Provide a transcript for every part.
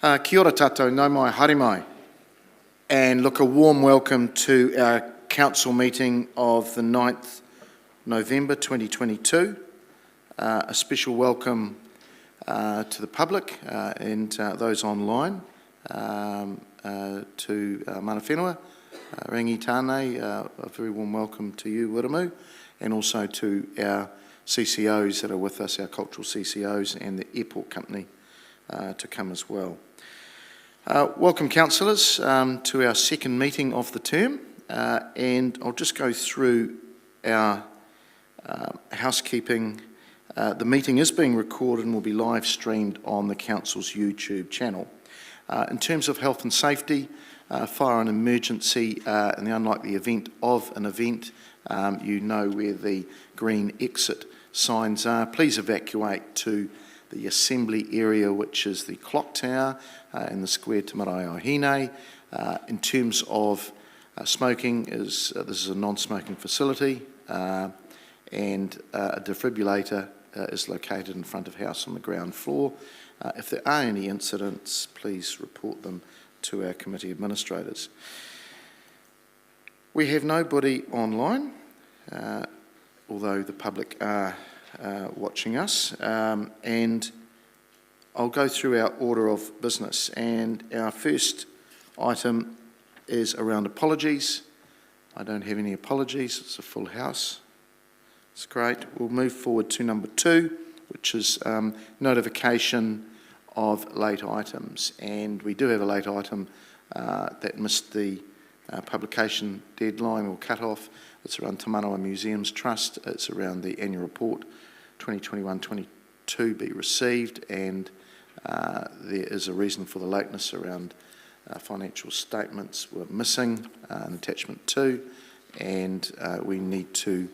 Kia ora tātou, nau mai, haere mai. And look, a warm welcome to our council meeting of the 9th November 2022. A special welcome to the public and those online, to mana whenua, Rangi Tānei, a very warm welcome to you, Wiremu, and also to our CCOs that are with us, our cultural CCOs and the airport company to come as well. Welcome councillors to our second meeting of the term, and I'll just go through our housekeeping. The meeting is being recorded and will be live streamed on the council's YouTube channel. In terms of health and safety, fire and emergency, in the unlikely event of an event, you know where the green exit signs are. Please evacuate to the assembly area, which is the clock tower in the square Te Marae o Hine. In terms of smoking, this is a non-smoking facility, and a defibrillator is located in front of house on the ground floor. If there are any incidents, please report them to our committee administrators. We have nobody online, although the public are watching us, and I'll go through our order of business. And our first item is around apologies. I don't have any apologies, it's a full house. It's great. We'll move forward to number 2, which is notification of late items. And we do have a late item that missed the publication deadline or cut-off. It's around Te Manawa Museums Trust. It's around the annual report 2021-22 be received, and there is a reason for the lateness around financial statements were missing in attachment 2, and we need to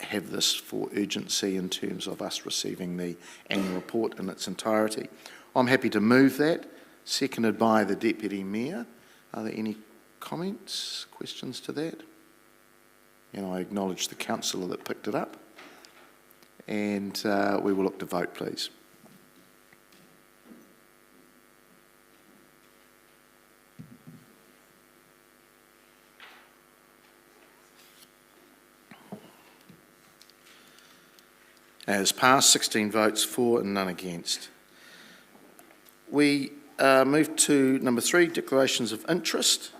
have this for urgency in terms of us receiving the annual report in its entirety. I'm happy to move that, seconded by the Deputy Mayor. Are there any comments, questions to that? And I acknowledge the councillor that picked it up. And we will look to vote, please. As passed, 16 votes for and none against. We move to number 3, declarations of interest,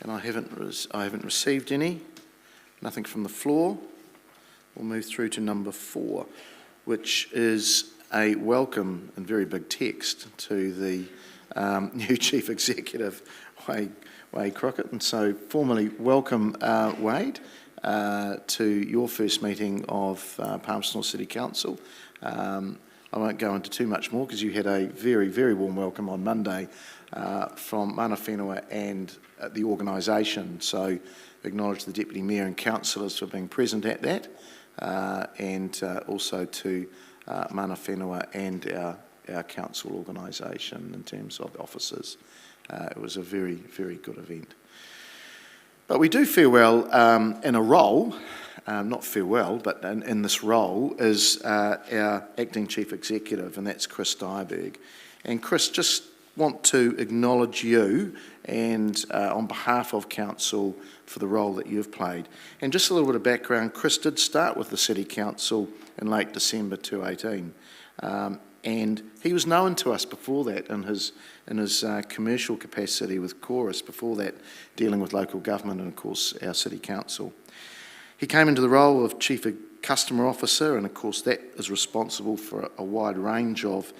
and I haven't received any. Nothing from the floor. We'll move through to number 4, which is a welcome in very big text to the new Chief Executive, Wade Crockett. And so formally welcome, Wade, to your first meeting of Palmerston North City Council. I won't go into too much more because you had a very, very warm welcome on Monday from mana whenua and the organisation. So acknowledge the Deputy Mayor and councillors for being present at that, and also to mana whenua and our council organisation in terms of officers. It was a very, very good event. But we do farewell in a role, not farewell, but in this role is our Acting Chief Executive, and that's Chris Dyerberg. And Chris, just want to acknowledge you and on behalf of Council for the role that you've played. And just a little bit of background, Chris did start with the City Council in late December 2018. And he was known to us before that in his commercial capacity with Chorus, before that dealing with local government and of course our City Council. He came into the role of Chief Customer Officer, and of course that is responsible for a wide range of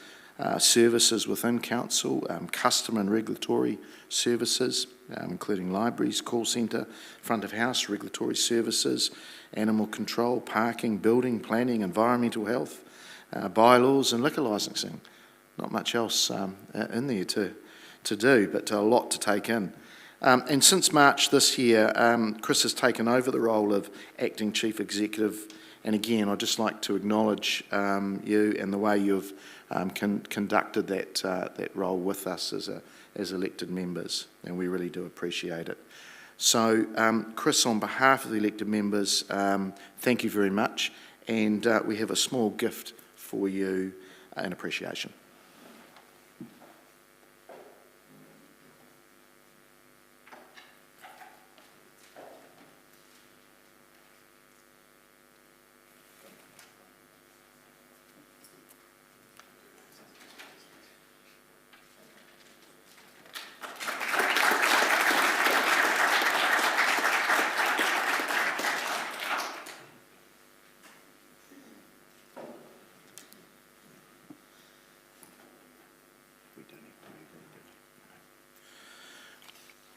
services within Council, customer and regulatory services, including libraries, call centre, front of house, regulatory services, animal control, parking, building, planning, environmental health, bylaws and liquor licensing. Not much else in there to do, but a lot to take in. And since March this year, Chris has taken over the role of Acting Chief Executive. And again, I'd just like to acknowledge you and the way you've conducted that role with us as elected members, and we really do appreciate it. So, Chris, on behalf of the elected members, thank you very much, and we have a small gift for you in appreciation.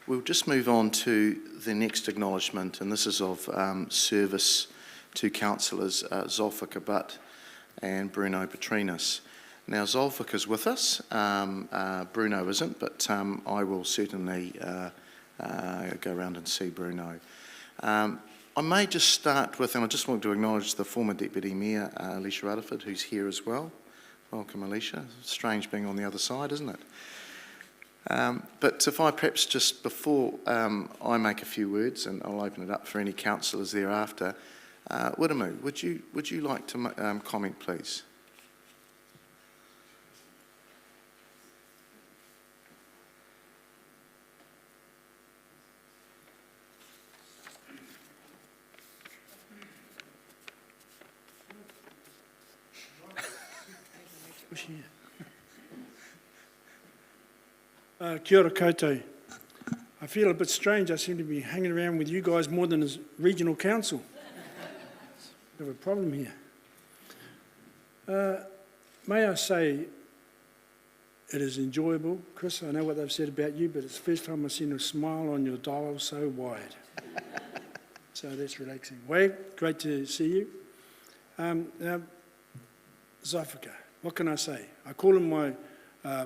We'll just move on to the next acknowledgement, and this is of service to councillors Zulfikar Butt and Bruno Petrinas. Now, Zulfikar's with us, Bruno isn't, but I will certainly go around and see Bruno. I may just start with, and I just want to acknowledge the former Deputy Mayor, Alicia Rutherford, who's here as well. Welcome, Alicia. Strange being on the other side, isn't it? But if I perhaps just before I make a few words, and I'll open it up for any councillors thereafter, Wiremu, would you like to comment, please? Kia ora koutou. I feel a bit strange. I seem to be hanging around with you guys more than as regional council. We have a problem here. May I say, it is enjoyable. Chris, I know what they've said about you, but it's the first time I've seen a smile on your dial so wide. So that's relaxing. Wade, great to see you. Now, Zulfikar, what can I say? I call him my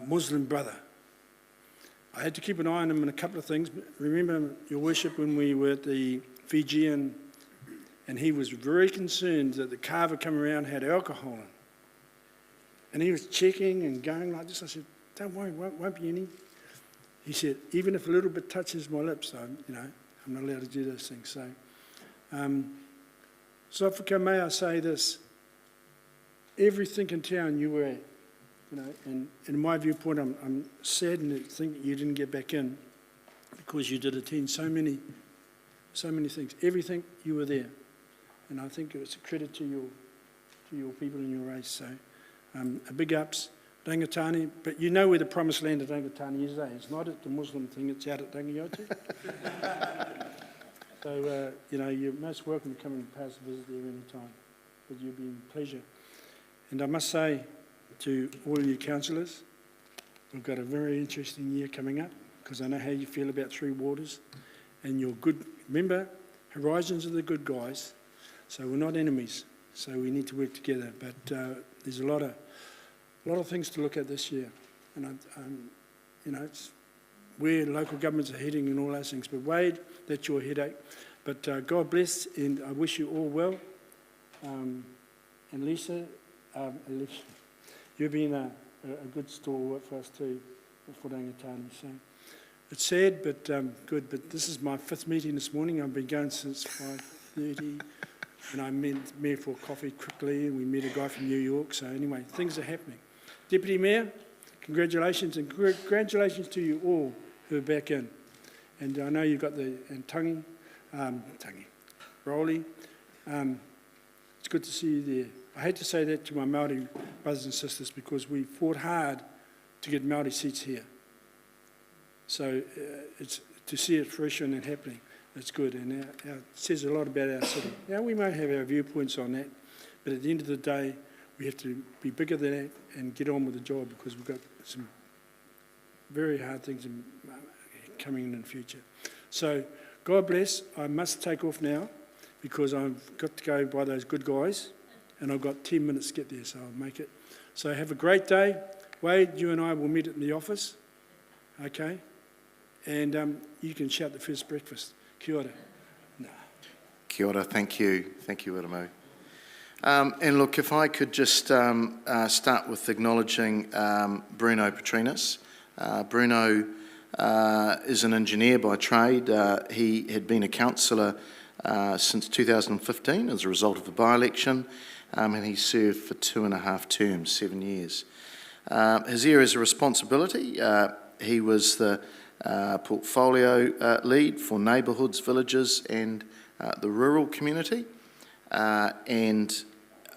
Muslim brother. I had to keep an eye on him in a couple of things. Remember, Your Worship, when we were at the Fijian, and he was very concerned that the carver come around had alcohol in. And he was checking and going like this. I said, don't worry, won't be any. He said, even if a little bit touches my lips, I'm not allowed to do those things. So, Zulfikar, may I say this? Everything in town you were at, and in my viewpoint, I'm saddened to think that you didn't get back in because you did attend so many things. Everything, you were there. And I think it's a credit to your people in your race. So, a big ups, Rangatani. But you know where the promised land of Rangatani is, eh? It's not at the Muslim thing, it's out at Rangioti. So, you're most welcome to come and pay us a visit there any time. But you'll be in pleasure. And I must say to all you councillors, we've got a very interesting year coming up because I know how you feel about Three Waters and you're good. Remember, Horizons are the good guys, so we're not enemies. So we need to work together. But there's a lot of things to look at this year, and it's where local governments are heading and all those things. But Wade, that's your headache. But God bless, and I wish you all well. And Lisa, you've been a good stalwart for us too, for Rangatani. So it's sad, but good. But this is my 5th meeting this morning. I've been going since 5:30, and I met Mayor for coffee quickly, and we met a guy from New York. So anyway, things are happening. Deputy Mayor, congratulations, and congratulations to you all who are back in. And I know you've got Tangi, Rowley. It's good to see you there. I hate to say that to my Māori brothers and sisters because we fought hard to get Māori seats here. So it's to see it fruition and happening, it's good, and it says a lot about our city. Now, we might have our viewpoints on that, but at the end of the day, we have to be bigger than that and get on with the job because we've got some very hard things coming in the future. So, God bless. I must take off now because I've got to go by those good guys. And I've got 10 minutes to get there, so I'll make it. So have a great day. Wade, you and I will meet in the office, okay? And you can shout the first breakfast. Kia ora. No. Kia ora, thank you. Thank you, Wiremu. And look, if I could just start with acknowledging Bruno Petrinas. Bruno is an engineer by trade. He had been a councillor since 2015 as a result of the by-election. And he served for 2.5 terms, 7 years. His areas of responsibility, he was the portfolio lead for neighbourhoods, villages and the rural community. And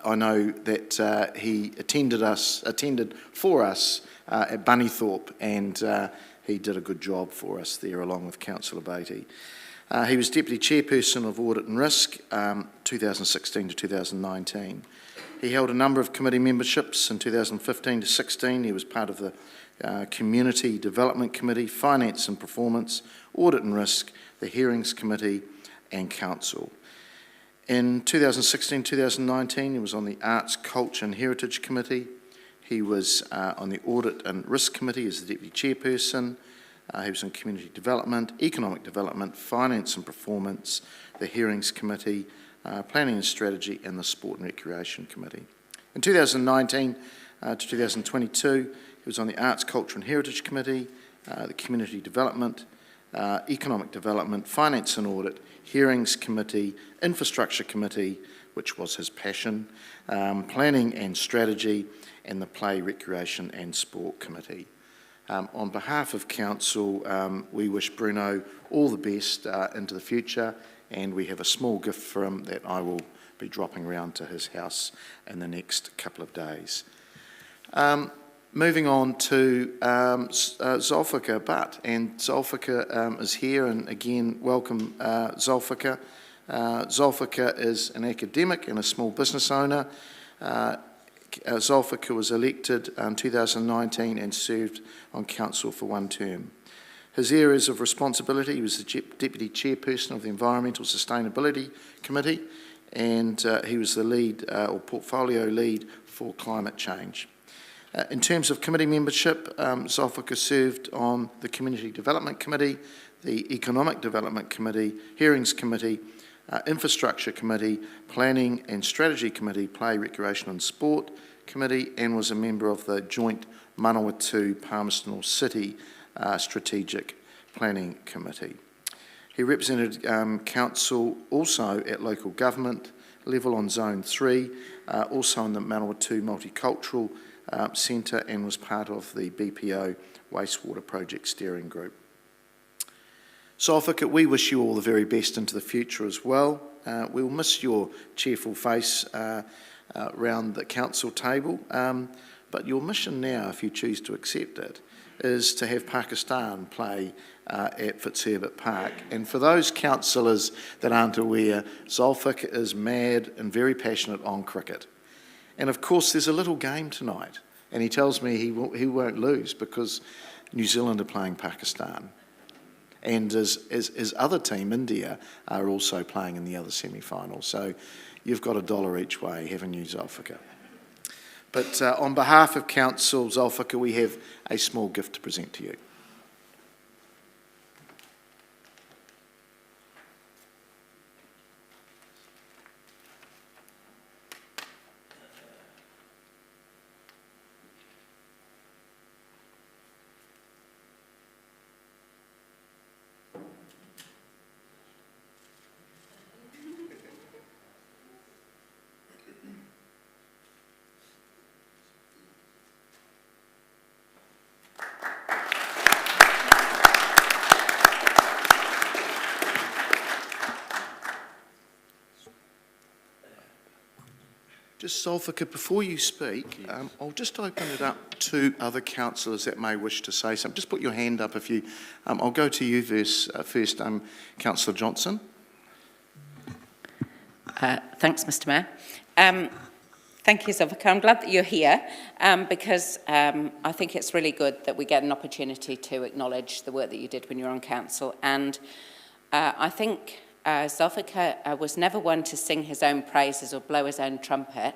I know that he attended for us at Bunnythorpe, and he did a good job for us there along with Councillor Beattie. He was Deputy Chairperson of Audit and Risk, 2016 to 2019. He held a number of committee memberships in 2015 to 16. He was part of the Community Development Committee, Finance and Performance, Audit and Risk, the Hearings Committee and Council. In 2016-2019, he was on the Arts, Culture and Heritage Committee. He was on the Audit and Risk Committee as the Deputy Chairperson. He was on Community Development, Economic Development, Finance and Performance, the Hearings Committee, Planning and Strategy and the Sport and Recreation Committee. In 2019 to 2022, he was on the Arts, Culture and Heritage Committee, the Community Development, Economic Development, Finance and Audit, Hearings Committee, Infrastructure Committee, which was his passion, Planning and Strategy, and the Play, Recreation and Sport Committee. On behalf of Council, we wish Bruno all the best into the future, and we have a small gift for him that I will be dropping around to his house in the next couple of days. Moving on to Zulfikar Butt, and Zulfikar is here, and again, welcome Zulfikar. Zulfikar is an academic and a small business owner. Zulfikar was elected in 2019 and served on council for one term. His areas of responsibility, he was the Deputy Chairperson of the Environmental Sustainability Committee, and he was the lead or portfolio lead for climate change. In terms of committee membership, Zulfikar served on the Community Development Committee, the Economic Development Committee, Hearings Committee, Infrastructure Committee, Planning and Strategy Committee, Play, Recreation and Sport Committee, and was a member of the joint Manawatu Palmerston North City Strategic Planning Committee. He represented council also at local government level on Zone 3, also in the Manawatu Multicultural Centre, and was part of the BPO Wastewater Project Steering Group. Zulfikar, we wish you all the very best into the future as well. We'll miss your cheerful face around the council table, but your mission now, if you choose to accept it, is to have Pakistan play at Fitzherbert Park. And for those councillors that aren't aware, Zulfikar is mad and very passionate on cricket. And of course, there's a little game tonight, and he tells me he won't lose because New Zealand are playing Pakistan. And his other team, India, are also playing in the other semi-final. So you've got $1 each way, haven't you, Zulfikar? But on behalf of Council, Zulfikar, we have a small gift to present to you. Just Zulfikar, before you speak, I'll just open it up to other councillors that may wish to say something. Just put your hand up if you... I'll go to you first, Councillor Johnson. Thanks, Mr Mayor. Thank you, Zulfikar. I'm glad that you're here because I think it's really good that we get an opportunity to acknowledge the work that you did when you were on council. And I think Zulfikar was never one to sing his own praises or blow his own trumpet,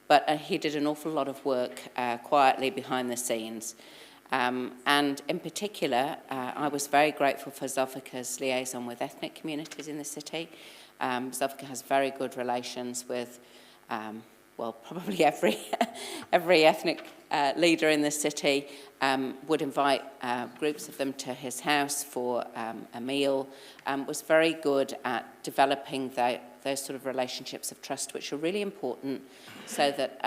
but he did an awful lot of work quietly behind the scenes. And in particular, I was very grateful for Zulfikar's liaison with ethnic communities in the city. Zulfikar has very good relations with, well, probably every ethnic leader in the city, would invite groups of them to his house for a meal, was very good at developing those sort of relationships of trust, which are really important so that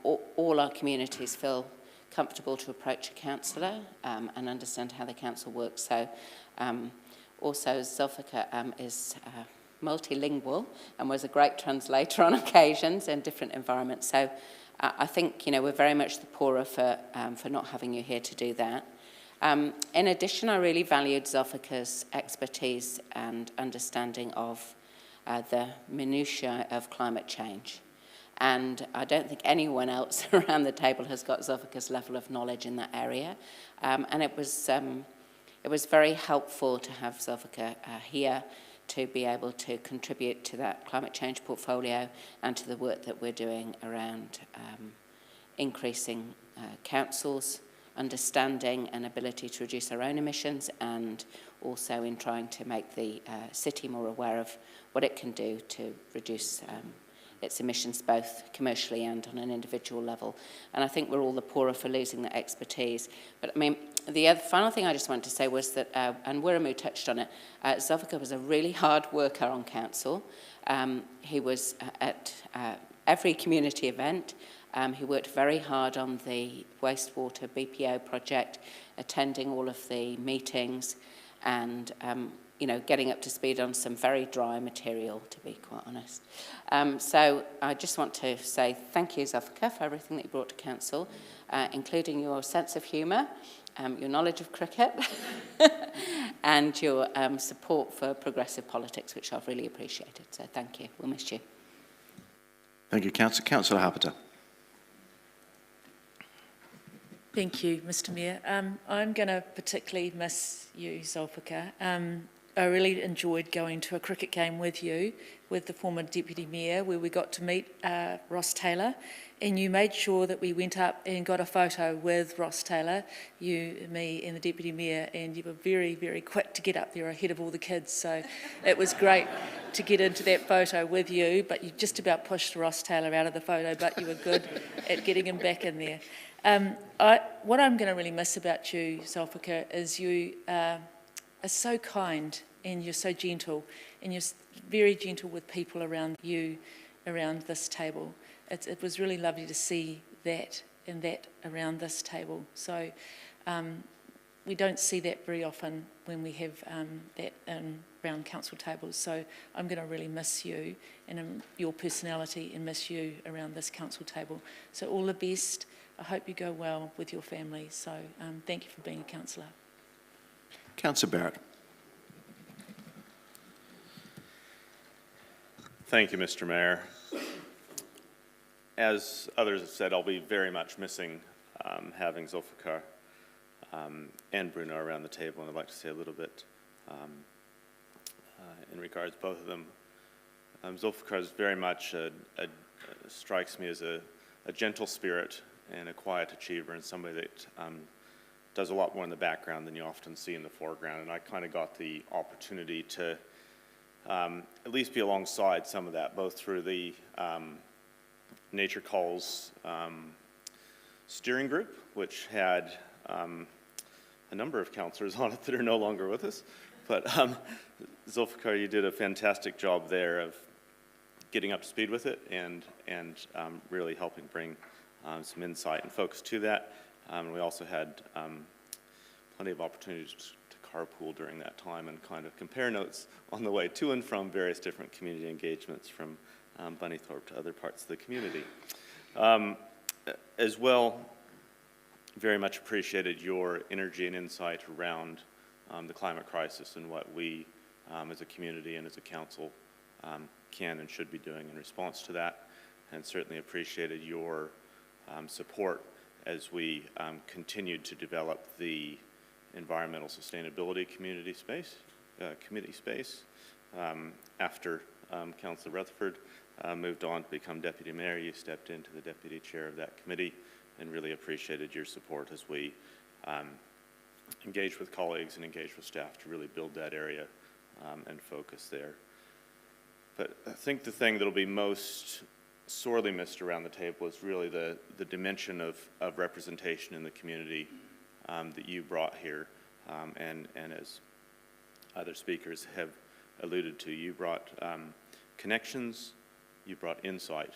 all our communities feel comfortable to approach a councillor and understand how the council works. So also Zulfikar is multilingual and was a great translator on occasions in different environments. So I think, you know, we're very much the poorer for not having you here to do that. In addition, I really valued Zulfikar's expertise and understanding of the minutiae of climate change. And I don't think anyone else around the table has got Zofika's level of knowledge in that area. And it was very helpful to have Zofika here to be able to contribute to that climate change portfolio and to the work that we're doing around increasing councils' understanding and ability to reduce their own emissions, and also in trying to make the city more aware of what it can do to reduce its emissions, both commercially and on an individual level. And I think we're all the poorer for losing that expertise. But I mean, the other final thing I just wanted to say was that, and Wiramu touched on it, Zofika was a really hard worker on council. He was at every community event. He worked very hard on the wastewater BPO project, attending all of the meetings, and you know, getting up to speed on some very dry material, to be quite honest. So I just want to say thank you, Zofika, for everything that you brought to council, including your sense of humour, your knowledge of cricket, and your support for progressive politics, which I've really appreciated. So thank you. We'll miss you. Thank you, Councillor. Councillor Hapeta. Thank you, Mr Mayor. I'm going to particularly miss you, Zofika. I really enjoyed going to a cricket game with you, with the former Deputy Mayor, where we got to meet Ross Taylor, and you made sure that we went up and got a photo with Ross Taylor, you, me and the Deputy Mayor, and you were very, very quick to get up there ahead of all the kids, so it was great to get into that photo with you, but you just about pushed Ross Taylor out of the photo, but you were good at getting him back in there. What I'm going to really miss about you, Zofika, is you are so kind and you're so gentle, and you're very gentle with people around you, around this table. It was really lovely to see that and that around this table. So we don't see that very often when we have that around council tables. So I'm going to really miss you and your personality, and miss you around this council table. So all the best. I hope you go well with your family. So thank you for being a councillor. Councillor Barrett. Thank you, Mr Mayor. As others have said, I'll be very much missing having Zofika and Bruno around the table, and I'd like to say a little bit in regards to both of them. Zofika is very much strikes me as a gentle spirit and a quiet achiever, and somebody that does a lot more in the background than you often see in the foreground. And I kind of got the opportunity to at least be alongside some of that, both through the Nature Calls steering group, which had a number of councillors on it that are no longer with us. But Zofika, you did a fantastic job there of getting up to speed with it and really helping bring some insight and focus to that. We also had plenty of opportunities to carpool during that time and kind of compare notes on the way to and from various different community engagements, from Bunnythorpe to other parts of the community. As well, very much appreciated your energy and insight around the climate crisis and what we as a community and as a council can and should be doing in response to that, and certainly appreciated your support as we continued to develop the environmental sustainability committee space. After Councillor Rutherford moved on to become Deputy Mayor, you stepped into the Deputy Chair of that committee, and really appreciated your support as we engaged with colleagues and engaged with staff to really build that area and focus there. But I think the thing that'll be most sorely missed around the table is really the dimension of representation in the community that you brought here, and as other speakers have alluded to, you brought connections, you brought insight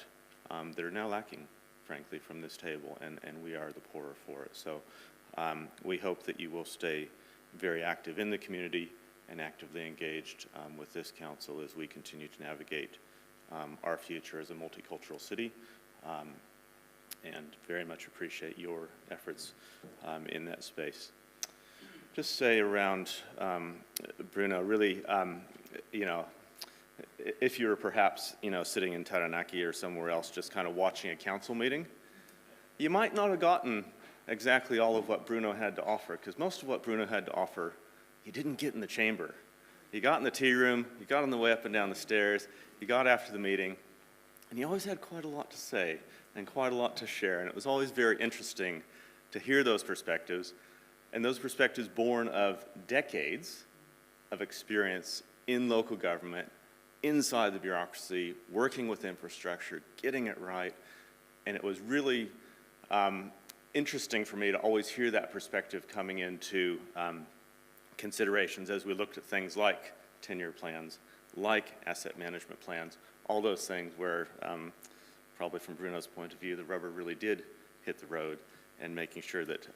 that are now lacking, frankly, from this table, and we are the poorer for it. So we hope that you will stay very active in the community and actively engaged with this council as we continue to navigate our future as a multicultural city, and very much appreciate your efforts in that space. Just say around Bruno, really, you know, if you were perhaps, sitting in Taranaki or somewhere else just kind of watching a council meeting, you might not have gotten exactly all of what Bruno had to offer, because most of what Bruno had to offer, he didn't get in the chamber. He got in the tea room, he got on the way up and down the stairs, he got after the meeting, and he always had quite a lot to say and quite a lot to share, and it was always very interesting to hear those perspectives, and those perspectives born of decades of experience in local government, inside the bureaucracy, working with infrastructure, getting it right, and it was really interesting for me to always hear that perspective coming into considerations as we looked at things like 10-year plans, like asset management plans, all those things where, probably from Bruno's point of view, the rubber really did hit the road, and making sure that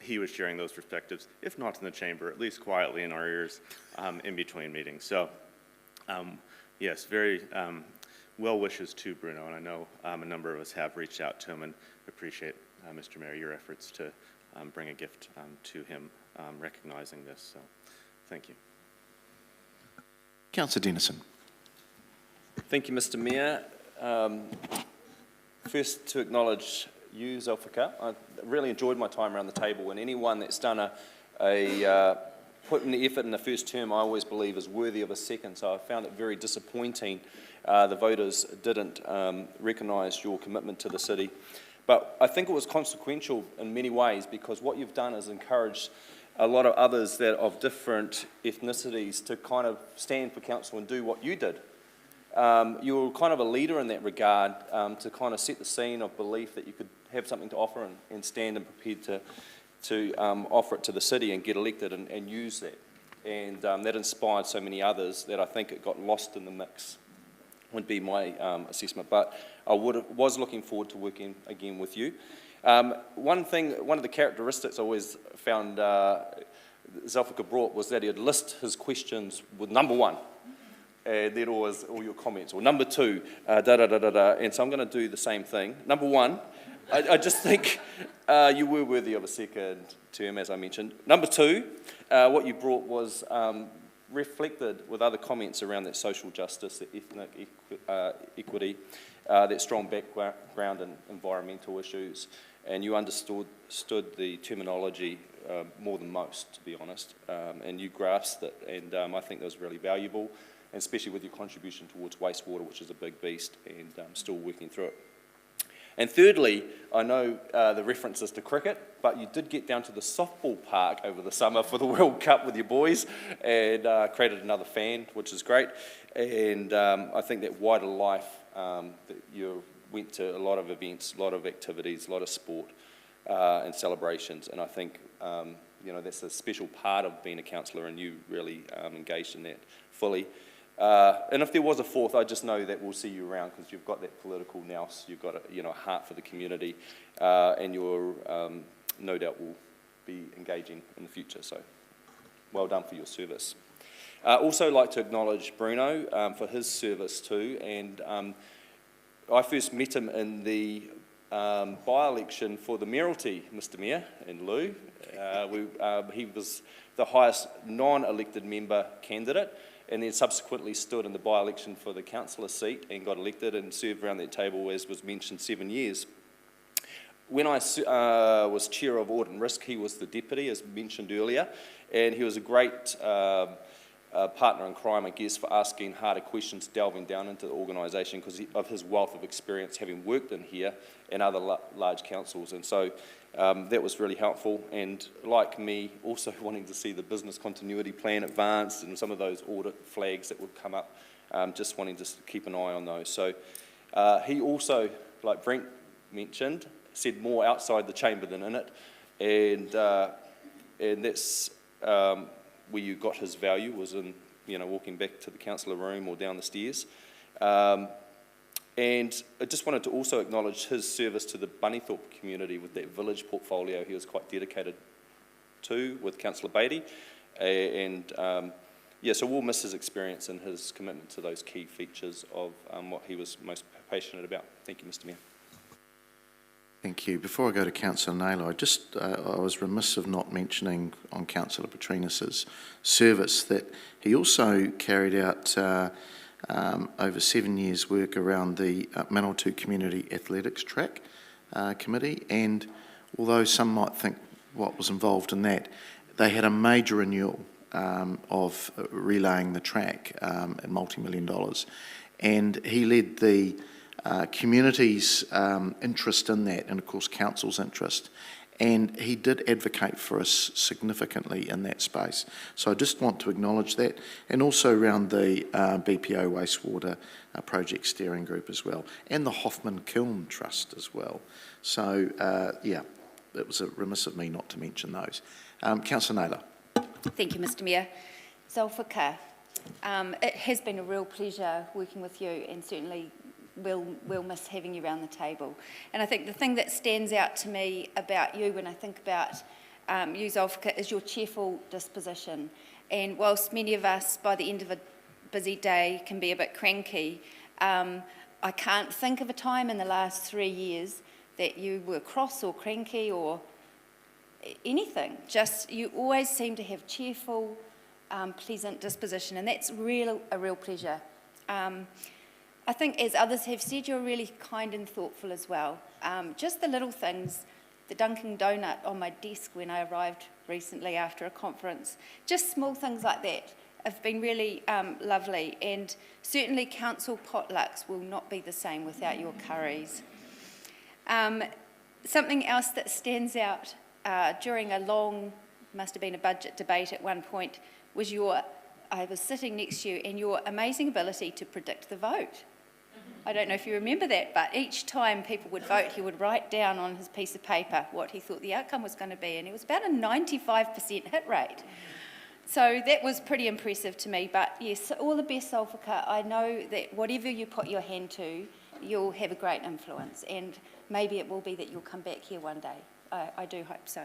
he was sharing those perspectives, if not in the chamber, at least quietly in our ears in between meetings. So, yes, very well wishes to Bruno, and I know a number of us have reached out to him and appreciate, Mr. Mayor, your efforts to bring a gift to him recognizing this. So, thank you. Councillor Dennison. Thank you, Mr. Mayor. First, to acknowledge you, Zulfikar. I really enjoyed my time around the table, and anyone that's done put in the effort in the first term, I always believe is worthy of a second. So I found it very disappointing the voters didn't recognise your commitment to the city. But I think it was consequential in many ways, because what you've done is encouraged a lot of others that of different ethnicities to kind of stand for council and do what you did. You were kind of a leader in that regard, to kind of set the scene of belief that you could have something to offer and stand and prepared to offer it to the city and get elected and use that. And that inspired so many others that I think it got lost in the mix, would be my assessment. But I was looking forward to working again with you. One of the characteristics I always found Zulfikar brought was that he'd list his questions with number one. And then always all your comments, or number two, and so I'm going to do the same thing. Number one, I just think you were worthy of a second term, as I mentioned. Number two, what you brought was reflected with other comments around that social justice, the ethnic equity, that strong background in environmental issues, and you understood the terminology more than most, to be honest, and you grasped it, and I think that was really valuable. And especially with your contribution towards wastewater, which is a big beast, and still working through it. And thirdly, I know the references to cricket, but you did get down to the softball park over the summer for the World Cup with your boys, and created another fan, which is great. And I think that wider life, that you went to a lot of events, a lot of activities, a lot of sport and celebrations, and I think that's a special part of being a councillor, and you really engaged in that fully. And if there was a fourth, I just know that we'll see you around, because you've got that political nous, you've got a heart for the community, and you're no doubt will be engaging in the future. So, well done for your service. Also like to acknowledge Bruno for his service too, and I first met him in the by-election for the mayoralty, Mr. Mayor, and Lou. He was the highest non-elected member candidate, and then subsequently stood in the by-election for the councillor seat and got elected and served around that table, as was mentioned, 7 years. When I was chair of Audit and Risk, he was the deputy, as mentioned earlier, and he was a great partner in crime, I guess, for asking harder questions, delving down into the organisation because of his wealth of experience, having worked in here and other large councils. And so that was really helpful. And like me, also wanting to see the business continuity plan advanced and some of those audit flags that would come up, just wanting to keep an eye on those. So he also, like Brent mentioned, said more outside the chamber than in it. And that's where you got his value, was in walking back to the councillor room or down the stairs. And I just wanted to also acknowledge his service to the Bunnythorpe community with that village portfolio he was quite dedicated to with Councillor Beatty. So we'll miss his experience and his commitment to those key features of what he was most passionate about. Thank you, Mr. Mayor. Thank you. Before I go to Councillor Naylor, I was remiss of not mentioning on Councillor Petrinas's service that he also carried out over 7 years' work around the Manawatu Community Athletics Track Committee, and although some might think what was involved in that, they had a major renewal of relaying the track at multi-million dollars, and he led the community's interest in that, and of course council's interest, and he did advocate for us significantly in that space. So I just want to acknowledge that, and also around the BPO wastewater project steering group as well, and the Hoffman Kiln Trust as well. So yeah, it was remiss of me not to mention those. Councillor Naylor. Thank you, Mr Mayor. Zulfikar, it has been a real pleasure working with you, and certainly we'll miss having you around the table. And I think the thing that stands out to me about you when I think about you, Zulfikar, is your cheerful disposition. And whilst many of us, by the end of a busy day, can be a bit cranky, I can't think of a time in the last 3 years that you were cross or cranky or anything. Just, you always seem to have cheerful, pleasant disposition, and that's a real pleasure. I think, as others have said, you're really kind and thoughtful as well. Just the little things, the Dunkin' Donut on my desk when I arrived recently after a conference, just small things like that have been really lovely, and certainly council potlucks will not be the same without your curries. Something else that stands out during a long, must have been a budget debate at one point, was I was sitting next to you, and your amazing ability to predict the vote. I don't know if you remember that, but each time people would vote, he would write down on his piece of paper what he thought the outcome was going to be, and it was about a 95% hit rate. So that was pretty impressive to me, but yes, all the best, Zulfikar. I know that whatever you put your hand to, you'll have a great influence, and maybe it will be that you'll come back here one day. I do hope so.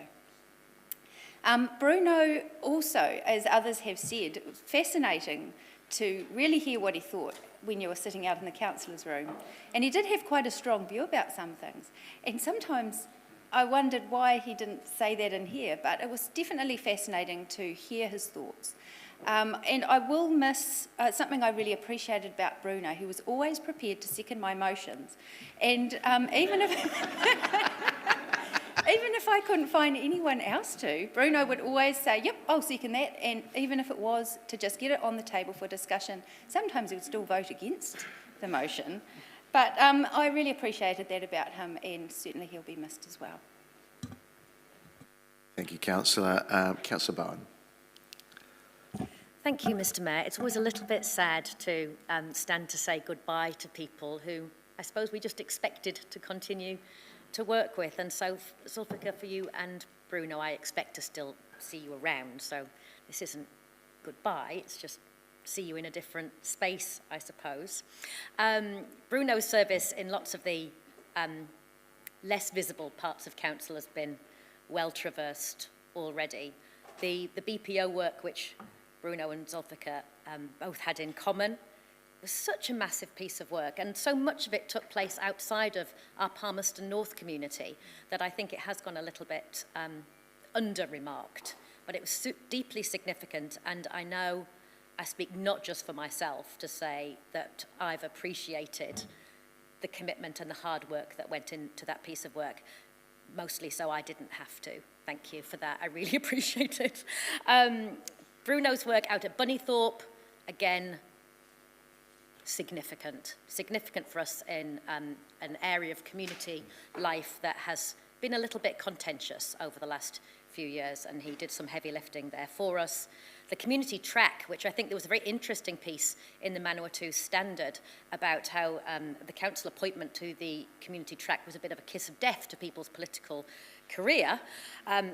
Bruno also, as others have said, it was fascinating to really hear what he thought when you were sitting out in the councillors' room. And he did have quite a strong view about some things. And sometimes I wondered why he didn't say that in here, but it was definitely fascinating to hear his thoughts. And I will miss something I really appreciated about Bruno. He was always prepared to second my motions. And even if I couldn't find anyone else to, Bruno would always say, yep, I'll second that, and even if it was to just get it on the table for discussion, sometimes he would still vote against the motion. But I really appreciated that about him, and certainly he'll be missed as well. Thank you, Councillor. Councillor Bowen. Thank you, Mr Mayor. It's always a little bit sad to stand to say goodbye to people who I suppose we just expected to continue to work with. And so, Zulfikar, for you and Bruno, I expect to still see you around. So this isn't goodbye, it's just see you in a different space, I suppose. Bruno's service in lots of the less visible parts of council has been well traversed already. The BPO work, which Bruno and Zulfikar both had in common, was such a massive piece of work, and so much of it took place outside of our Palmerston North community that I think it has gone a little bit under-remarked. But it was deeply significant, and I know I speak not just for myself to say that I've appreciated the commitment and the hard work that went into that piece of work, mostly so I didn't have to. Thank you for that. I really appreciate it. Bruno's work out at Bunnythorpe, again, significant for us in an area of community life that has been a little bit contentious over the last few years, and he did some heavy lifting there for us. The community track, which I think there was a very interesting piece in the Manawatu Standard about how the council appointment to the community track was a bit of a kiss of death to people's political career.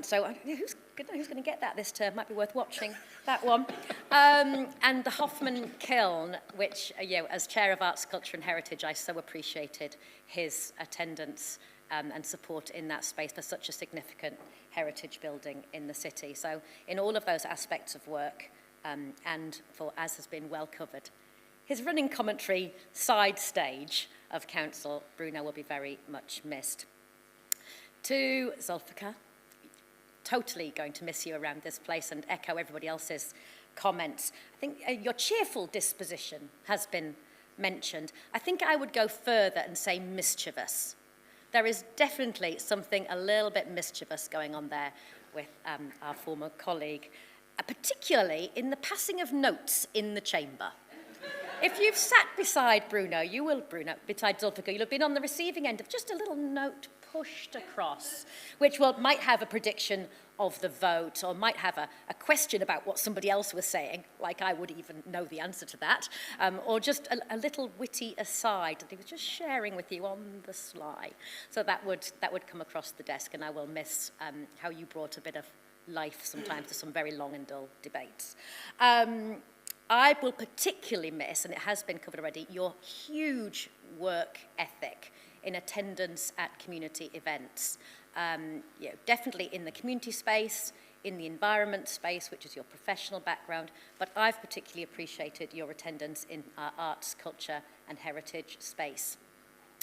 So who's going to get that this term? Might be worth watching that one. And the Hoffman Kiln, which, as Chair of Arts, Culture and Heritage, I so appreciated his attendance and support in that space for such a significant heritage building in the city. So in all of those aspects of work, and for as has been well covered, his running commentary side stage of council, Bruno will be very much missed. To Zulfikar, totally going to miss you around this place and echo everybody else's comments. I think your cheerful disposition has been mentioned. I think I would go further and say mischievous. There is definitely something a little bit mischievous going on there with our former colleague, particularly in the passing of notes in the chamber. If you've sat beside Bruno, beside Zulfikar, you'll have been on the receiving end of just a little note pushed across, which might have a prediction of the vote, or might have a question about what somebody else was saying, like I would even know the answer to that, or just a little witty aside that he was just sharing with you on the sly. So that would come across the desk, and I will miss how you brought a bit of life sometimes to some very long and dull debates. I will particularly miss, and it has been covered already, your huge work ethic in attendance at community events. Definitely in the community space, in the environment space, which is your professional background, but I've particularly appreciated your attendance in our arts, culture and heritage space.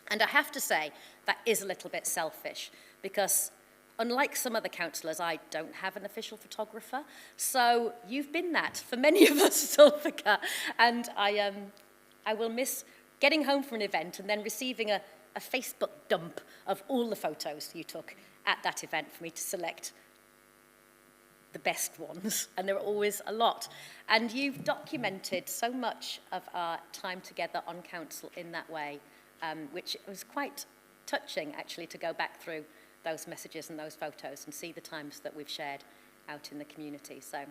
And I have to say, that is a little bit selfish, because unlike some other councillors, I don't have an official photographer, so you've been that for many of us, Zulfikar, and I will miss getting home from an event and then receiving a Facebook dump of all the photos you took at that event for me to select the best ones, and there are always a lot. And you've documented so much of our time together on council in that way, which was quite touching, actually, to go back through those messages and those photos and see the times that we've shared out in the community. So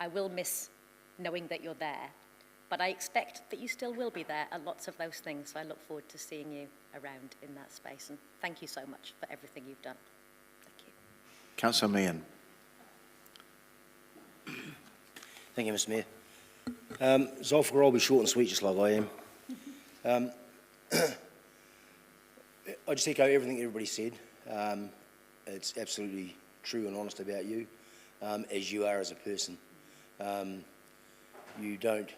I will miss knowing that you're there, but I expect that you still will be there at lots of those things, so I look forward to seeing you around in that space. And thank you so much for everything you've done. Thank you. Councillor Meehan. Thank you, Mr Mayor. Zulfikar, I'll be short and sweet, just like I am. I just echo everything everybody said. It's absolutely true and honest about you, as you are as a person. You don't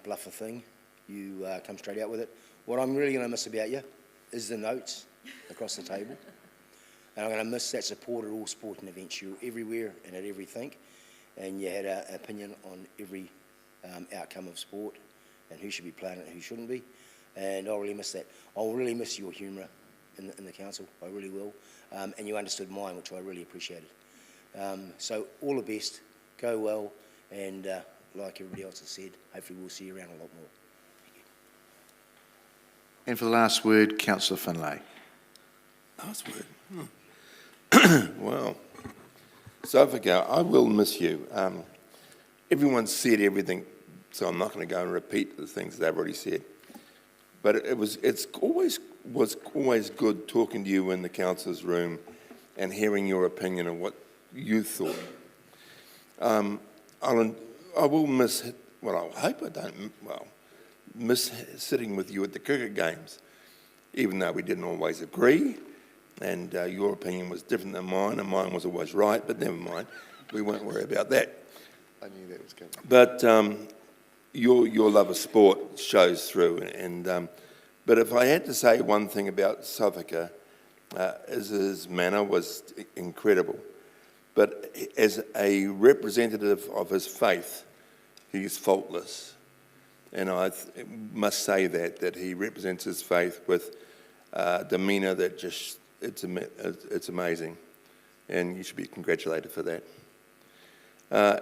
bluff a thing. You come straight out with it. What I'm really going to miss about you is the notes across the table. And I'm going to miss that support at all sporting events. You're everywhere and at everything. And you had an opinion on every outcome of sport and who should be playing it and who shouldn't be. And I'll really miss that. I'll really miss your humour in the council. I really will. And you understood mine, which I really appreciated. So all the best. Go well. And like everybody else has said, hopefully we'll see you around a lot more. Thank you. And for the last word, Councillor Finlay. Last word. Well, Zulfikar, I will miss you. Everyone's said everything, so I'm not going to go and repeat the things they've already said. But it's always good talking to you in the councillor's room and hearing your opinion of what you thought. I will miss, well, I hope I don't, miss sitting with you at the cricket games, even though we didn't always agree, and your opinion was different than mine, and mine was always right, but never mind, we won't worry about that. I knew that was coming. But your love of sport shows through, and but if I had to say one thing about Zulfikar, his manner was incredible. But as a representative of his faith, he is faultless. And I must say that he represents his faith with demeanour that just, it's amazing. And you should be congratulated for that.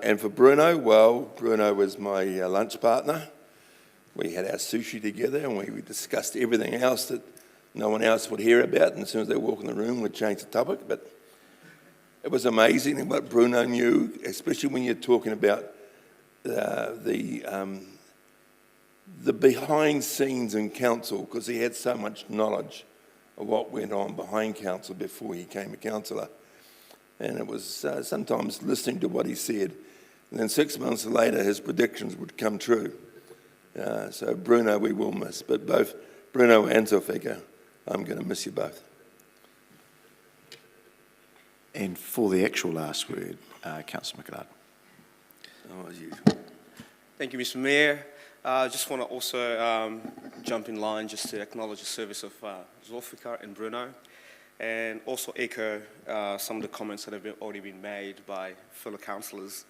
And for Bruno, well, Bruno was my lunch partner. We had our sushi together and we discussed everything else that no one else would hear about. And as soon as they walk in the room, we'd change the topic. But it was amazing what Bruno knew, especially when you're talking about the behind scenes in council, because he had so much knowledge of what went on behind council before he became a councillor. And it was sometimes listening to what he said, and then 6 months later his predictions would come true. So Bruno we will miss, but both Bruno and Zulfikar, I'm going to miss you both. And for the actual last word, Councillor McLeod. Oh, as usual. Thank you, Mr Mayor. I just want to also jump in line just to acknowledge the service of Zulfikar and Bruno, and also echo some of the comments that have already been made by fellow councillors.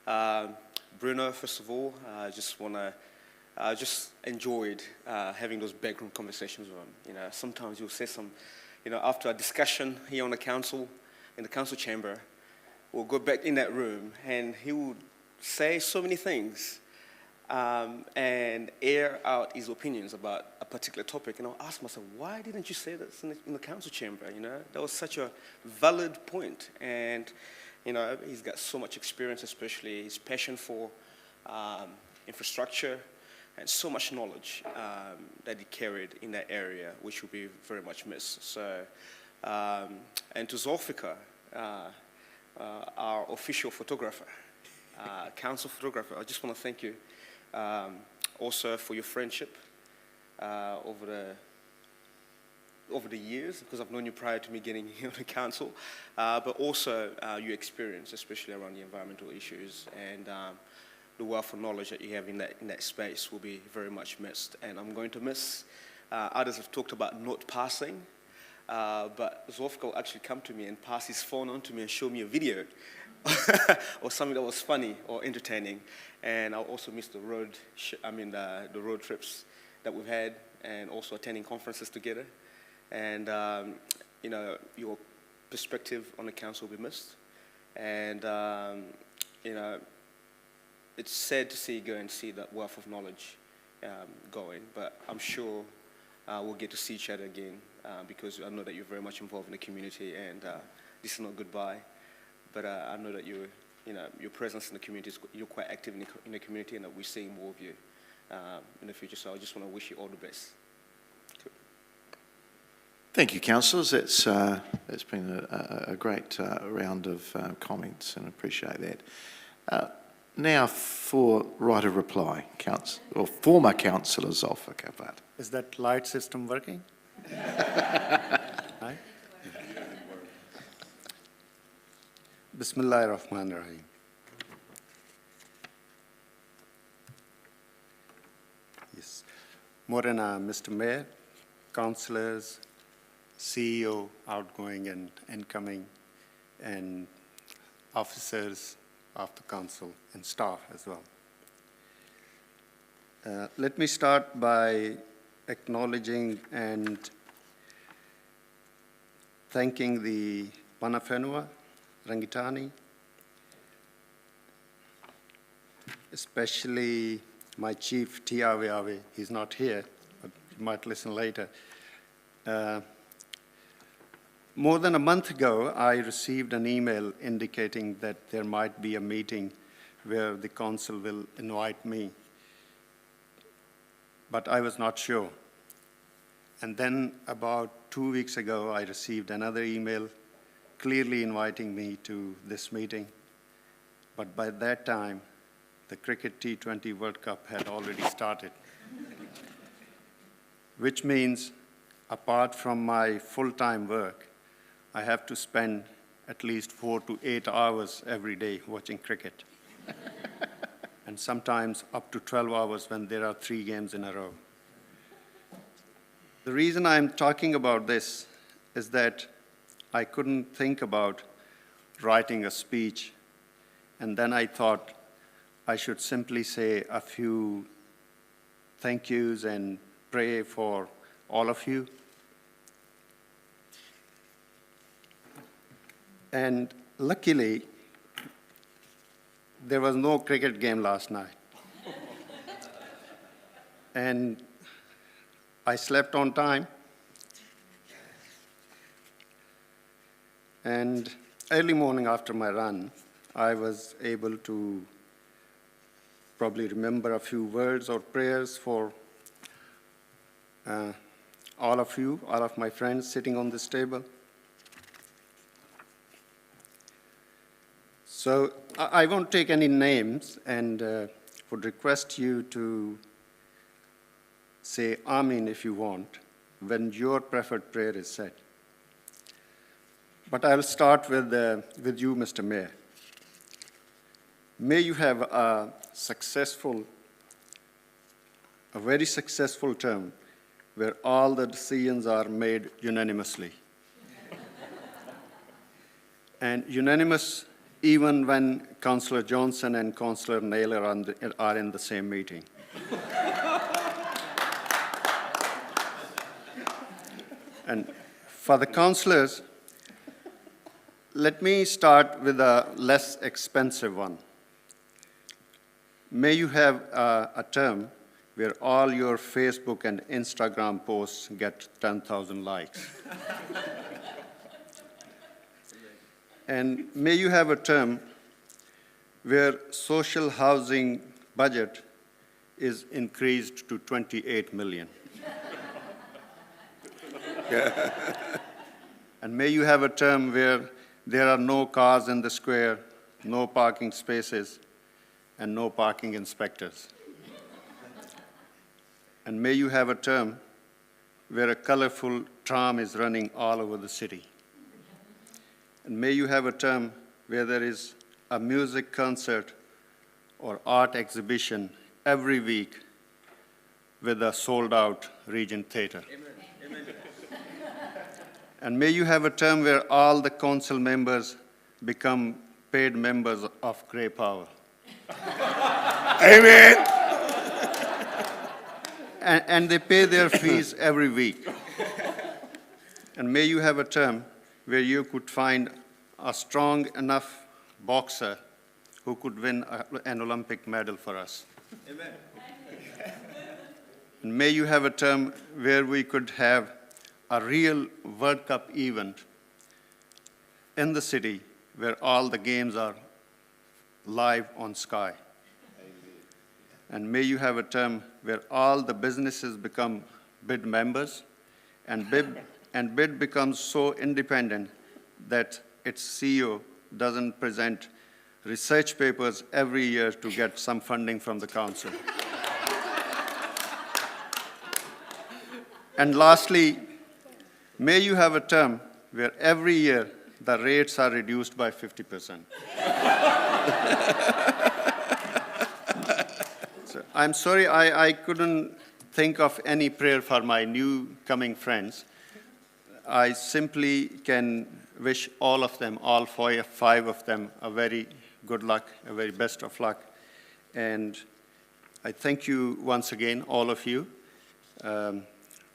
Bruno, first of all, I just want to I just enjoyed having those backroom conversations with him. You know, sometimes you'll say some, you know, after a discussion here on the council, in the council chamber, we'll go back in that room and he would say so many things and air out his opinions about a particular topic. And I'll ask myself, why didn't you say this in the council chamber? You know, that was such a valid point. And, you know, he's got so much experience, especially his passion for infrastructure, and so much knowledge that he carried in that area, which will be very much missed. So, and to Zulfikar, our official photographer, council photographer, I just want to thank you also for your friendship over the years, because I've known you prior to me getting here on the council, but also your experience, especially around the environmental issues, and the wealth of knowledge that you have in that space will be very much missed. And I'm going to miss, others have talked about not passing, but Zulfikar will actually come to me and pass his phone on to me and show me a video or something that was funny or entertaining. And I'll also miss the road trips that we've had, and also attending conferences together. And you know, your perspective on the council will be missed. And you know, it's sad to see you go and see that wealth of knowledge going, but I'm sure we'll get to see each other again because I know that you're very much involved in the community, and this is not goodbye, but I know that your presence in the community, you're quite active in the community, and that we're seeing more of you in the future. So I just want to wish you all the best. Cool. Thank you, councillors. It's been a great round of comments, and I appreciate that. Now for right of reply, former councillor Zulfikar Butt. Is that light system working? Right? Bismillahir Rahmanir Rahim. Yes. Morena, Mr. Mayor, councillors, CEO, outgoing and incoming, and officers of the council and staff as well. Let me start by acknowledging and thanking the Panawhenua Rangitani, especially my chief, Tiawe. He's not here, but you might listen later. More than a month ago, I received an email indicating that there might be a meeting where the council will invite me, but I was not sure. And then about 2 weeks ago, I received another email clearly inviting me to this meeting. But by that time, the Cricket T20 World Cup had already started, which means apart from my full-time work, I have to spend at least 4 to 8 hours every day watching cricket, and sometimes up to 12 hours when there are 3 games in a row. The reason I'm talking about this is that I couldn't think about writing a speech, and then I thought I should simply say a few thank yous and pray for all of you. And luckily, there was no cricket game last night. And I slept on time. And early morning after my run, I was able to probably remember a few words or prayers for all of you, all of my friends sitting on this table. So I won't take any names, and would request you to say Amen if you want when your preferred prayer is said. But I'll start with you, Mr. Mayor. May you have a very successful term where all the decisions are made unanimously. And unanimous even when Councillor Johnson and Councillor Naylor are in the same meeting. And for the councillors, let me start with a less expensive one. May you have a term where all your Facebook and Instagram posts get 10,000 likes. And may you have a term where social housing budget is increased to 28 million. And may you have a term where there are no cars in the square, no parking spaces, and no parking inspectors. And may you have a term where a colorful tram is running all over the city. And may you have a term where there is a music concert or art exhibition every week with a sold-out Regent Theatre. Amen. And may you have a term where all the council members become paid members of Grey Power. Amen. And they pay their fees every week. And may you have a term where you could find a strong enough boxer who could win an Olympic medal for us. Amen. And may you have a term where we could have a real World Cup event in the city where all the games are live on Sky. And may you have a term where all the businesses become BID members, and BID becomes so independent that its CEO doesn't present research papers every year to get some funding from the council. And lastly, may you have a term where every year the rates are reduced by 50%. So I'm sorry I couldn't think of any prayer for my new coming friends. I simply can wish all of them, all five of them, a very good luck, a very best of luck. And I thank you once again, all of you.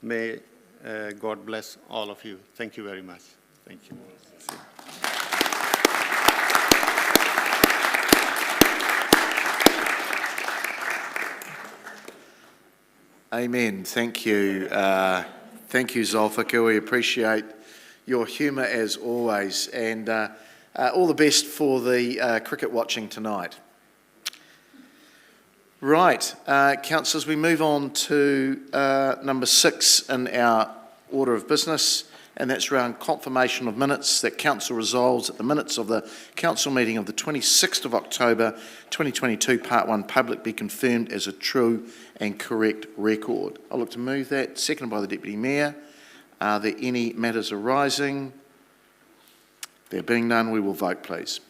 May God bless all of you. Thank you very much. Thank you. Amen. Thank you. Thank you, Zulfikar. We appreciate your humour as always. And all the best for the cricket watching tonight. Right, councillors, we move on to number 6 in our order of business, and that's around confirmation of minutes that council resolves that the minutes of the council meeting of the 26th of October 2022, Part 1, public, be confirmed as a true and correct record. I'll look to move that, seconded by the Deputy Mayor. Are there any matters arising? There being none, we will vote, please.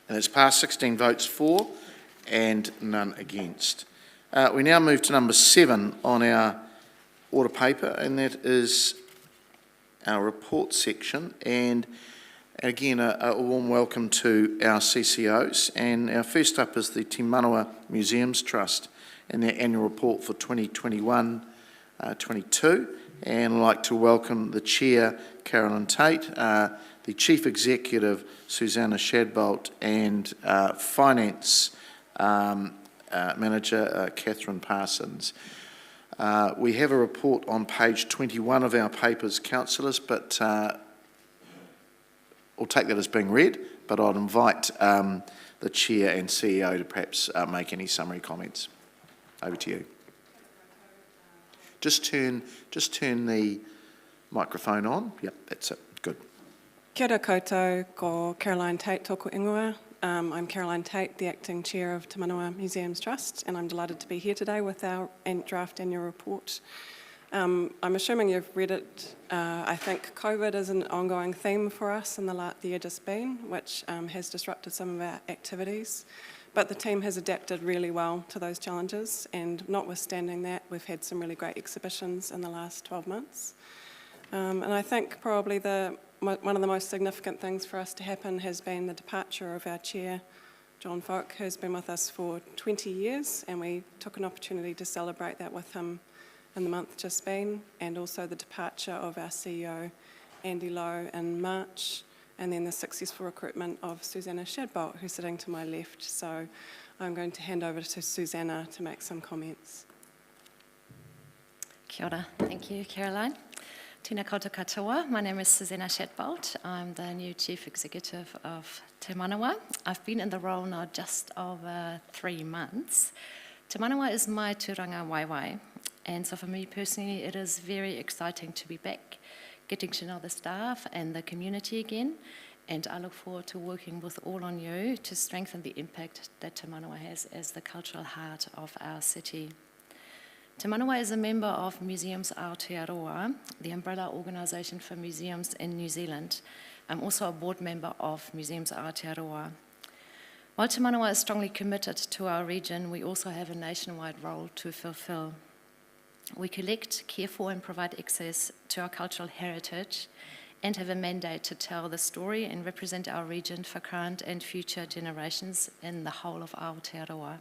And it's passed 16 votes for and none against. We now move to number 7 on our order paper, and that is our report section. And again, a warm welcome to our CCOs. And our first up is the Te Manawa Museums Trust and their annual report for 2021-22. And I'd like to welcome the Chair, Carolyn Tate, the Chief Executive, Susanna Shadbolt, and Finance Manager, Catherine Parsons. We have a report on page 21 of our papers, councillors, but we'll take that as being read, but I'd invite the Chair and CEO to perhaps make any summary comments. Over to you. Just turn the microphone on. Yep, that's it. Good. Kia ora koutou, ko Caroline Tate tōku ingoa. I'm Caroline Tate, the Acting Chair of Te Manawa Museums Trust, and I'm delighted to be here today with our draft annual report. I'm assuming you've read it. I think COVID is an ongoing theme for us in the year just been, which has disrupted some of our activities. But the team has adapted really well to those challenges, and notwithstanding that, we've had some really great exhibitions in the last 12 months. And I think probably one of the most significant things for us to happen has been the departure of our chair, John Folk, who's been with us for 20 years, and we took an opportunity to celebrate that with him in the month just been, and also the departure of our CEO, Andy Lowe, in March, and then the successful recruitment of Susanna Shadbolt, who's sitting to my left. So I'm going to hand over to Susanna to make some comments. Kia ora. Thank you, Caroline. Tēnā koutou katoa. My name is Susanna Shadbolt. I'm the new Chief Executive of Te Manawa. I've been in the role now just over 3 months. Te Manawa is my tūranga waiwai, and so for me personally it is very exciting to be back, getting to know the staff and the community again, and I look forward to working with all on you to strengthen the impact that Te Manawa has as the cultural heart of our city. Te Manawa is a member of Museums Aotearoa, the umbrella organisation for museums in New Zealand. I'm also a board member of Museums Aotearoa. While Te Manawa is strongly committed to our region, we also have a nationwide role to fulfil. We collect, care for and provide access to our cultural heritage and have a mandate to tell the story and represent our region for current and future generations in the whole of Aotearoa.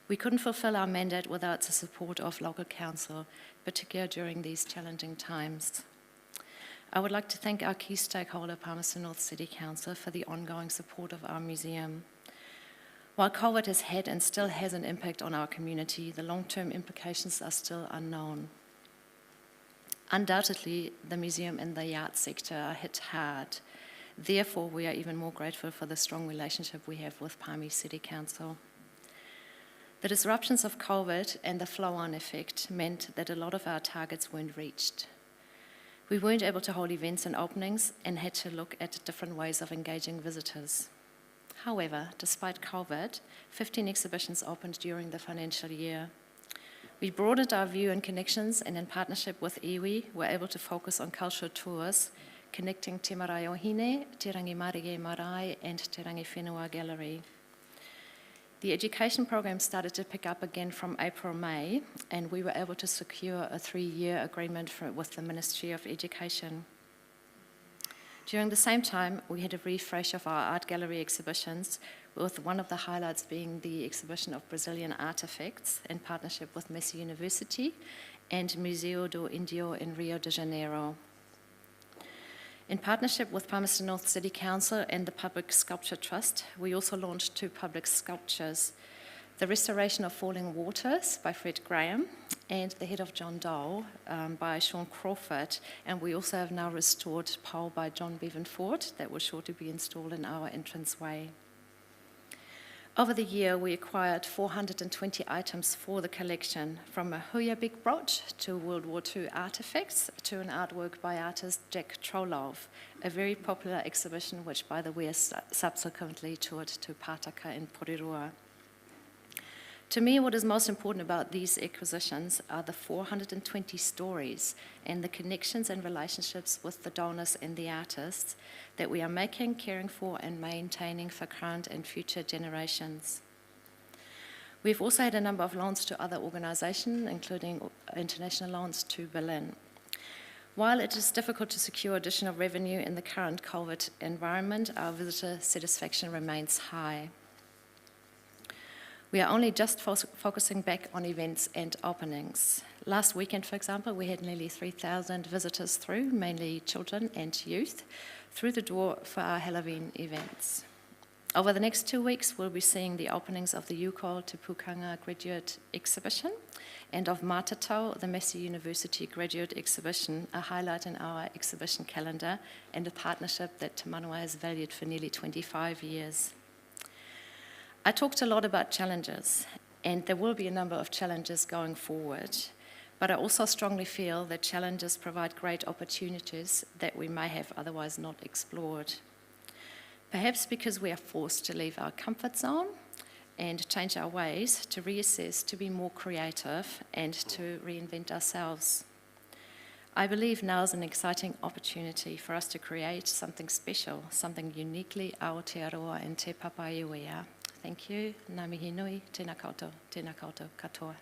We couldn't fulfill our mandate without the support of local council, particularly during these challenging times. I would like to thank our key stakeholder, Palmerston North City Council, for the ongoing support of our museum. While COVID has had and still has an impact on our community, the long-term implications are still unknown. Undoubtedly, the museum and the art sector are hit hard. Therefore, we are even more grateful for the strong relationship we have with Palmy City Council. The disruptions of COVID and the flow-on effect meant that a lot of our targets weren't reached. We weren't able to hold events and openings and had to look at different ways of engaging visitors. However, despite COVID, 15 exhibitions opened during the financial year. We broadened our view and connections, and in partnership with iwi, were able to focus on cultural tours, connecting Te Marae o Hine, Te Rangi Marege Marae, and Te Rangi Whenua Gallery. The education program started to pick up again from April-May, and we were able to secure a 3-year agreement with the Ministry of Education. During the same time, we had a refresh of our art gallery exhibitions, with one of the highlights being the exhibition of Brazilian artifacts in partnership with Messi University and Museo do Indio in Rio de Janeiro. In partnership with Palmerston North City Council and the Public Sculpture Trust, we also launched 2 public sculptures: The Restoration of Falling Waters by Fred Graham and The Head of John Doe by Sean Crawford. And we also have now restored Pole by John Bevan Ford that was sure to be installed in our entranceway. Over the year, we acquired 420 items for the collection, from a Huya Big Brooch to World War II artifacts to an artwork by artist Jack Trolov, a very popular exhibition which, by the way, subsequently toured to Pātaka in Porirua. To me, what is most important about these acquisitions are the 420 stories and the connections and relationships with the donors and the artists that we are making, caring for, and maintaining for current and future generations. We've also had a number of loans to other organisations, including international loans to Berlin. While it is difficult to secure additional revenue in the current COVID environment, our visitor satisfaction remains high. We are only just focusing back on events and openings. Last weekend, for example, we had nearly 3,000 visitors through, mainly children and youth, through the door for our Halloween events. Over the next 2 weeks, we'll be seeing the openings of the Yukol Te Pukanga Graduate Exhibition and of Mātatau, the Messi University Graduate Exhibition, a highlight in our exhibition calendar and a partnership that Te Manawa has valued for nearly 25 years. I talked a lot about challenges, and there will be a number of challenges going forward, but I also strongly feel that challenges provide great opportunities that we may have otherwise not explored. Perhaps because we are forced to leave our comfort zone and change our ways, to reassess, to be more creative, and to reinvent ourselves. I believe now is an exciting opportunity for us to create something special, something uniquely Aotearoa and Te Papaiuia. Thank you. Ngā mihi nui, tēnā koutou katoa.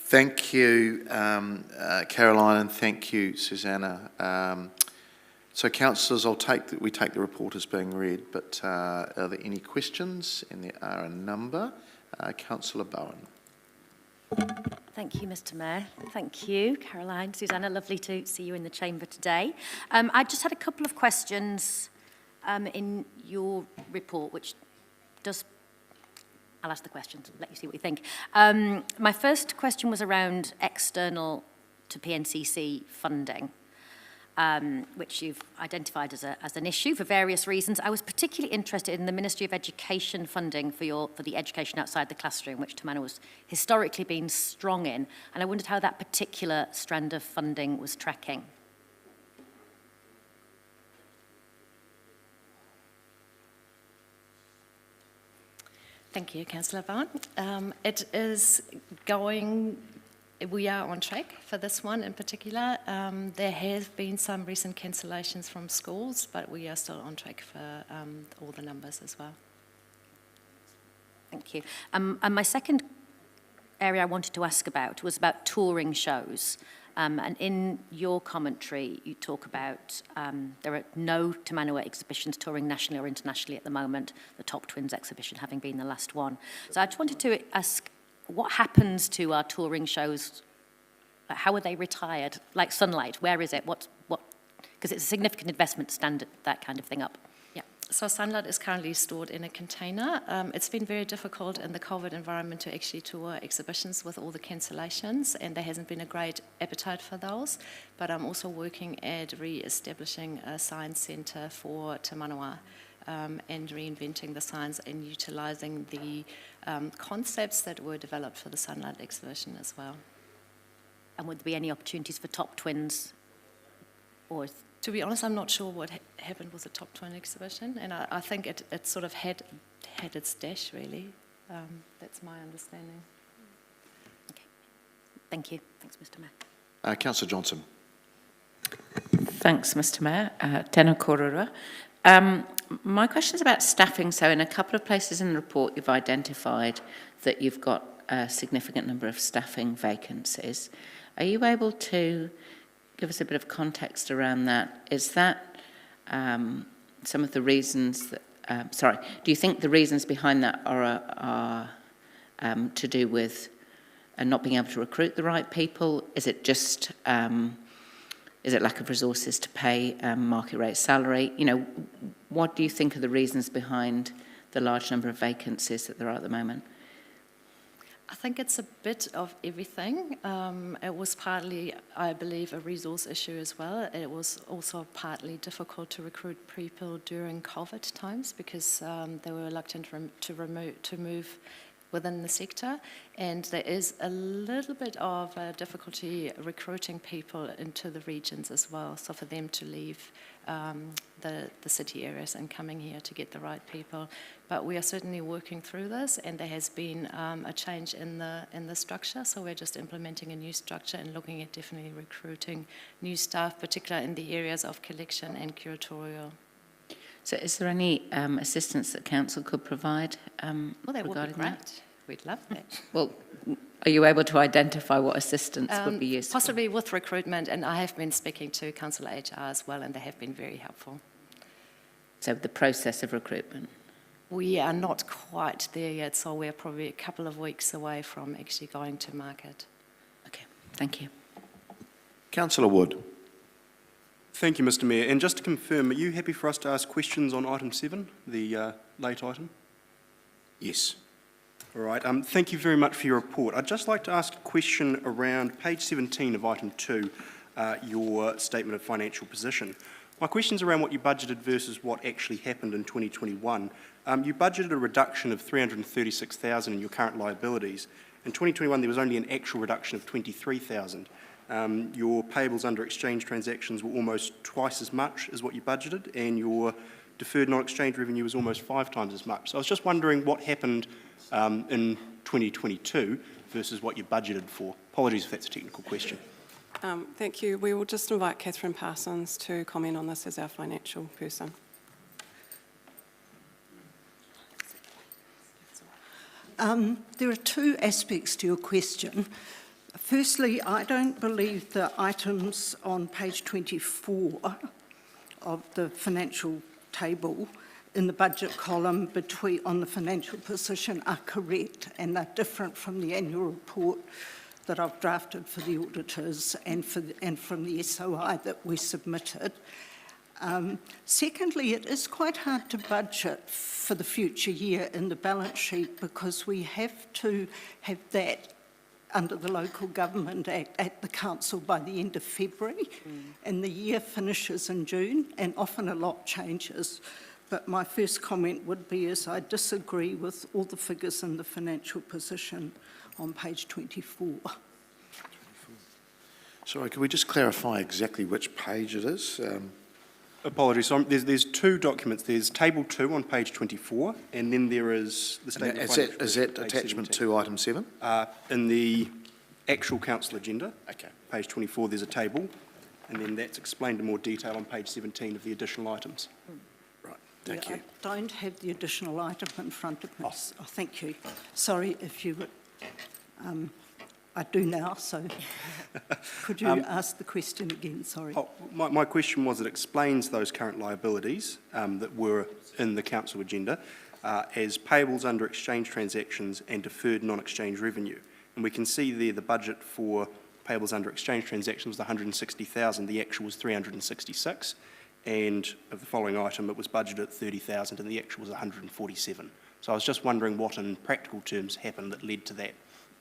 Thank you, Caroline, and thank you, Susanna. So, councillors, we take the report as being read, but are there any questions? And there are a number. Councillor Bowen. Thank you, Mr. Mayor. Thank you, Caroline, Susanna. Lovely to see you in the chamber today. I just had a couple of questions in your report, which does... I'll ask the questions, let you see what you think. My first question was around external to PNCC funding, which you've identified as an issue for various reasons. I was particularly interested in the Ministry of Education funding for the education outside the classroom, which Te Mana has historically been strong in, and I wondered how that particular strand of funding was tracking. Thank you, Councillor Bowen. It is going, we are on track for this one in particular. There have been some recent cancellations from schools, but we are still on track for all the numbers as well. Thank you. And my second area I wanted to ask about was about touring shows. And in your commentary, you talk about there are no Te Manawa exhibitions touring nationally or internationally at the moment, the Top Twins exhibition having been the last one. So I just wanted to ask, what happens to our touring shows? How are they retired? Like Sunlight, where is it? Because it's a significant investment to stand that kind of thing up. Yeah, so Sunlight is currently stored in a container. It's been very difficult in the COVID environment to actually tour exhibitions with all the cancellations, and there hasn't been a great appetite for those. But I'm also working at re-establishing a science centre for Te Manawa and reinventing the science and utilising the concepts that were developed for the Sunlight exhibition as well. And would there be any opportunities for Top Twins? Or to be honest, I'm not sure what happened with the Top Twin exhibition, and I think it sort of had its dash, really. That's my understanding. Okay. Thank you. Thanks, Mr. Mayor. Councillor Johnson. Thanks, Mr. Mayor. Tēnā kōrero. My question is about staffing. So in a couple of places in the report, you've identified that you've got a significant number of staffing vacancies. Are you able to give us a bit of context around that? Is that some of the reasons that, do you think the reasons behind that are to do with not being able to recruit the right people? Is it just, is it lack of resources to pay market rate salary? You know, what do you think are the reasons behind the large number of vacancies that there are at the moment? I think it's a bit of everything. It was partly, I believe, a resource issue as well. It was also partly difficult to recruit people during COVID times because they were reluctant to move within the sector, and there is a little bit of difficulty recruiting people into the regions as well, so for them to leave the city areas and coming here to get the right people. But we are certainly working through this, and there has been a change in the structure, so we're just implementing a new structure and looking at definitely recruiting new staff, particularly in the areas of collection and curatorial. So is there any assistance that council could provide Well, that would be regarding great. that? We'd love that. Well, are you able to identify what assistance would be useful? Possibly with recruitment, and I have been speaking to Councillor HR as well, and they have been very helpful. So the process of recruitment? We are not quite there yet, so we're probably a couple of weeks away from actually going to market. Okay, thank you. Councillor Wood. Thank you, Mr. Mayor. And just to confirm, are you happy for us to ask questions on item 7, the late item? Yes. All right. Thank you very much for your report. I'd just like to ask a question around page 17 of item 2, your statement of financial position. My question's around what you budgeted versus what actually happened in 2021. You budgeted a reduction of $336,000 in your current liabilities. In 2021, there was only an actual reduction of $23,000. Your payables under exchange transactions were almost twice as much as what you budgeted, and your deferred non-exchange revenue was almost 5 times as much. So I was just wondering what happened in 2022 versus what you budgeted for. Apologies if that's a technical question. Thank you. We will just invite Catherine Parsons to comment on this as our financial person. There are two aspects to your question. Firstly, I don't believe the items on page 24 of the financial table in the budget column on the financial position are correct, and they're different from the annual report that I've drafted for the auditors and from the SOI that we submitted. Secondly, it is quite hard to budget for the future year in the balance sheet because we have to have that under the Local Government Act at the council by the end of February, and the year finishes in June, and often a lot changes. But my first comment would be is I disagree with all the figures in the financial position on page 24. Sorry, could we just clarify exactly which page it is? Apologies, there's two documents. There's Table 2 on page 24, and then there is the statement of financial Is that page attachment 17. to item 7? In the actual council agenda, Okay. page 24, there's a table, and then that's explained in more detail on page 17 of the additional items. Right, thank you. I don't have the additional item in front of me. Oh, thank you. Sorry if you would. I do now, so could you ask the question again? Sorry. My question was, it explains those current liabilities that were in the council agenda as payables under exchange transactions and deferred non-exchange revenue. And we can see there the budget for payables under exchange transactions was 160,000, the actual was 366, and of the following item it was budgeted at 30,000 and the actual was 147. So I was just wondering what in practical terms happened that led to that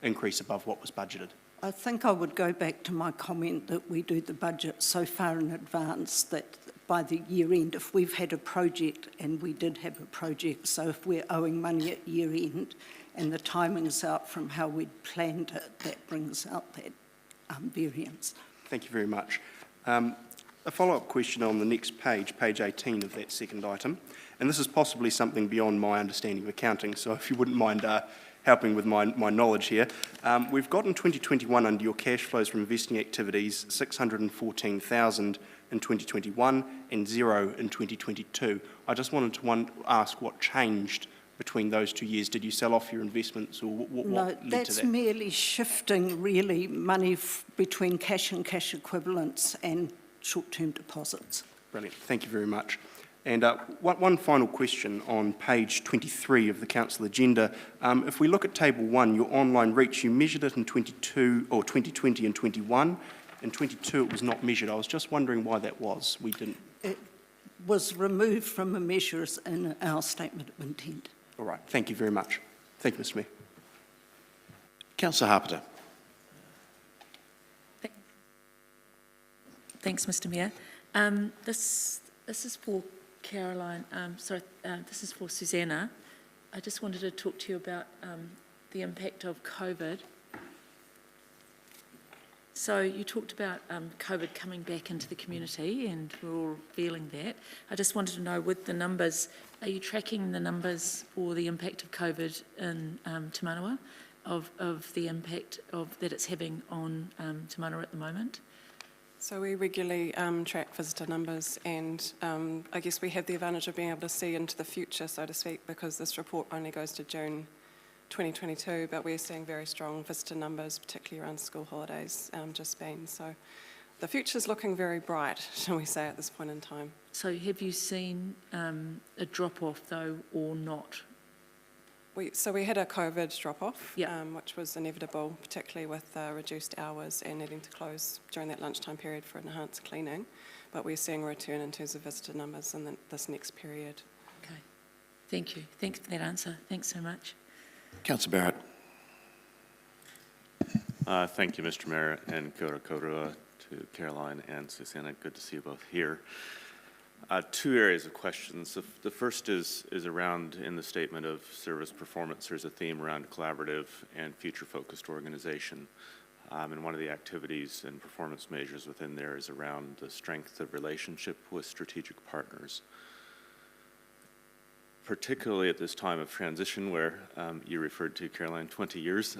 increase above what was budgeted. I think I would go back to my comment that we do the budget so far in advance that by the year end, if we've had a project, and we did have a project, so if we're owing money at year end and the timing's out from how we'd planned it, that brings out that variance. Thank you very much. A follow-up question on the next page, page 18 of that second item, and this is possibly something beyond my understanding of accounting, so if you wouldn't mind helping with my knowledge here. We've got in 2021 under your cash flows from investing activities 614,000 in 2021 and 0 in 2022. I just wanted to ask what changed between those 2 years. Did you sell off your investments, or what led to that? No, that's merely shifting really money between cash and cash equivalents and short-term deposits. Brilliant, thank you very much. And one final question on page 23 of the council agenda. If we look at table 1, your online reach, you measured it in 2020 and 21. In 22 it was not measured. I was just wondering why that was. We didn't. It was removed from the measures in our statement of intent. All right, thank you very much. Thank you, Mr. Mayor. Councillor Harpiter. Thanks, Mr. Mayor. This is for Caroline, this is for Susanna. I just wanted to talk to you about the impact of COVID. So you talked about COVID coming back into the community, and we're all feeling that. I just wanted to know, with the numbers, are you tracking the numbers for the impact of COVID in Te Manawa, of the impact that it's having on Te Manawa at the moment? So we regularly track visitor numbers, and I guess we have the advantage of being able to see into the future, so to speak, because this report only goes to June 2022, but we're seeing very strong visitor numbers, particularly around school holidays just been. So the future's looking very bright, shall we say, at this point in time. So have you seen a drop-off, though, or not? So we had a COVID drop-off, yeah. Which was inevitable, particularly with reduced hours and needing to close during that lunchtime period for enhanced cleaning. But we're seeing a return in terms of visitor numbers in this next period. Okay, thank you. Thanks for that answer. Thanks so much. Councillor Barrett. Thank you, Mr. Mayor, and kia ora kouroua to Caroline and Susanna. Good to see you both here. Two areas of questions. The first is around, in the statement of service performance, there's a theme around collaborative and future-focused organization. And one of the activities and performance measures within there is around the strength of relationship with strategic partners. Particularly at this time of transition where you referred to, Caroline, 20 years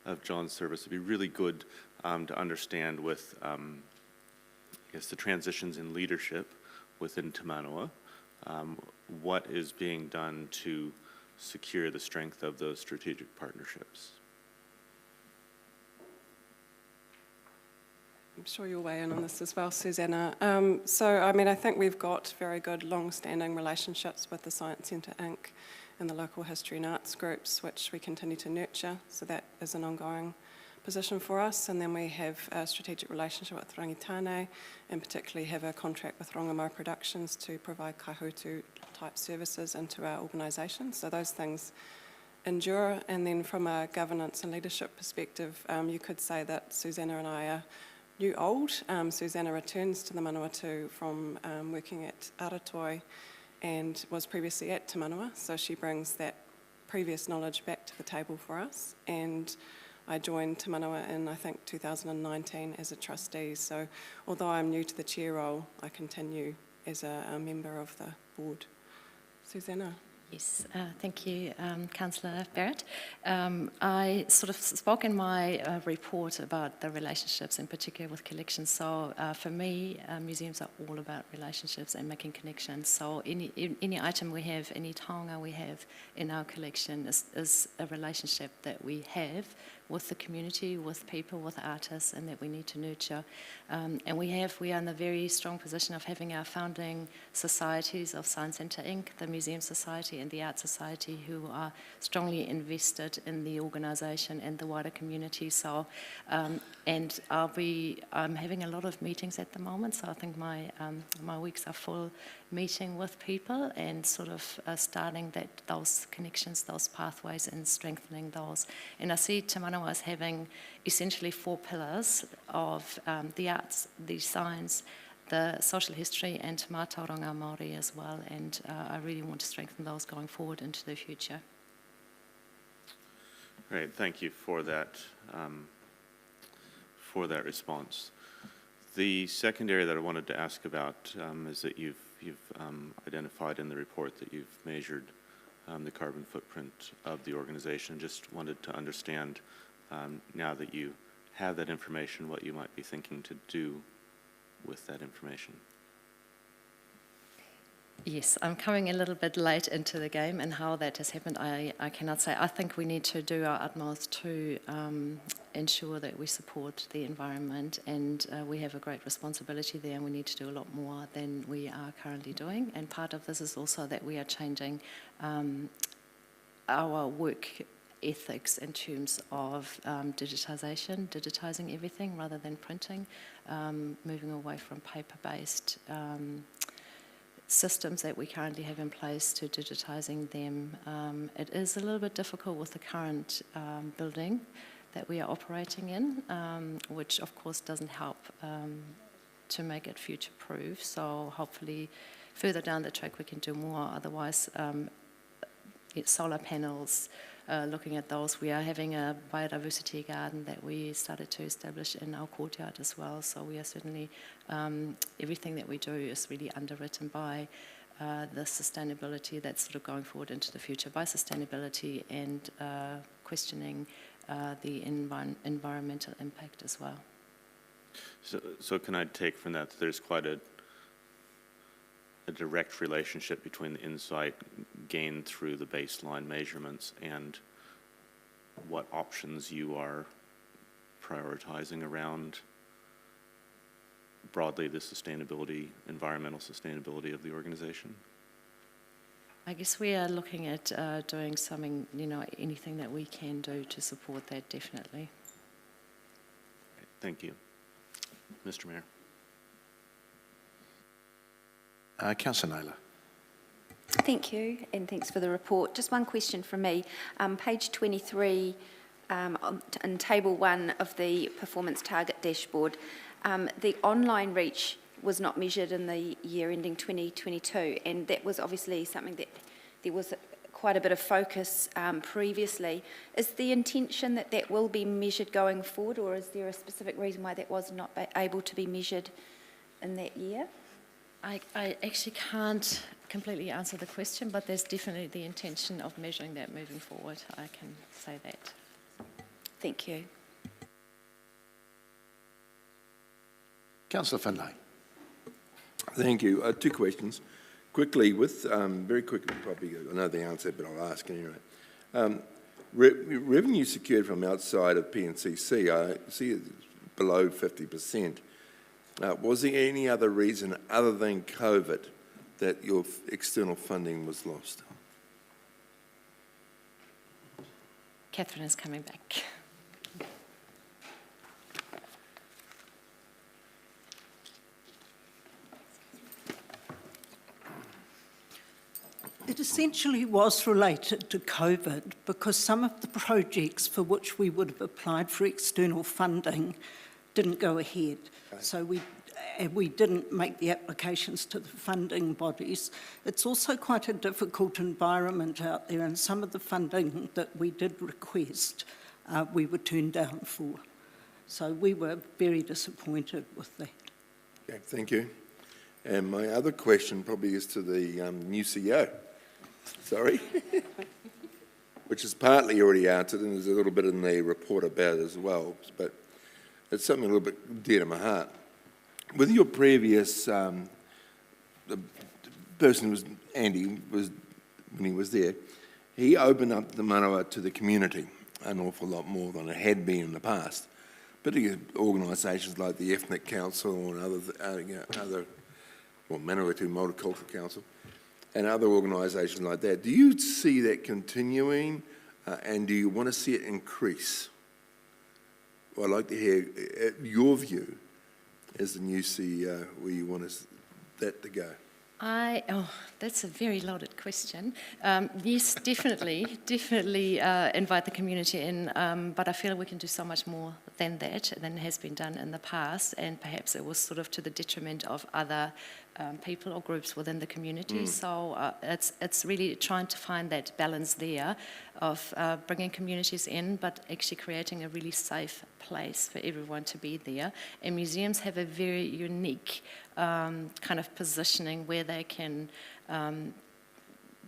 of John's service, it'd be really good to understand with, I guess, the transitions in leadership within Te Manawa, what is being done to secure the strength of those strategic partnerships? I'm sure you'll weigh in on this as well, Susanna. I think we've got very good long-standing relationships with the Science Centre Inc. and the local history and arts groups, which we continue to nurture. So that is an ongoing position for us. And then we have a strategic relationship with Rangitane, and particularly have a contract with Rongamo Productions to provide kaihutu-type services into our organisation. So those things endure. And then from a governance and leadership perspective, you could say that Susanna and I are new old. Susanna returns to the Manawatu from working at Aratoi and was previously at Te Manawatu, so she brings that previous knowledge back to the table for us. And I joined Te Manawatu in, I think, 2019 as a trustee. So although I'm new to the chair role, I continue as a member of the board. Susanna? Yes, thank you, Councillor Barrett. I sort of spoke in my report about the relationships, in particular with collections. So for me, museums are all about relationships and making connections. So any item we have, any taonga we have in our collection is a relationship that we have with the community, with people, with artists, and that we need to nurture. And we are in a very strong position of having our founding societies of Science Centre Inc., the Museum Society and the Art Society, who are strongly invested in the organisation and the wider community. So, and I'm having a lot of meetings at the moment, so I think my weeks are full meeting with people and sort of starting those connections, those pathways, and strengthening those. And I see Te Manawatu as having essentially 4 pillars of the arts, the science, the social history, and Te Mātauranga Māori as well. And I really want to strengthen those going forward into the future. Great, thank you for that response. The second area that I wanted to ask about is that you've identified in the report that you've measured the carbon footprint of the organization. Just wanted to understand, now that you have that information, what you might be thinking to do with that information. Yes, I'm coming a little bit late into the game, and how that has happened, I cannot say. I think we need to do our utmost to ensure that we support the environment, and we have a great responsibility there, and we need to do a lot more than we are currently doing. And part of this is also that we are changing our work ethics in terms of digitising everything rather than printing, moving away from paper-based systems that we currently have in place to digitising them. It is a little bit difficult with the current building that we are operating in, which of course doesn't help to make it future-proof. So hopefully further down the track we can do more. Otherwise, solar panels, looking at those. We are having a biodiversity garden that we started to establish in our courtyard as well. So we are certainly, everything that we do is really underwritten by the sustainability that's sort of going forward into the future, by sustainability and questioning the environmental impact as well. So can I take from that there's quite a direct relationship between the insight gained through the baseline measurements and what options you are prioritizing around broadly the sustainability, environmental sustainability of the organization? I guess we are looking at doing something, anything that we can do to support that, definitely. Thank you. Mr. Mayor. Councillor Naylor. Thank you, and thanks for the report. Just one question from me. Page 23, in Table 1 of the Performance Target Dashboard, the online reach was not measured in the year ending 2022, and that was obviously something that there was quite a bit of focus previously. Is the intention that that will be measured going forward, or is there a specific reason why that was not able to be measured in that year? I actually can't completely answer the question, but there's definitely the intention of measuring that moving forward. I can say that. Thank you. Councillor Finlay. Thank you. 2 questions. Quickly, very quickly, probably I know the answer, but I'll ask anyway. Revenue secured from outside of PNCC, I see it's below 50%. Was there any other reason other than COVID that your external funding was lost? Catherine is coming back. It essentially was related to COVID because some of the projects for which we would have applied for external funding didn't go ahead. Okay. So we didn't make the applications to the funding bodies. It's also quite a difficult environment out there, and some of the funding that we did request, we were turned down for. So we were very disappointed with that. Okay, thank you. And my other question probably is to the new CEO. Sorry. Which is partly already answered, and there's a little bit in the report about it as well, but it's something a little bit dear to my heart. With your previous, the person was, Andy, was, when he was there, he opened up the Manawa to the community an awful lot more than it had been in the past. Particularly organisations like the Ethnic Council and other Manawatu Multicultural Council, and other organisations like that. Do you see that continuing, and do you want to see it increase? Well, I'd like to hear your view as the new CEO, where you want that to go. That's a very loaded question. Yes, definitely invite the community in, but I feel we can do so much more than that, than has been done in the past, and perhaps it was sort of to the detriment of other people or groups within the community. So it's really trying to find that balance there of bringing communities in, but actually creating a really safe place for everyone to be there. And museums have a very unique kind of positioning where they can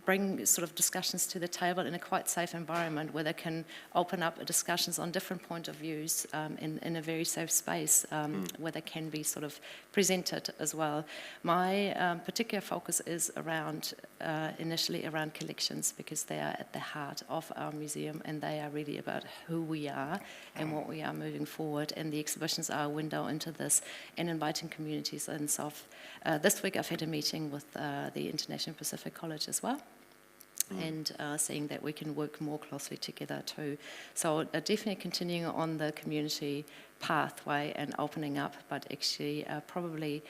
bring sort of discussions to the table in a quite safe environment where they can open up discussions on different point of views in a very safe space where they can be sort of presented as well. My particular focus is around, initially around collections, because they are at the heart of our museum and they are really about who we are and what we are moving forward, and the exhibitions are a window into this and inviting communities in. So this week I've had a meeting with the International Pacific College as well, and seeing that we can work more closely together too. So definitely continuing on the community pathway and opening up, but actually probably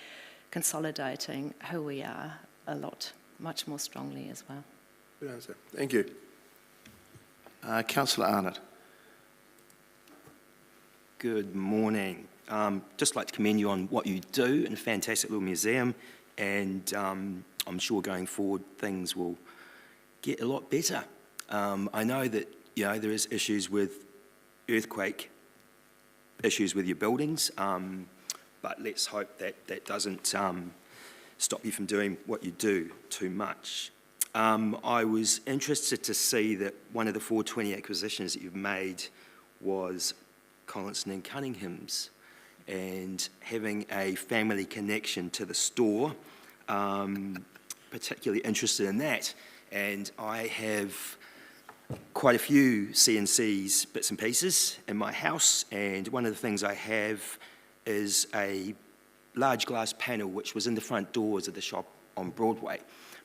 consolidating who we are a lot, much more strongly as well. Good answer. Thank you. Councillor Arnott. Good morning. Just like to commend you on what you do in a fantastic little museum, and I'm sure going forward things will get a lot better. I know that there is issues with earthquake, issues with your buildings, but let's hope that that doesn't stop you from doing what you do too much. I was interested to see that one of the 420 acquisitions that you've made was Collinson and Cunningham's, and having a family connection to the store, particularly interested in that. And I have quite a few CNCs bits and pieces in my house, and one of the things I have is a large glass panel which was in the front doors of the shop on Broadway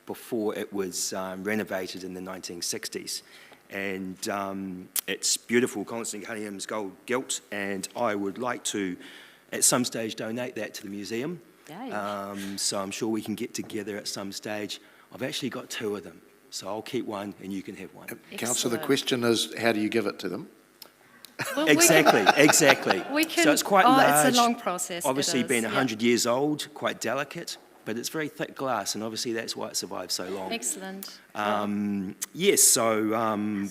before it was renovated in the 1960s. And it's beautiful, Collinson & Cunningham's gold gilt, and I would like to at some stage donate that to the museum. So I'm sure we can get together at some stage. I've actually got two of them, so I'll keep one and you can have one. Councillor, the question is, how do you give it to them? Well, exactly. We can, so it's quite large. It's a long process. Obviously being 100 years old, quite delicate, but it's very thick glass, and obviously that's why it survived so long. Excellent. Yes, so...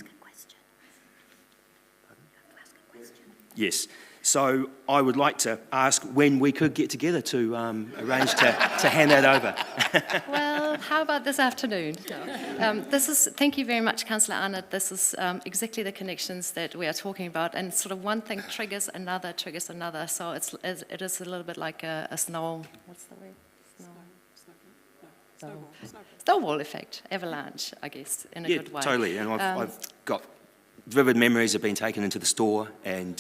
Yes. So I would like to ask when we could get together to arrange to hand that over. Well, how about this afternoon? No. Thank you very much, Councillor Arnott. This is exactly the connections that we are talking about, and sort of one thing triggers another. So it is a little bit like a snow. What's the word? Snowball effect, avalanche, I guess, in a good way. Totally. And I've got vivid memories of being taken into the store and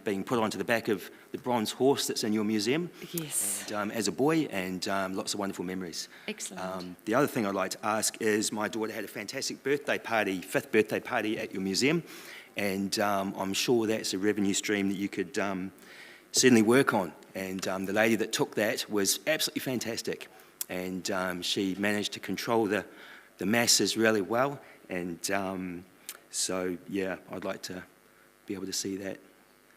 being put onto the back of the bronze horse that's in your museum. Yes. And, as a boy, and lots of wonderful memories. Excellent. The other thing I'd like to ask is my daughter had a fantastic birthday party, 5th birthday party at your museum, and I'm sure that's a revenue stream that you could certainly work on. And the lady that took that was absolutely fantastic, and she managed to control the masses really well, and so, yeah, I'd like to be able to see that.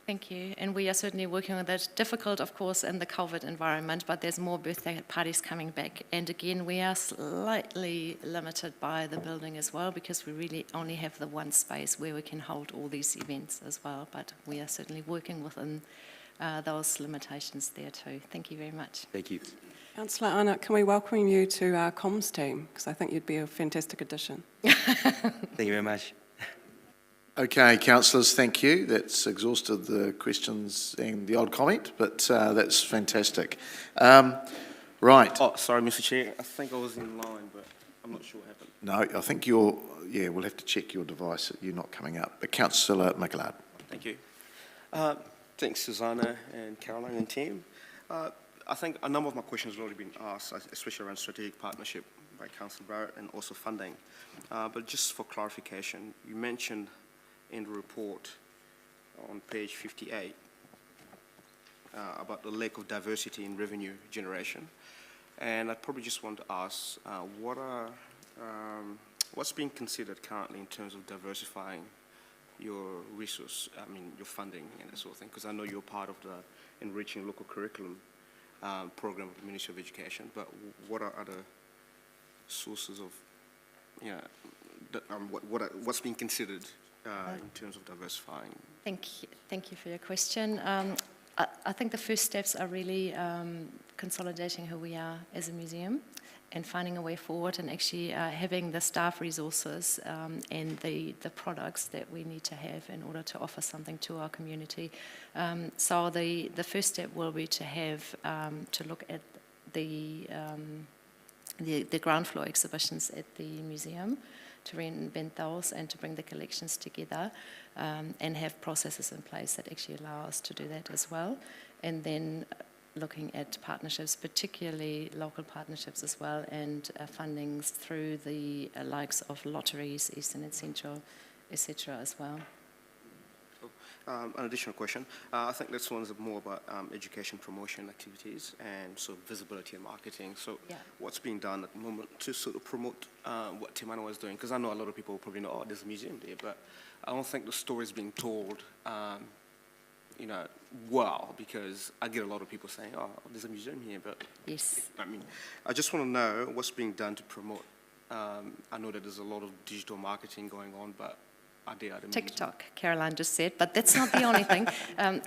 Thank you. And we are certainly working on that. Difficult, of course, in the COVID environment, but there's more birthday parties coming back. And again, we are slightly limited by the building as well, because we really only have the one space where we can hold all these events as well. But we are certainly working within those limitations there too. Thank you very much. Thank you. Councillor Arnott, can we welcome you to our comms team? Because I think you'd be a fantastic addition. Thank you very much. Okay, councillors, thank you. That's exhausted the questions and the odd comment, but that's fantastic. Right. Oh, sorry, Mr. Chair. I think I was in line, but I'm not sure what happened. No, I think we'll have to check your device that you're not coming up. But Councillor McLeod. Thank you. Thanks, Susanna and Caroline and team. I think a number of my questions have already been asked, especially around strategic partnership by Councillor Barrett and also funding. But just for clarification, you mentioned in the report on page 58 about the lack of diversity in revenue generation. And I probably just want to ask, what's being considered currently in terms of diversifying your resource, your funding and that sort of thing? Because I know you're part of the Enriching Local Curriculum program of the Ministry of Education, but what are other sources of, what's being considered in terms of diversifying? Thank you for your question. I think the first steps are really consolidating who we are as a museum and finding a way forward, and actually having the staff resources and the products that we need to have in order to offer something to our community. So the first step will be to have to look at the ground floor exhibitions at the museum, to reinvent those and to bring the collections together, and have processes in place that actually allow us to do that as well. And then looking at partnerships, particularly local partnerships as well, and fundings through the likes of lotteries, Eastern and Central, etc. as well. An additional question. I think this one's more about education promotion activities and sort of visibility and marketing. So what's being done at the moment to sort of promote what Te Manawa is doing? Because I know a lot of people probably know, oh, there's a museum there, but I don't think the story is being told, well, because I get a lot of people saying, oh, there's a museum here, but yes. I just want to know what's being done to promote. I know that there's a lot of digital marketing going on, but TikTok, Caroline just said, but that's not the only thing.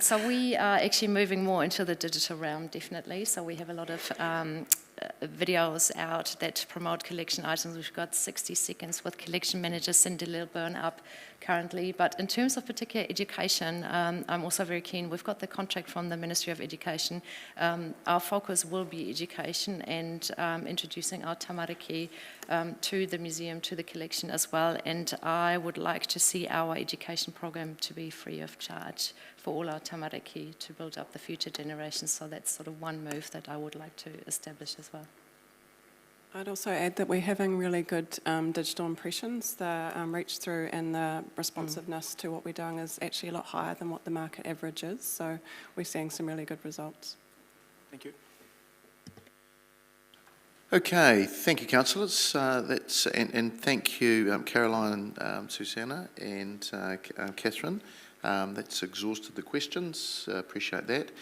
So we are actually moving more into the digital realm, definitely. So we have a lot of videos out that promote collection items. We've got 60 seconds with collection manager Cindy Lilburn up currently. But in terms of particular education, I'm also very keen. We've got the contract from the Ministry of Education. Our focus will be education and introducing our tamariki to the museum, to the collection as well. And I would like to see our education program to be free of charge for all our tamariki to build up the future generations. So that's sort of one move that I would like to establish as well. I'd also add that we're having really good digital impressions. The reach through and the responsiveness to what we're doing is actually a lot higher than what the market average is. So we're seeing some really good results. Thank you. Okay, thank you, councillors. And thank you, Caroline, Susanna, and Catherine. That's exhausted the questions. Appreciate that.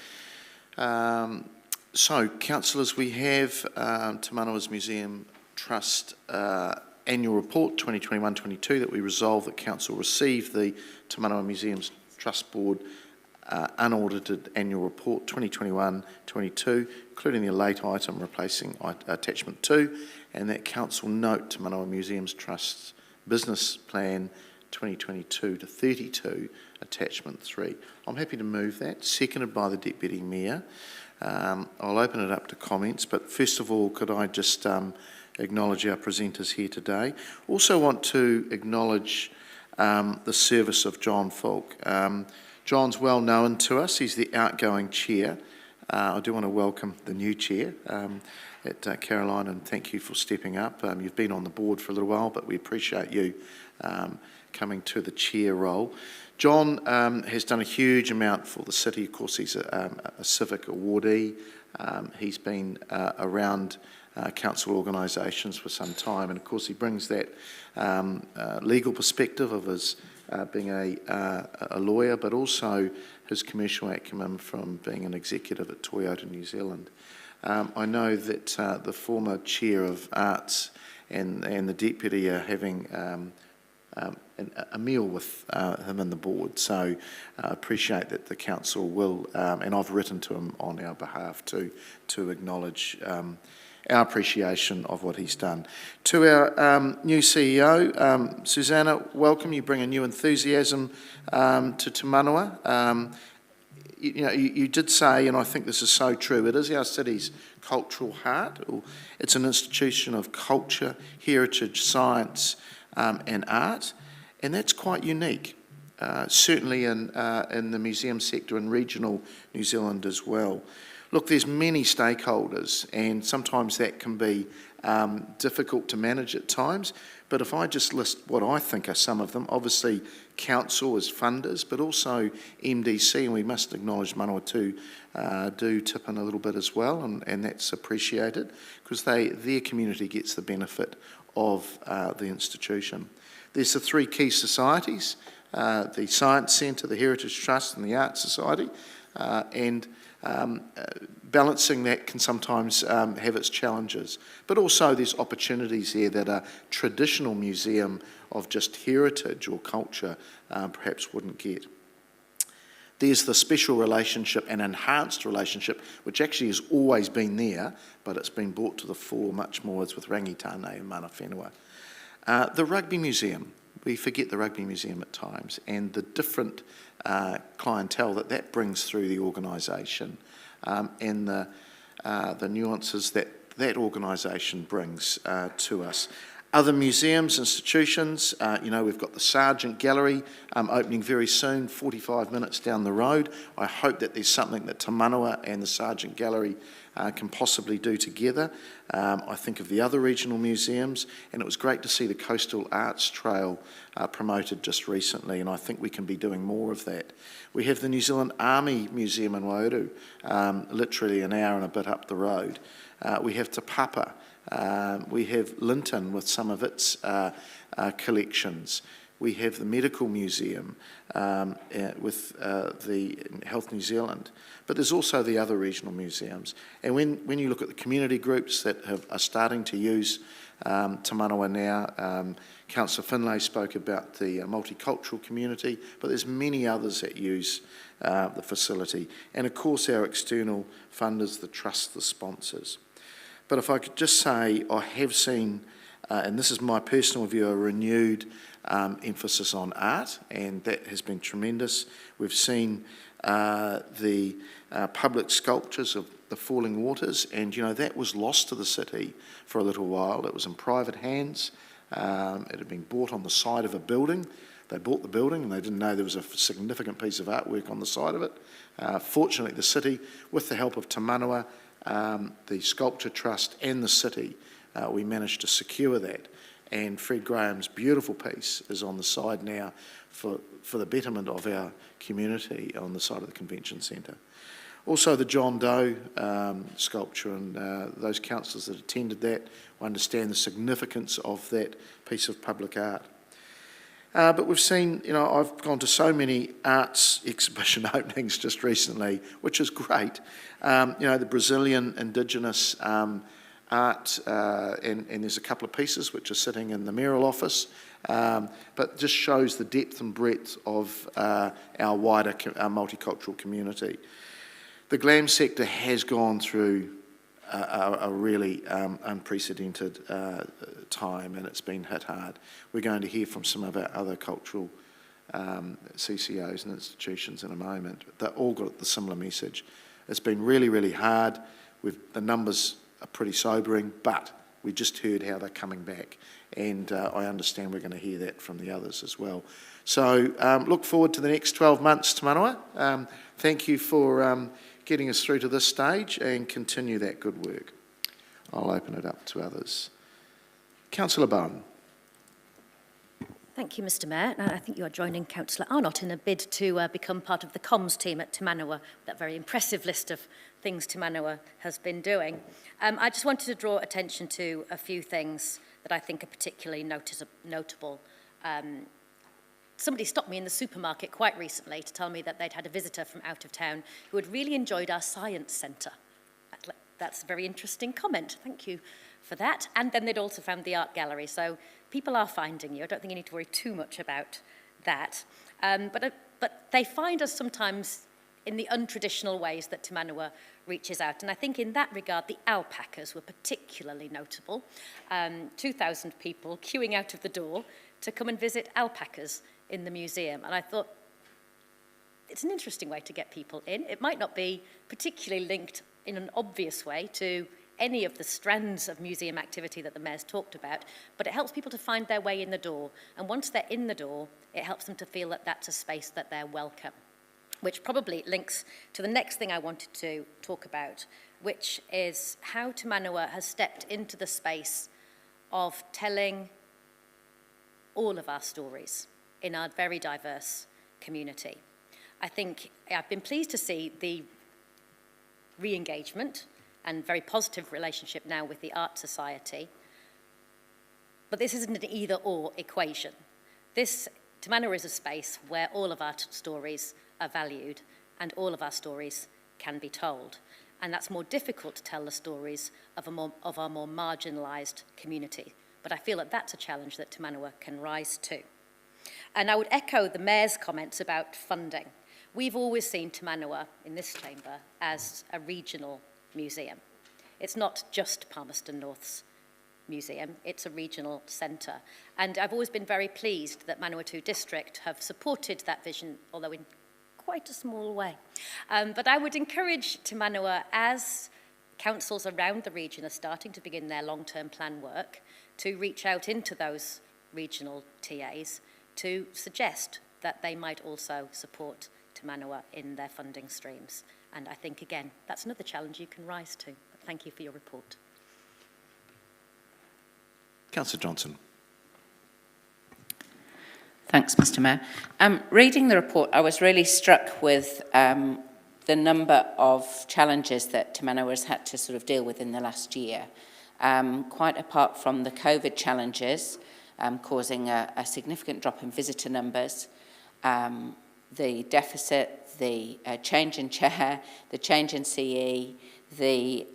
So, councillors, we have Te Manawa's Museum Trust Annual Report 2021-22 that we resolve that council receive the Te Manawa Museums Trust Board unaudited annual report 2021-22, including the late item replacing attachment 2, and that council note Te Manawa Museums Trust's business plan 2022-32, attachment 3. I'm happy to move that, seconded by the Deputy Mayor. I'll open it up to comments, but first of all, could I just acknowledge our presenters here today. Also want to acknowledge the service of John Falk. John's well known to us. He's the outgoing chair. I do want to welcome the new chair at Caroline, and thank you for stepping up. You've been on the board for a little while, but we appreciate you coming to the chair role. John has done a huge amount for the city. Of course, he's a civic awardee. He's been around council organisations for some time, and of course he brings that legal perspective of his being a lawyer, but also his commercial acumen from being an executive at Toyota New Zealand. I know that the former chair of Arts and the deputy are having a meal with him and the board, so I appreciate that the council will, and I've written to him on our behalf to acknowledge our appreciation of what he's done. To our new CEO, Susanna, welcome. You bring a new enthusiasm to Te Manawa. You did say, and I think this is so true, it is our city's cultural heart. It's an institution of culture, heritage, science and art, and that's quite unique, certainly in the museum sector in regional New Zealand as well. Look, there's many stakeholders, and sometimes that can be difficult to manage at times, but if I just list what I think are some of them, obviously council as funders, but also MDC, and we must acknowledge Manawatu do tip in a little bit as well, and that's appreciated, because their community gets the benefit of the institution. There's the three key societies, the Science Centre, the Heritage Trust and the Arts Society, and balancing that can sometimes have its challenges. But also there's opportunities there that a traditional museum of just heritage or culture perhaps wouldn't get. There's the special relationship and enhanced relationship, which actually has always been there, but it's been brought to the fore much more as with Rangitane and Mana Whenua. The Rugby Museum, we forget the Rugby Museum at times, and the different clientele that brings through the organisation, and the nuances that organisation brings to us. Other museums, institutions, we've got the Sargent Gallery opening very soon, 45 minutes down the road. I hope that there's something that Te Manawa and the Sargent Gallery can possibly do together. I think of the other regional museums, and it was great to see the Coastal Arts Trail promoted just recently, and I think we can be doing more of that. We have the New Zealand Army Museum in Waiouru, literally an hour and a bit up the road. We have Te Papa. We have Linton with some of its collections. We have the Medical Museum with the Health New Zealand. But there's also the other regional museums. And when you look at the community groups that are starting to use Te Manawa now, Councillor Finlay spoke about the multicultural community, but there's many others that use the facility. And of course our external funders, the trust, the sponsors. But if I could just say, I have seen, and this is my personal view, a renewed emphasis on art, and that has been tremendous. We've seen the public sculptures of the Falling Waters, and that was lost to the city for a little while. It was in private hands. It had been bought on the side of a building. They bought the building and they didn't know there was a significant piece of artwork on the side of it. Fortunately, the city, with the help of Te Manawa, the Sculpture Trust and the city, we managed to secure that. And Fred Graham's beautiful piece is on the side now for the betterment of our community on the side of the convention centre. Also the John Doe sculpture, and those councillors that attended that understand the significance of that piece of public art. But we've seen, I've gone to so many arts exhibition openings just recently, which is great. The Brazilian Indigenous art, and there's a couple of pieces which are sitting in the mayoral office, but just shows the depth and breadth of our wider multicultural community. The GLAM sector has gone through a really unprecedented time, and it's been hit hard. We're going to hear from some of our other cultural CCOs and institutions in a moment. They've all got the similar message. It's been really, really hard. The numbers are pretty sobering, but We just heard how they're coming back, and I understand we're going to hear that from the others as well. So look forward to the next 12 months, Te Manawa. Thank you for getting us through to this stage, and continue that good work. I'll open it up to others. Councillor Bowen. Thank you, Mr Mayor. I think you are joining Councillor Arnott in a bid to become part of the comms team at Te Manawa, that very impressive list of things Te Manawa has been doing. I just wanted to draw attention to a few things that I think are particularly notable. Somebody stopped me in the supermarket quite recently to tell me that they'd had a visitor from out of town who had really enjoyed our science centre. That's a very interesting comment. Thank you for that. And then they'd also found the art gallery. So people are finding you. I don't think you need to worry too much about that. But they find us sometimes in the untraditional ways that Te Manawa reaches out. And I think in that regard, the alpacas were particularly notable. 2,000 people queuing out of the door to come and visit alpacas in the museum. And I thought, it's an interesting way to get people in. It might not be particularly linked in an obvious way to any of the strands of museum activity that the Mayor's talked about, but it helps people to find their way in the door. And once they're in the door, it helps them to feel that that's a space that they're welcome, which probably links to the next thing I wanted to talk about, which is how Te Manawa has stepped into the space of telling all of our stories in our very diverse community. I think I've been pleased to see the re-engagement and very positive relationship now with the Art Society. But this isn't an either-or equation. Te Manawa is a space where all of our stories are valued and all of our stories can be told. And that's more difficult to tell the stories of our more marginalised community. But I feel that that's a challenge that Te Manawa can rise to. And I would echo the Mayor's comments about funding. We've always seen Te Manawa in this chamber as a regional museum. It's not just Palmerston North's museum, it's a regional centre. And I've always been very pleased that Manawatu District have supported that vision, although in quite a small way. But I would encourage Te Manawa, as councils around the region are starting to begin their long-term plan work, to reach out into those regional TAs to suggest that they might also support Te Manawa in their funding streams. And I think, again, that's another challenge you can rise to. But thank you for your report. Councillor Johnson. Thanks, Mr Mayor. Reading the report, I was really struck with the number of challenges that Te Manawa has had to sort of deal with in the last year. Quite apart from the COVID challenges, causing a significant drop in visitor numbers, the deficit, the change in chair, the change in CE, the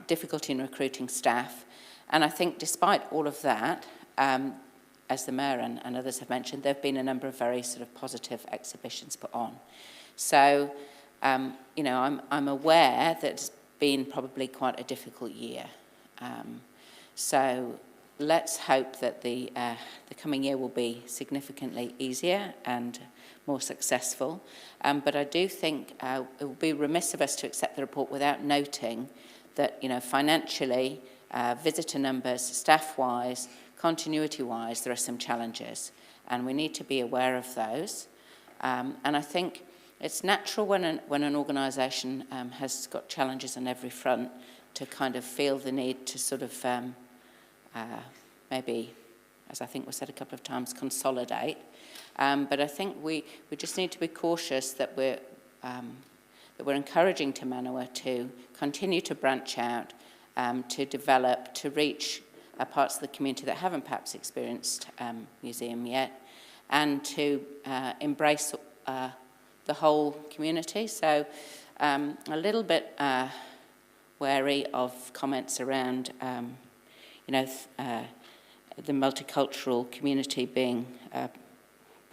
difficulty in recruiting staff. And I think despite all of that, as the Mayor and others have mentioned, there have been a number of very sort of positive exhibitions put on. So, you know, I'm aware that it's been probably quite a difficult year. So let's hope that the coming year will be significantly easier and more successful. But I do think it will be remiss of us to accept the report without noting that, you know, financially, visitor numbers, staff-wise, continuity-wise, there are some challenges, and we need to be aware of those. And I think it's natural when an organisation has got challenges on every front to kind of feel the need to sort of maybe, as I think was said a couple of times, consolidate. But I think we just need to be cautious that we're encouraging Te Manawa to continue to branch out, to develop, to reach parts of the community that haven't perhaps experienced museum yet, and to embrace the whole community. So a little bit wary of comments around, you know, the multicultural community being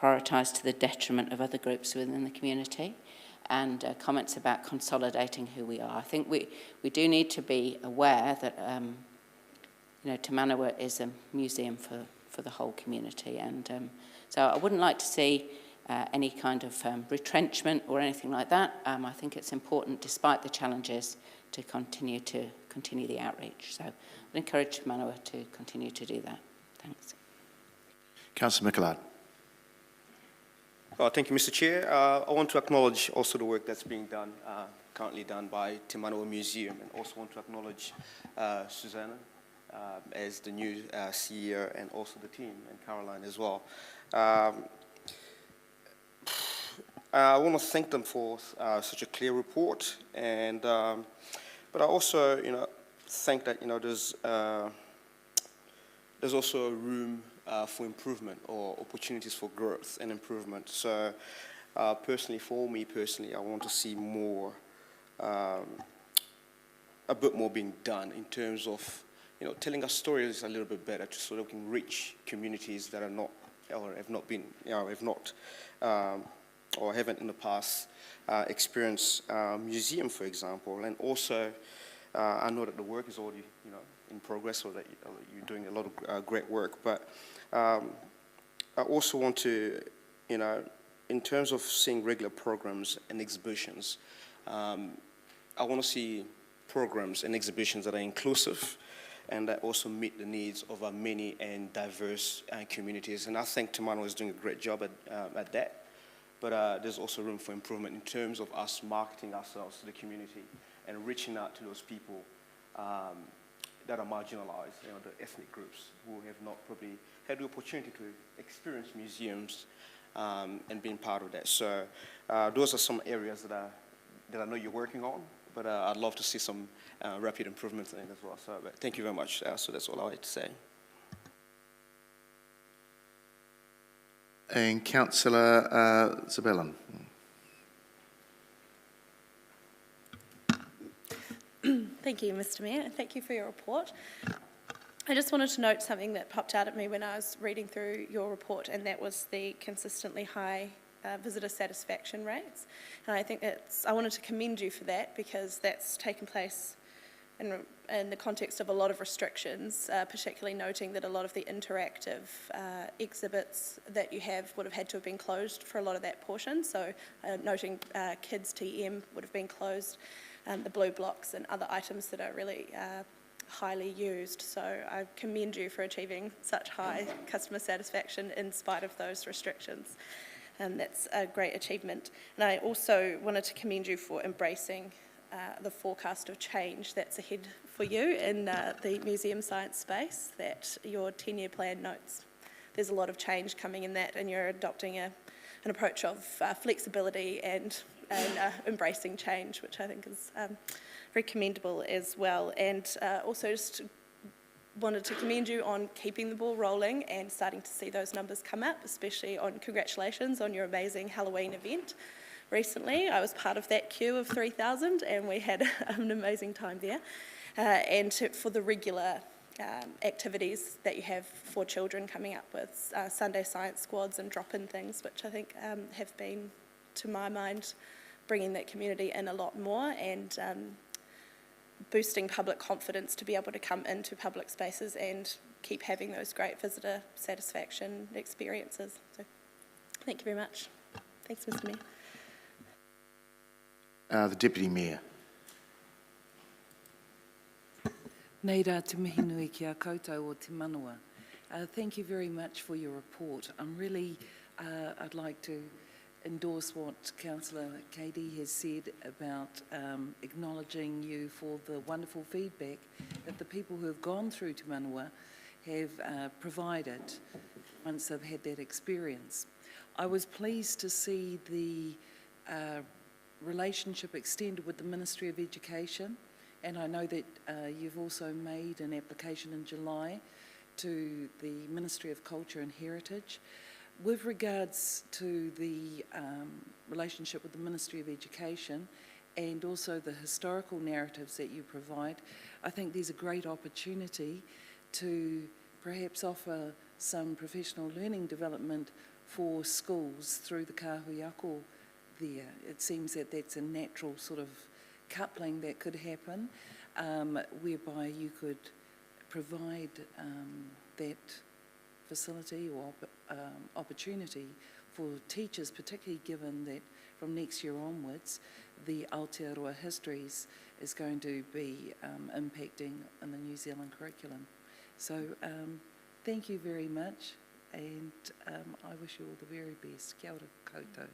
prioritised to the detriment of other groups within the community, and comments about consolidating who we are. I think we do need to be aware that you know, Te Manawa is a museum for the whole community, and so I wouldn't like to see any kind of retrenchment or anything like that. I think it's important, despite the challenges, to continue to continue the outreach. So I encourage Te Manawa to continue to do that. Thanks. Councillor Michelard. Thank you, Mr. Chair. I want to acknowledge also the work that's being done, currently done by Te Manawa Museum, and also want to acknowledge Susanna as the new CEO, and also the team, and Caroline as well. I want to thank them for such a clear report, and but I also, think that there's also room for improvement or opportunities for growth and improvement. So, for me personally, I want to see more, a bit more being done in terms of, telling our stories a little bit better, so that we can reach communities that are not, or have not been, or haven't in the past experienced museum, for example. And also, I know that the work is already, in progress, or that you're doing a lot of great work. But I also want to, in terms of seeing regular programs and exhibitions, I want to see programs and exhibitions that are inclusive and that also meet the needs of our many and diverse communities. And I think Te Manawa is doing a great job at that. But there's also room for improvement in terms of us marketing ourselves to the community and reaching out to those people that are marginalized, the ethnic groups who have not probably had the opportunity to experience museums and being part of that. So those are some areas that I know you're working on, but I'd love to see some rapid improvements in it as well. So but thank you very much. So that's all I had to say. And Councillor Zabellan. Thank you, Mr. Mayor, and thank you for your report. I just wanted to note something that popped out at me when I was reading through your report, and that was the consistently high visitor satisfaction rates. And I think I wanted to commend you for that, because that's taken place in the context of a lot of restrictions, particularly noting that a lot of the interactive exhibits that you would have had to have been closed for a lot of that portion. So noting Kids TM would have been closed, the blue blocks and other items that are really highly used. So I commend you for achieving such high customer satisfaction in spite of those restrictions. That's a great achievement. And I also wanted to commend you for embracing the forecast of change that's ahead for you in the museum science space that your 10-year plan notes. There's a lot of change coming in that, and you're adopting an approach of flexibility and embracing change, which I think is very commendable as well. And also just wanted to commend you on keeping the ball rolling and starting to see those numbers come up, especially on congratulations on your amazing Halloween event. Recently, I was part of that queue of 3,000, and we had an amazing time there. And for the regular activities that you have for children coming up with Sunday science squads and drop-in things, which I think have been, to my mind, bringing that community in a lot more and boosting public confidence to be able to come into public spaces and keep having those great visitor satisfaction experiences. So, thank you very much. Thanks, Mr. Mayor. The Deputy Mayor. Nei rā te mihi nui ki a koutou o Te Manawa. Thank you very much for your report. I'd like to endorse what Councillor Katie has said about acknowledging you for the wonderful feedback that the people who have gone through Te Manawa have provided once they've had that experience. I was pleased to see the relationship extended with the Ministry of Education, and I know that you've also made an application in July to the Ministry of Culture and Heritage. With regards to the relationship with the Ministry of Education and also the historical narratives that you provide, I think there's a great opportunity to perhaps offer some professional learning development for schools through the Kahui Ako there. It seems that that's a natural sort of coupling that could happen, whereby you could provide that facility or opportunity for teachers, particularly given that from next year onwards, the Aotearoa Histories is going to be impacting in the New Zealand curriculum. So thank you very much, and I wish you all the very best. Kia ora koutou.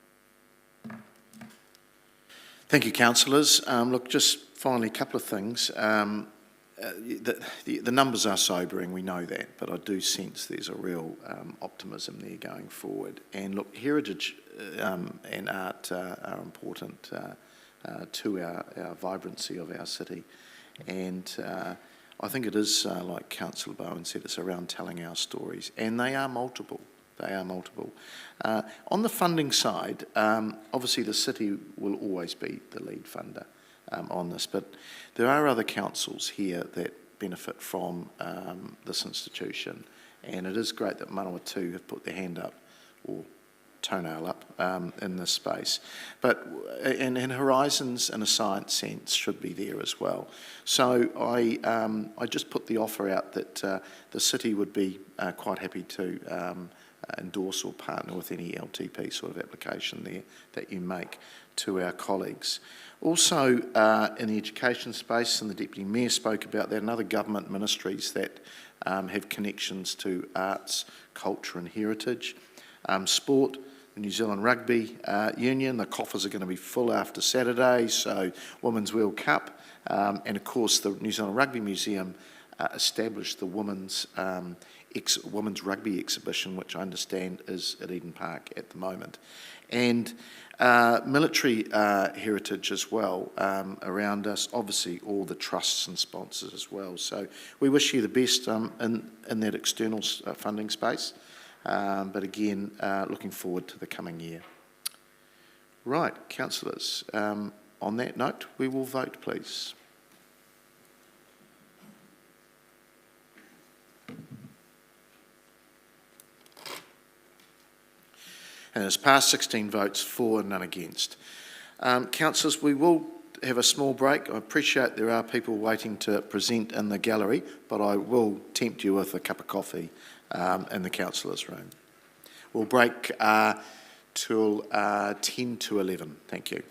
Thank you, councillors. Look, just finally, a couple of things. The numbers are sobering, we know that, but I do sense there's a real optimism there going forward. And look, heritage and art are important to our vibrancy of our city. And I think it is, like Councillor Bowen said, it's around telling our stories. And they are multiple. They are multiple. On the funding side, obviously the city will always be the lead funder on this, but there are other councils here that benefit from this institution, and it is great that Manawatu have put their hand up, or toenail up, in this space. But and Horizons, in a science sense, should be there as well. So I just put the offer out that the city would be quite happy to endorse or partner with any LTP sort of application there that you make to our colleagues. Also, in the education space, and the Deputy Mayor spoke about that, and other government ministries that have connections to arts, culture and heritage. Sport, the New Zealand Rugby Union, the coffers are going to be full after Saturday, so Women's World Cup. And of course, the New Zealand Rugby Museum established the Women's Rugby exhibition, which I understand is at Eden Park at the moment. And military heritage as well around us, obviously all the trusts and sponsors as well. So we wish you the best in that external funding space, but again, looking forward to the coming year. Right, councillors, on that note, we will vote, please. And it's passed 16 votes for and none against. Councillors, we will have a small break. I appreciate there are people waiting to present in the gallery, but I will tempt you with a cup of coffee in the councillors' room. We'll break till 10 to 11. Thank you.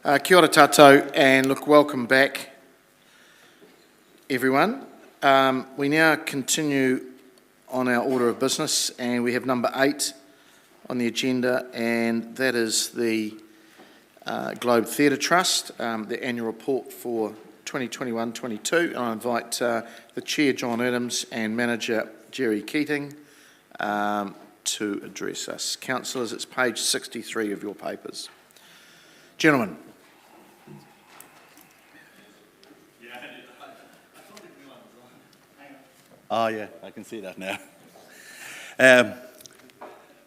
Kia ora tātou, and look, welcome back, everyone. We now continue on our order of business, and we have number 8 on the agenda, and that is the Globe Theatre Trust, the annual report for 2021-22. And I invite the Chair, John Adams, and Manager, Jerry Keating, to address us. Councillors, it's page 63 of your papers. Gentlemen. Oh, yeah, I can see that now.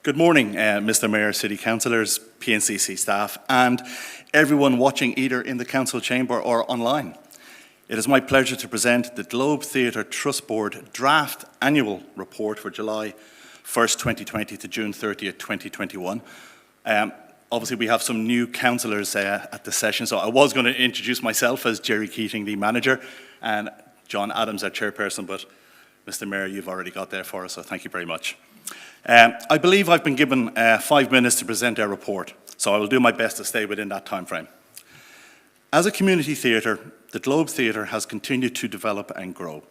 Good morning, Mr. Mayor, City Councillors, PNCC staff, and everyone watching either in the Council chamber or online. It is my pleasure to present the Globe Theatre Trust Board draft annual report for July 1st, 2020 to June 30th, 2021. Obviously, we have some new councillors at the session, so I was going to introduce myself as Jerry Keating, the manager, and John Adams, our chairperson, but Mr. Mayor, you've already got there for us, so thank you very much. I believe I've been given 5 minutes to present our report, so I will do my best to stay within that time frame. As a community theatre, the Globe Theatre has continued to develop and grow.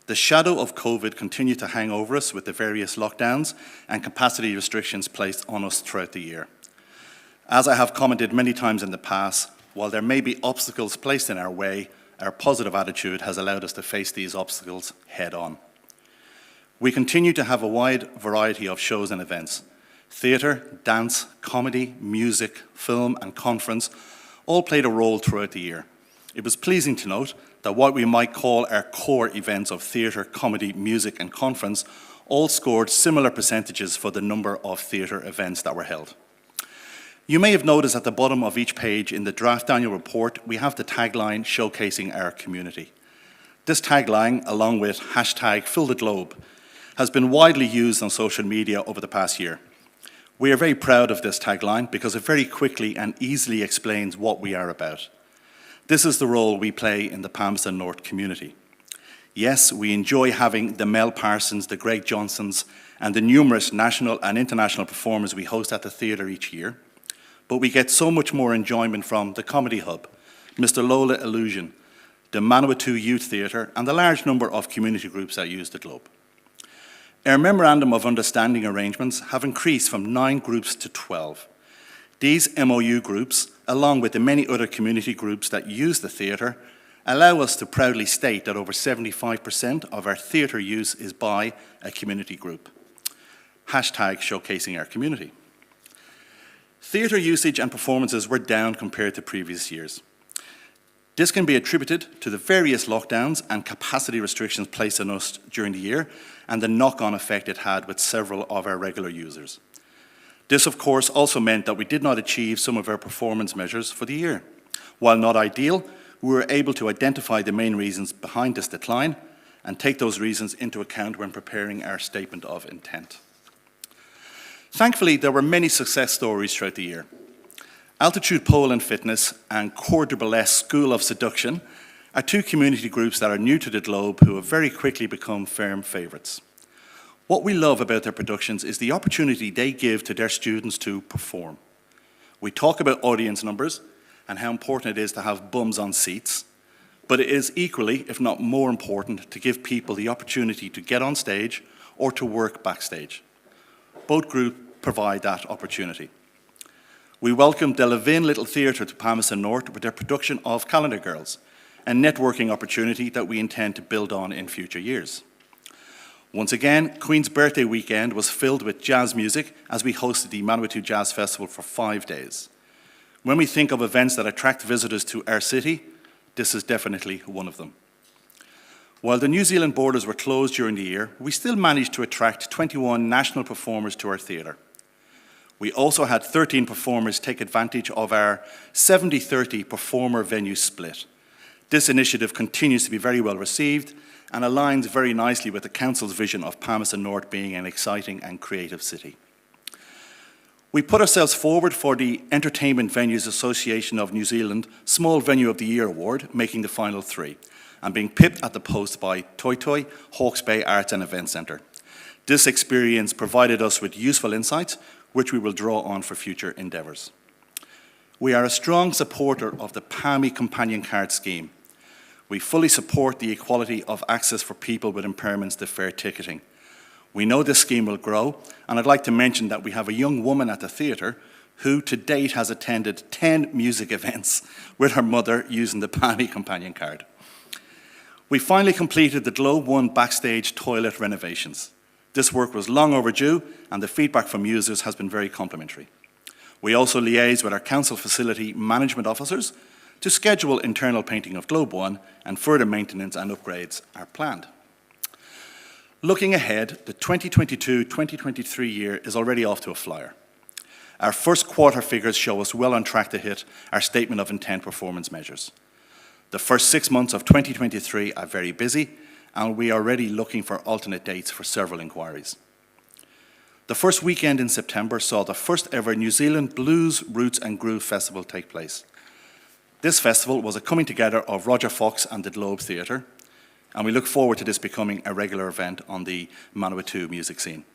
The shadow of COVID continued to hang over us with the various lockdowns and capacity restrictions placed on us throughout the year. As I have commented many times in the past, while there may be obstacles placed in our way, our positive attitude has allowed us to face these obstacles head on. We continue to have a wide variety of shows and events. Theatre, dance, comedy, music, film and conference all played a role throughout the year. It was pleasing to note that what we might call our core events of theatre, comedy, music and conference all scored similar percentages for the number of theatre events that were held. You may have noticed at the bottom of each page in the draft annual report, we have the tagline showcasing our community. This tagline, along with #FillTheGlobe, has been widely used on social media over the past year. We are very proud of this tagline because it very quickly and easily explains what we are about. This is the role we play in the Palmerston North community. Yes, we enjoy having the Mel Parsons, the Greg Johnsons, and the numerous national and international performers we host at the theatre each year. But we get so much more enjoyment from the Comedy Hub, Mr. Lola Illusion, the Manawatu Youth Theatre, and the large number of community groups that use the Globe. Our Memorandum of Understanding arrangements have increased from 9 groups to 12. These MOU groups, along with the many other community groups that use the theatre, allow us to proudly state that over 75% of our theatre use is by a community group. #showcasing our community. Theatre usage and performances were down compared to previous years. This can be attributed to the various lockdowns and capacity restrictions placed on us during the year and the knock-on effect it had with several of our regular users. This, of course, also meant that we did not achieve some of our performance measures for the year. While not ideal, we were able to identify the main reasons behind this decline and take those reasons into account when preparing our statement of intent. Thankfully, there were many success stories throughout the year. Altitude Pole and Fitness and Cour de Burlesque School of Seduction are 2 community groups that are new to the Globe who have very quickly become firm favourites. What we love about their productions is the opportunity they give to their students to perform. We talk about audience numbers and how important it is to have bums on seats, but it is equally, if not more important, to give people the opportunity to get on stage or to work backstage. Both groups provide that opportunity. We welcomed the Levin Little Theatre to Palmerston North with their production of Calendar Girls, a networking opportunity that we intend to build on in future years. Once again, Queen's Birthday weekend was filled with jazz music as we hosted the Manawatu Jazz Festival for 5 days. When we think of events that attract visitors to our city, this is definitely one of them. While the New Zealand borders were closed during the year, we still managed to attract 21 national performers to our theatre. We also had 13 performers take advantage of our 70-30 performer venue split. This initiative continues to be very well received and aligns very nicely with the Council's vision of Palmerston North being an exciting and creative city. We put ourselves forward for the Entertainment Venues Association of New Zealand Small Venue of the Year Award, making the final 3, and being pipped at the post by Toi Toi, Hawke's Bay Arts and Event Centre. This experience provided us with useful insights, which we will draw on for future endeavours. We are a strong supporter of the PAMI Companion Card Scheme. We fully support the equality of access for people with impairments to fair ticketing. We know this scheme will grow, and I'd like to mention that we have a young woman at the theatre who to date has attended 10 music events with her mother using the PAMI Companion Card. We finally completed the Globe One backstage toilet renovations. This work was long overdue, and the feedback from users has been very complimentary. We also liaise with our council facility management officers to schedule internal painting of Globe One, and further maintenance and upgrades are planned. Looking ahead, the 2022-2023 year is already off to a flyer. Our first quarter figures show us well on track to hit our statement of intent performance measures. The first 6 months of 2023 are very busy, and we are already looking for alternate dates for several inquiries. The first weekend in September saw the first ever New Zealand Blues, Roots and Groove Festival take place. This festival was a coming together of Roger Fox and the Globe Theatre, and we look forward to this becoming a regular event on the Manawatu music scene.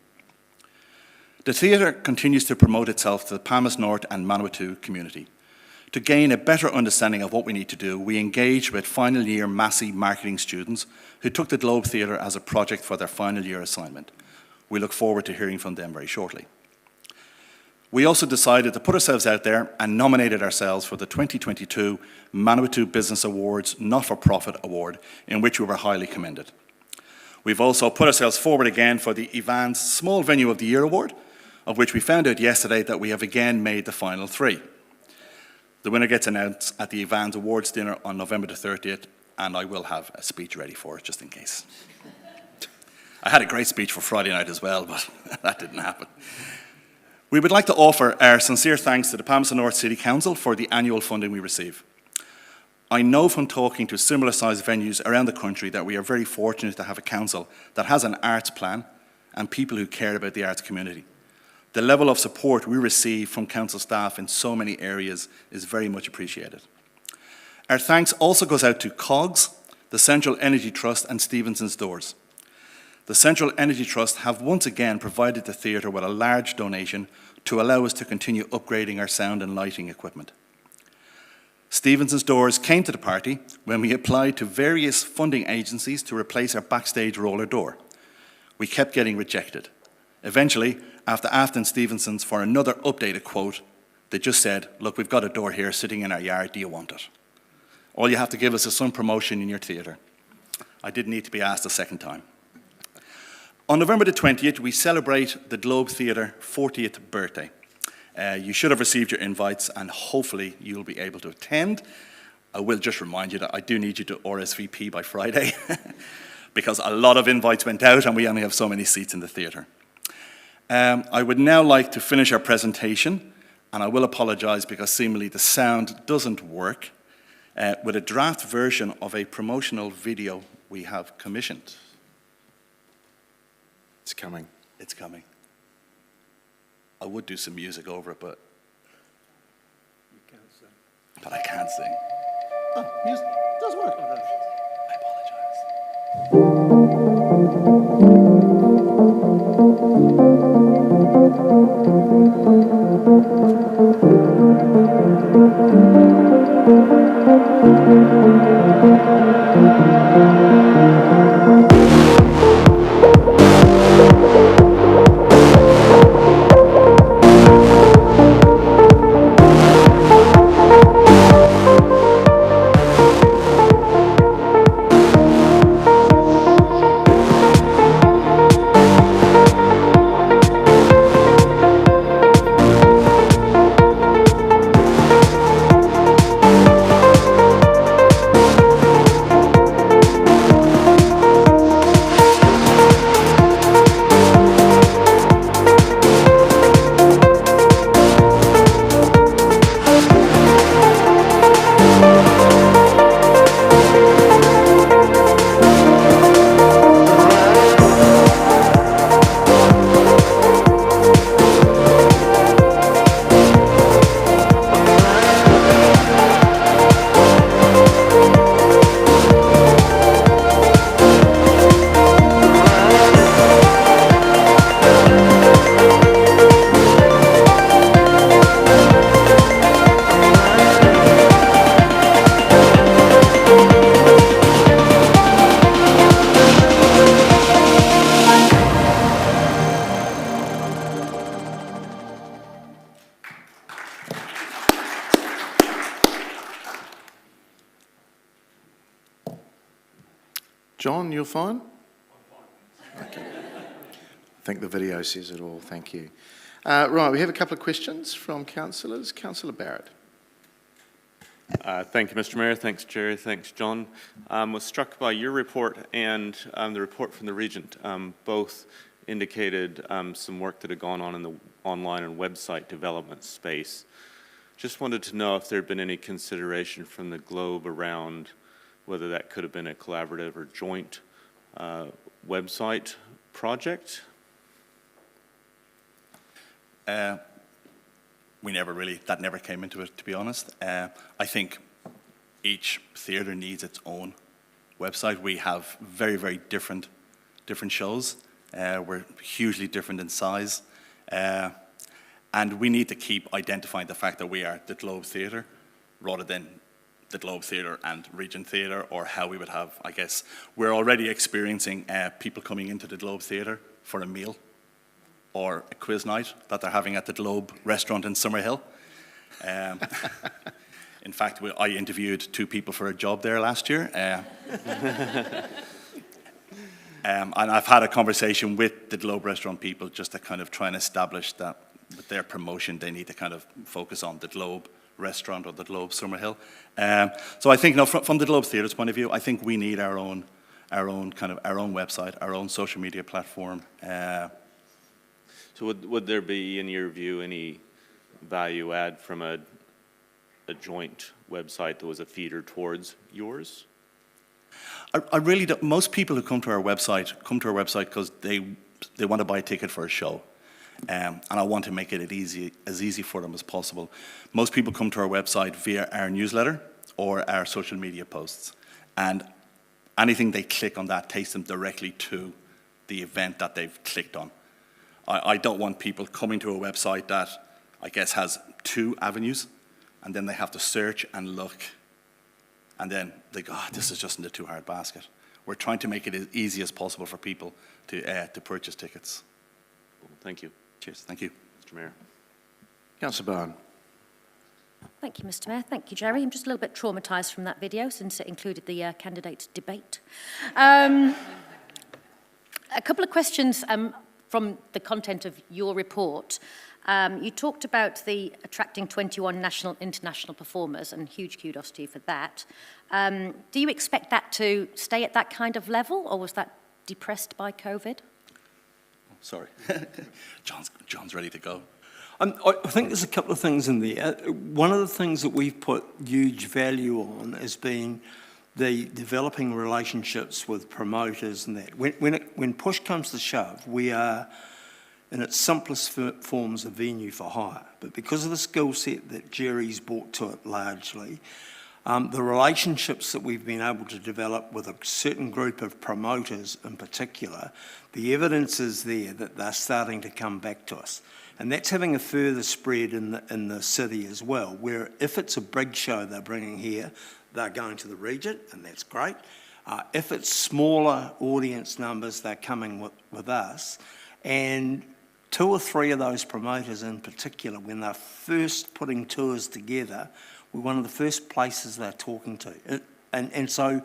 The theatre continues to promote itself to the Palmas North and Manawatu community. To gain a better understanding of what we need to do, we engaged with final year Massey marketing students who took the Globe Theatre as a project for their final year assignment. We look forward to hearing from them very shortly. We also decided to put ourselves out there and nominated ourselves for the 2022 Manawatu Business Awards Not-for-Profit Award, in which we were highly commended. We've also put ourselves forward again for the Evans Small Venue of the Year Award, of which we found out yesterday that we have again made the final 3. The winner gets announced at the Evans Awards dinner on November the 30th, and I will have a speech ready for it, just in case. I had a great speech for Friday night as well, but that didn't happen. We would like to offer our sincere thanks to the Palmerston North City Council for the annual funding we receive. I know from talking to similar-sized venues around the country that we are very fortunate to have a council that has an arts plan and people who care about the arts community. The level of support we receive from council staff in so many areas is very much appreciated. Our thanks also goes out to COGS, the Central Energy Trust and Stevenson's Doors. The Central Energy Trust have once again provided the theatre with a large donation to allow us to continue upgrading our sound and lighting equipment. Stevenson's Doors came to the party when we applied to various funding agencies to replace our backstage roller door. We kept getting rejected. Eventually, after asking Stevenson's for another updated quote, they just said, look, we've got a door here sitting in our yard, do you want it? All you have to give us is some promotion in your theatre. I didn't need to be asked a second time. On November the 20th, we celebrate the Globe Theatre 40th birthday. You should have received your invites, and hopefully you'll be able to attend. I will just remind you that I do need you to RSVP by Friday, because a lot of invites went out and we only have so many seats in the theatre. I would now like to finish our presentation, and I will apologise because seemingly the sound doesn't work, with a draft version of a promotional video we have commissioned. It's coming. It's coming. I would do some music over it, but I can't sing. Oh, music does work. I apologise. John, you're fine? Okay. I think the video says it all. Thank you. Right, we have a couple of questions from councillors. Councillor Barrett. Thank you, Mr. Mayor. Thanks, Jerry. Thanks, John. Was struck by your report and the report from the Regent. Both indicated some work that had gone on in the online and website development space. Just wanted to know if there had been any consideration from the Globe around whether that could have been a collaborative or joint website project. That never came into it, to be honest. I think each theatre needs its own website. We have very, very different shows. We're hugely different in size. And we need to keep identifying the fact that we are the Globe Theatre rather than the Globe Theatre and Regent Theatre, or how we would have, I guess, we're already experiencing people coming into the Globe Theatre for a meal or a quiz night that they're having at the Globe restaurant in Summerhill. In fact, I interviewed 2 people for a job there last year. And I've had a conversation with the Globe restaurant people just to kind of try and establish that with their promotion, they need to kind of focus on the Globe restaurant or the Globe Summerhill. So I think, from the Globe Theatre's point of view, I think we need our own website, our own social media platform. So would there be, in your view, any value add from a joint website that was a feeder towards yours? I really don't. Most people who come to our website because they want to buy a ticket for a show. And I want to make it as easy for them as possible. Most people come to our website via our newsletter or our social media posts. And anything they click on that takes them directly to the event that they've clicked on. I don't want people coming to a website that, I guess, has 2 avenues, and then they have to search and look. And then they go, this is just in the too hard basket. We're trying to make it as easy as possible for people to purchase tickets. Thank you. Cheers. Thank you. Mr. Mayor. Councillor Barn. Thank you, Mr. Mayor. Thank you, Jerry. I'm just a little bit traumatised from that video since it included the candidate debate. A couple of questions from the content of your report. You talked about the attracting 21 national international performers, and huge kudos to you for that. Do you expect that to stay at that kind of level, or was that depressed by COVID? Sorry. John's ready to go. I think there's a couple of things in there. One of the things that we've put huge value on has been the developing relationships with promoters and that. When push comes to shove, we are, in its simplest forms, a venue for hire. But because of the skill set that Jerry's brought to it largely, the relationships that we've been able to develop with a certain group of promoters in particular, the evidence is there that they're starting to come back to us. And that's having a further spread in the city as well, where if it's a big show they're bringing here, they're going to the Regent, and that's great. If it's smaller audience numbers, they're coming with us. And 2 or 3 of those promoters in particular, when they're first putting tours together, we're one of the first places they're talking to. And so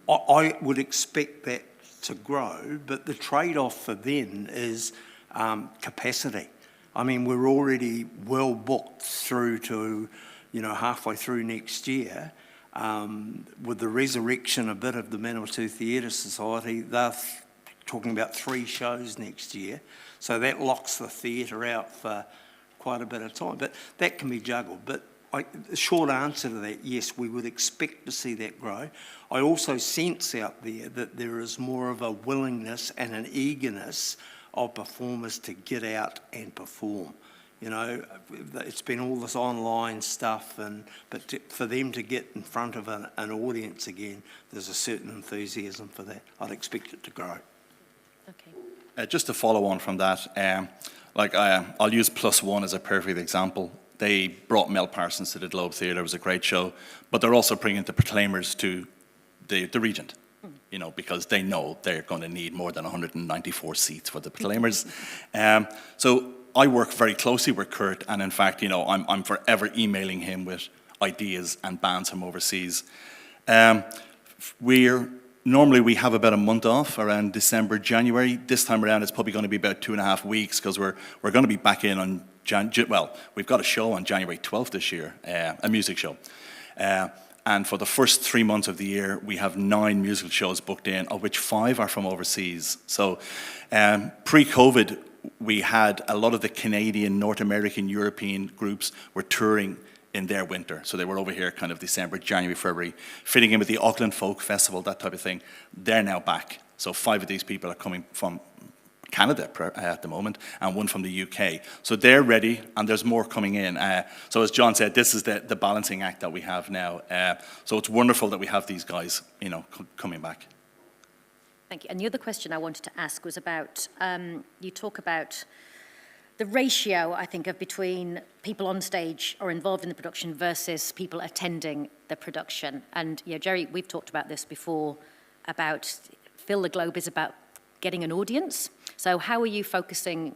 I would expect that to grow, but the trade-off for them is capacity. I mean, we're already well booked through to, halfway through next year. With the resurrection a bit of the Manawatu Theatre Society, they're talking about 3 shows next year. So that locks the theatre out for quite a bit of time. But that can be juggled. But the short answer to that, yes, we would expect to see that grow. I also sense out there that there is more of a willingness and an eagerness of performers to get out and perform. It's been all this online stuff, but for them to get in front of an audience again, there's a certain enthusiasm for that. I'd expect it to grow. Okay. Just to follow on from that, I'll use Plus One as a perfect example. They brought Mel Parsons to the Globe Theatre. It was a great show, but they're also bringing the Proclaimers to the Regent, because they know they're going to need more than 194 seats for the Proclaimers. So I work very closely with Kurt, and in fact, I'm forever emailing him with ideas and bands from overseas. We're normally we have about a month off around December, January. This time around it's probably going to be about 2.5 weeks because we're going to be back in on, we've got a show on January 12th this year, a music show. And for the first 3 months of the year, we have 9 musical shows booked in, of which 5 are from overseas. So pre-COVID, we had a lot of the Canadian, North American, European groups were touring in their winter. So they were over here kind of December, January, February, fitting in with the Auckland Folk Festival, that type of thing. They're now back. So 5 of these people are coming from Canada at the moment, and 1 from the UK. So they're ready, and there's more coming in. So as John said, this is the balancing act that we have now. So it's wonderful that we have these guys, coming back. Thank you. And the other question I wanted to ask was about, you talk about the ratio, I think, of between people on stage or involved in the production versus people attending the production. And, Jerry, we've talked about this before, about Fill the Globe is about getting an audience. So how are you focusing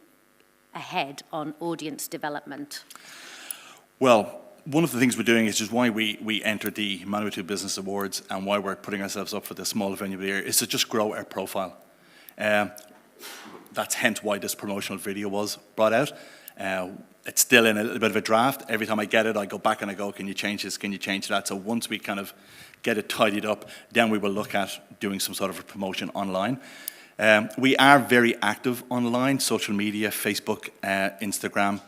ahead on audience development? Well, one of the things we're doing is just why we entered the Manawatu Business Awards and why we're putting ourselves up for the small venue of the year is to just grow our profile. That's hence why this promotional video was brought out. It's still in a bit of a draft. Every time I get it, I go back and I go, can you change this, can you change that? So once we kind of get it tidied up, then we will look at doing some sort of a promotion online. We are very active online, social media, Facebook, Instagram.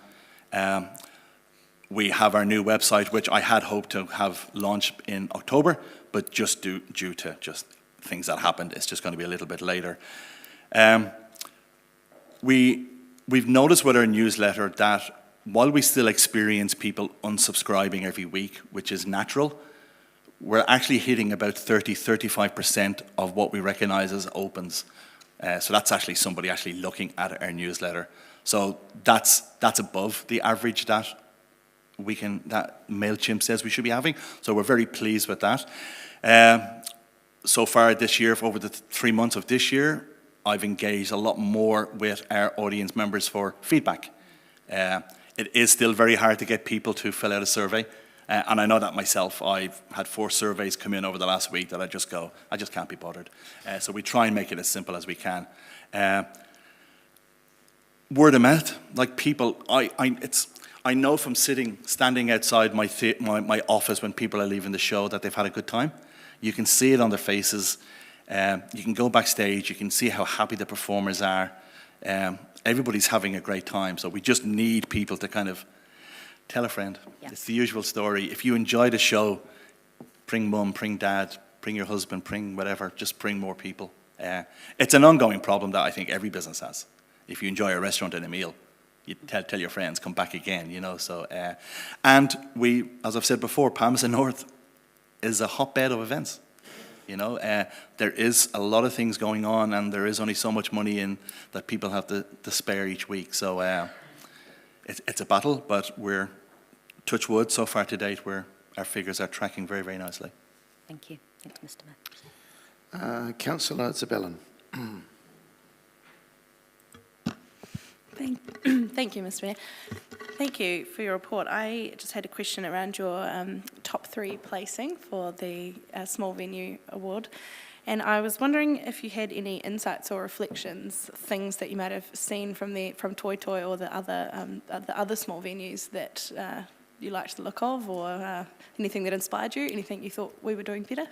We have our new website, which I had hoped to have launched in October, but just due to just things that happened, it's just going to be a little bit later. We've noticed with our newsletter that while we still experience people unsubscribing every week, which is natural, we're actually hitting about 30-35% of what we recognize as opens. So that's actually somebody actually looking at our newsletter. So that's above the average that MailChimp says we should be having. So we're very pleased with that. So far this year, over the 3 months of this year, I've engaged a lot more with our audience members for feedback. It is still very hard to get people to fill out a survey. And I know that myself. I've had 4 surveys come in over the last week that I just can't be bothered. So we try and make it as simple as we can. Word of mouth, like people, I know from standing outside my office when people are leaving the show that they've had a good time. You can see it on their faces. You can go backstage. You can see how happy the performers are. Everybody's having a great time. So we just need people to kind of tell a friend. Yeah. It's the usual story. If you enjoy the show, bring mum, bring dad, bring your husband, bring whatever. Just bring more people. It's an ongoing problem that I think every business has. If you enjoy a restaurant and a meal, you tell your friends, come back again, So, and we, as I've said before, Palmerston North is a hotbed of events. There is a lot of things going on, and there is only so much money in that people have to spare each week. So it's a battle, but we're, touch wood, so far to date, our figures are tracking very, very nicely. Thank you. Thanks, Mr. Mayor. Councillor Zabellin. Thank you, Mr. Mayor. Thank you for your report. I just had a question around your top 3 placing for the Small Venue Award. And I was wondering if you had any insights or reflections, things that you might have seen from Toi Toi or the other small venues that you liked the look of, or anything that inspired you, anything you thought you were doing better?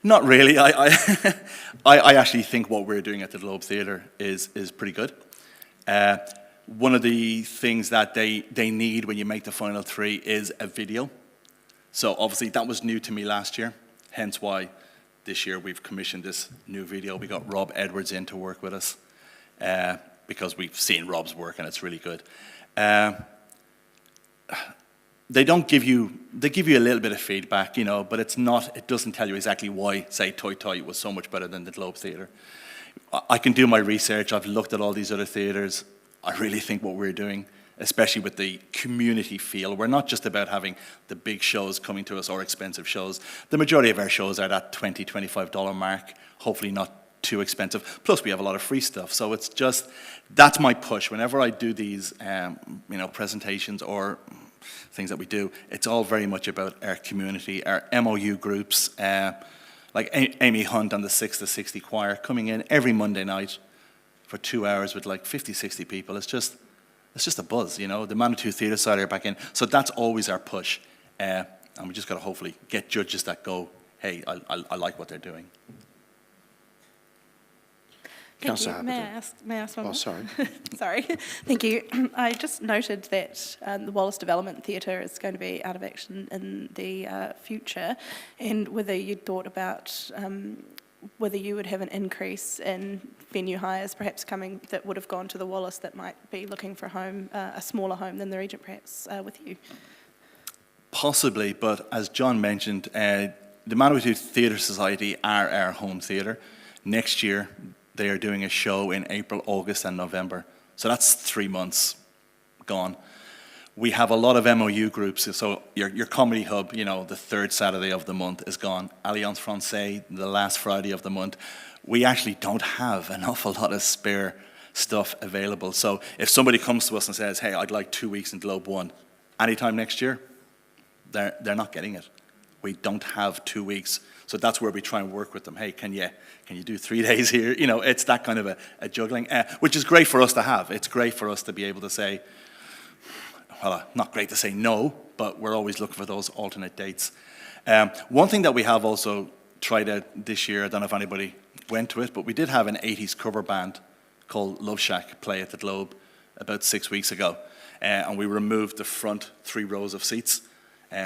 Not really. I actually think what we're doing at the Globe Theatre is pretty good. One of the things that they need when you make the final 3 is a video. So obviously that was new to me last year, hence why this year we've commissioned this new video. We got Rob Edwards in to work with us because we've seen Rob's work and it's really good. They give you a little bit of feedback, but it doesn't tell you exactly why, say, Toi Toi was so much better than the Globe Theatre. I can do my research. I've looked at all these other theatres. I really think what we're doing, especially with the community feel, we're not just about having the big shows coming to us or expensive shows. The majority of our shows are that $20, $25 mark, hopefully not too expensive. Plus, we have a lot of free stuff. So it's just, that's my push. Whenever I do these, presentations or things that we do. It's all very much about our community, our MOU groups, like Amy Hunt and the 6 to 60 choir coming in every Monday night for 2 hours with like 50, 60 people. It's just a buzz, you know. The Manitou Theatre Society are back in. So that's always our push. And we just got to hopefully get judges that go, hey, I like what they're doing. Thank you. May I ask one more? Oh, sorry. Sorry. Thank you. I just noted that the Wallace Development Theatre is going to be out of action in the future, and whether you'd thought about whether you would have an increase in venue hires perhaps coming that would have gone to the Wallace that might be looking for a home, a smaller home than the Regent perhaps with you. Possibly, but as John mentioned, the Manitou Theatre Society are our home theatre. Next year, they are doing a show in April, August, and November. So that's 3 months gone. We have a lot of MOU groups. So your comedy hub, you know, the third Saturday of the month is gone. Alliance Francaise, the last Friday of the month. We actually don't have an awful lot of spare stuff available. So if somebody comes to us and says, hey, I'd like 2 weeks in Globe 1, anytime next year, they're not getting it. We don't have 2 weeks. So that's where we try and work with them. Hey, can you do 3 days here? You know, it's that kind of a juggling, which is great for us to have. It's great for us to be able to say, well, not great to say no, but we're always looking for those alternate dates. One thing that we have also tried out this year, I don't know if anybody went to it, but we did have an 80s cover band called Love Shack play at the Globe about 6 weeks ago. And we removed the front 3 rows of seats.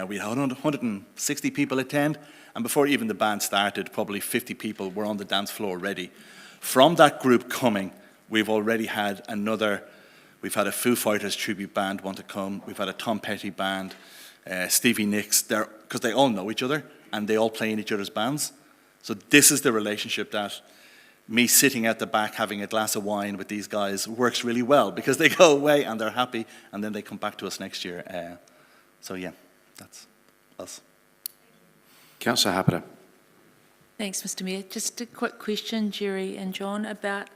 We had 160 people attend. And before even the band started, probably 50 people were on the dance floor already. From that group coming, we've already had we've had a Foo Fighters tribute band want to come. We've had a Tom Petty band, Stevie Nicks, because they all know each other and they all play in each other's bands. So this is the relationship that me sitting at the back having a glass of wine with these guys works really well, because they go away and they're happy and then they come back to us next year. So yeah, that's us. Councillor Happer. Thanks, Mr Mayor. Just a quick question, Jerry and John, about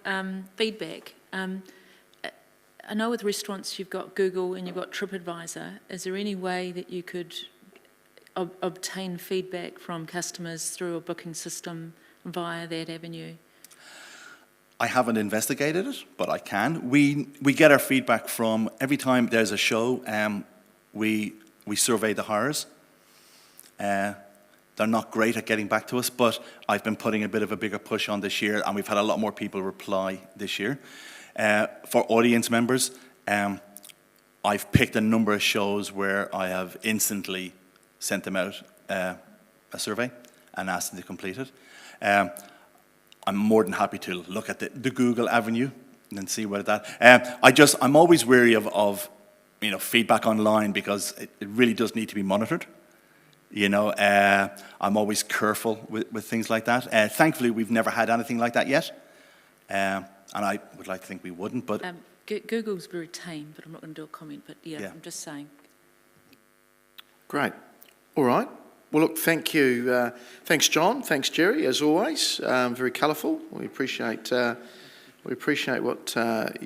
feedback. I know with restaurants you've got Google and you've got TripAdvisor. Is there any way that you could obtain feedback from customers through a booking system via that avenue? I haven't investigated it, but I can. We get our feedback from, every time there's a show, we survey the hirers. They're not great at getting back to us, but I've been putting a bit of a bigger push on this year, and we've had a lot more people reply this year. For audience members, I've picked a number of shows where I have instantly sent them out a survey and asked them to complete it. I'm more than happy to look at the Google avenue and see where that. I'm always wary of feedback online, because it really does need to be monitored. You know, I'm always careful with things like that. Thankfully, we've never had anything like that yet, and I would like to think we wouldn't. But Google's very tame, but I'm not going to do a comment. But yeah, I'm just saying. Great. All right. Well, look, thank you. Thanks, John. Thanks, Jerry. As always, very colourful. We appreciate what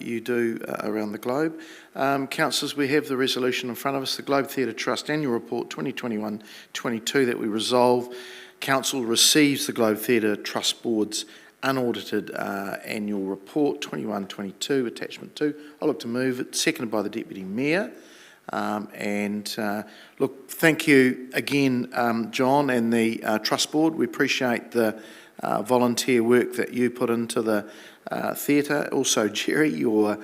you do around the globe. Councillors, we have the resolution in front of us, the Globe Theatre Trust Annual Report 2021-22, that we resolve. Council receives the Globe Theatre Trust Board's unaudited annual report 21-22, attachment 2. I'll look to move it, seconded by the Deputy Mayor. Look, thank you again, John and the Trust Board. We appreciate the volunteer work that you put into the theatre. Also, Jerry, your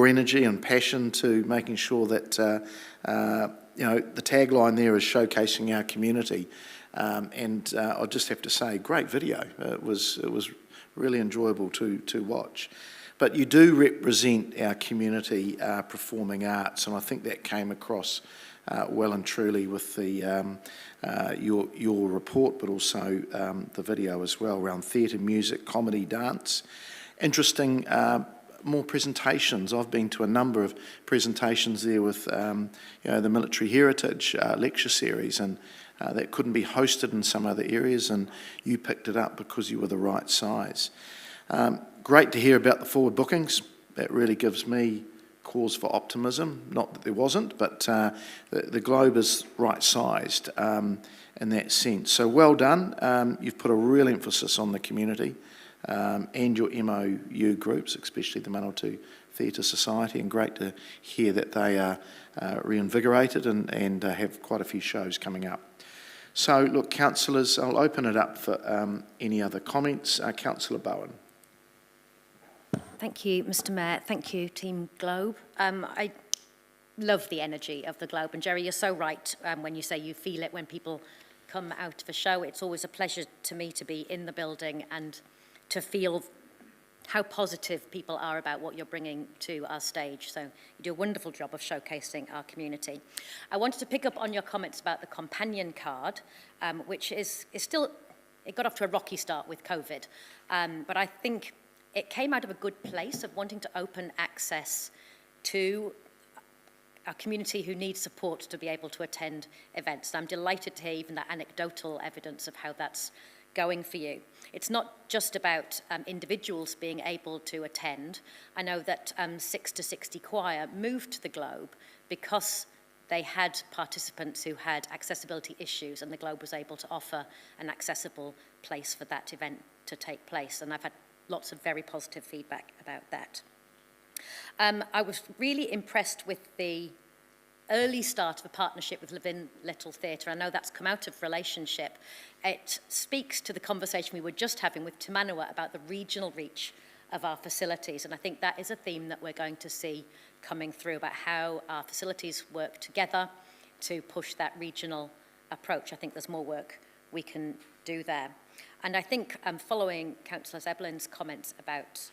energy and passion to making sure that the tagline there is showcasing our community. I just have to say, great video. It was really enjoyable to watch. But you do represent our community performing arts, and I think that came across well and truly with the your report, but also the video as well, around theatre, music, comedy, dance. Interesting, more presentations. I've been to a number of presentations there with the Military Heritage lecture series, and that couldn't be hosted in some other areas, and you picked it up because you were the right size. Great to hear about the forward bookings. That really gives me cause for optimism. Not that there wasn't, but the Globe is right-sized in that sense. So well done. You've put a real emphasis on the community and your MOU groups, especially the Manawatu Theatre Society, and great to hear that they are reinvigorated and have quite a few shows coming up. So, look, councillors, I'll open it up for any other comments. Councillor Bowen. Thank you, Mr. Mayor. Thank you, Team Globe. I love the energy of the Globe. And Jerry, you're so right when you say you feel it when people come out of a show. It's always a pleasure to me to be in the building and to feel how positive people are about what you're bringing to our stage. So you do a wonderful job of showcasing our community. I wanted to pick up on your comments about the companion card, which is still, it got off to a rocky start with COVID. But I think it came out of a good place of wanting to open access to our community who need support to be able to attend events. And I'm delighted to hear even that anecdotal evidence of how that's going for you. It's not just about individuals being able to attend. I know that 6 to 60 Choir moved to the Globe because they had participants who had accessibility issues, and the Globe was able to offer an accessible place for that event to take place. And I've had lots of very positive feedback about that. I was really impressed with the early start of a partnership with Levin Little Theatre. I know that's come out of relationship. It speaks to the conversation we were just having with Te Manawa about the regional reach of our facilities, and I think that is a theme that we're going to see coming through about how our facilities work together to push that regional approach. I think there's more work we can do there. And I think following Councillor Zeblin's comments about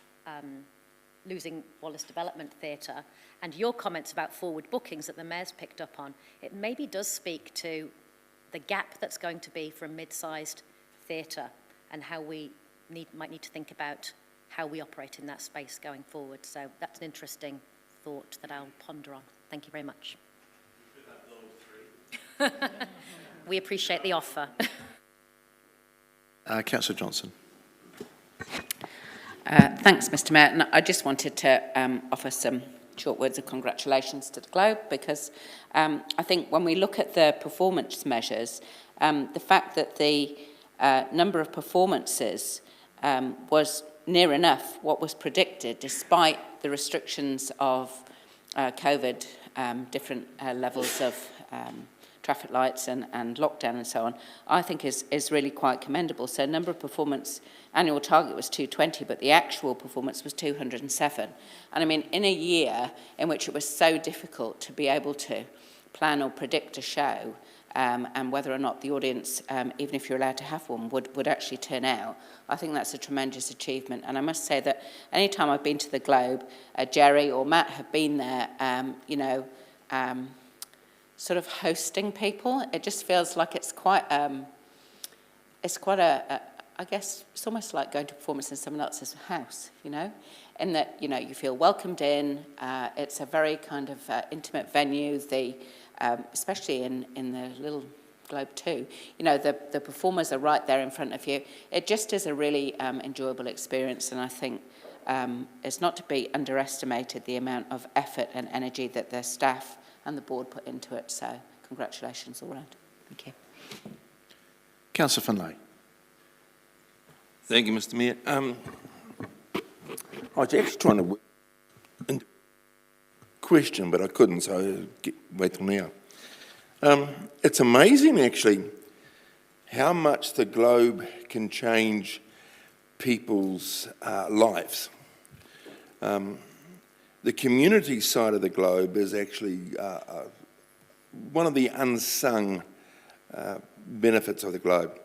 losing Wallace Development Theatre and your comments about forward bookings that the Mayor's picked up on, it maybe does speak to the gap that's going to be for a mid-sized theatre and how we might need to think about how we operate in that space going forward. So that's an interesting thought that I'll ponder on. Thank you very much. We appreciate the offer. Councillor Johnson. Thanks, Mr. Mayor. And I just wanted to offer some short words of congratulations to the Globe, because I think when we look at the performance measures, the fact that the number of performances was near enough what was predicted, despite the restrictions of COVID, different levels of traffic lights and lockdown and so on, I think is really quite commendable. So number of performance, annual target was 220, but the actual performance was 207. And I mean, in a year in which it was so difficult to be able to plan or predict a show, and whether or not the audience, even if you're allowed to have one, would actually turn out, I think that's a tremendous achievement. And I must say that any time I've been to the Globe, Jerry or Matt have been there, sort of hosting people. It just feels like it's quite I guess it's almost like going to a performance in someone else's house, in that, you feel welcomed in. It's a very kind of intimate venue, especially in the little Globe too. The performers are right there in front of you. It just is a really enjoyable experience, and I think it's not to be underestimated the amount of effort and energy that the staff and the board put into it. So congratulations all round. Thank you. Councillor Finlay. Thank you, Mr. Mayor. I was actually trying to question, but I couldn't, so wait till now. It's amazing, actually, how much the Globe can change people's lives. The community side of the Globe is actually one of the unsung benefits of the Globe.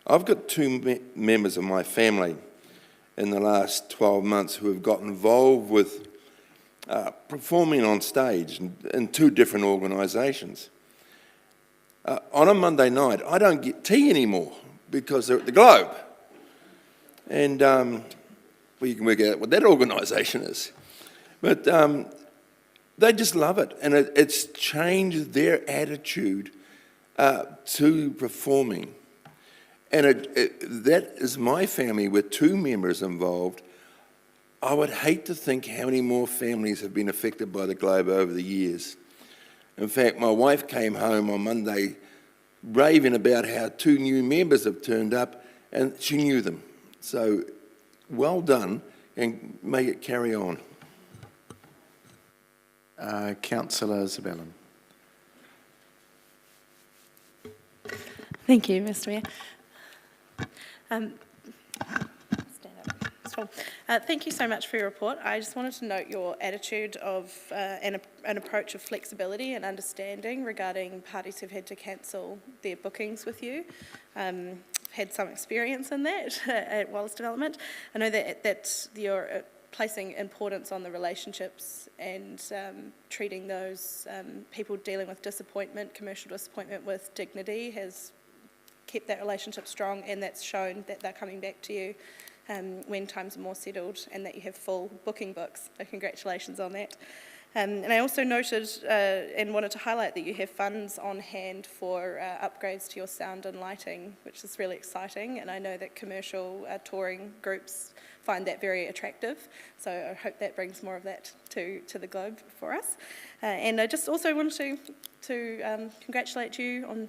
I've got two members of my family in the last 12 months who have got involved with performing on stage in two different organisations. On a Monday night, I don't get tea anymore because they're at the Globe. And well, you can work out what that organisation is. But they just love it, and it's changed their attitude to performing. And that is my family with two members involved. I would hate to think how many more families have been affected by the Globe over the years. In fact, my wife came home on Monday raving about how 2 new members have turned up, and she knew them. So well done, and may it carry on. Councillor Zabelin. Thank you, Mr. Mayor. Thank you so much for your report. I just wanted to note your attitude of an approach of flexibility and understanding regarding parties who've had to cancel their bookings with you. Had some experience in that at Wallace Development. I know that you're placing importance on the relationships and treating those people dealing with disappointment, commercial disappointment, with dignity has kept that relationship strong, and that's shown that they're coming back to you when times are more settled and that you have full booking books. So congratulations on that. And I also noted and wanted to highlight that you have funds on hand for upgrades to your sound and lighting, which is really exciting, and I know that commercial touring groups find that very attractive, so I hope that brings more of that to the Globe for us. And I just also wanted to congratulate you on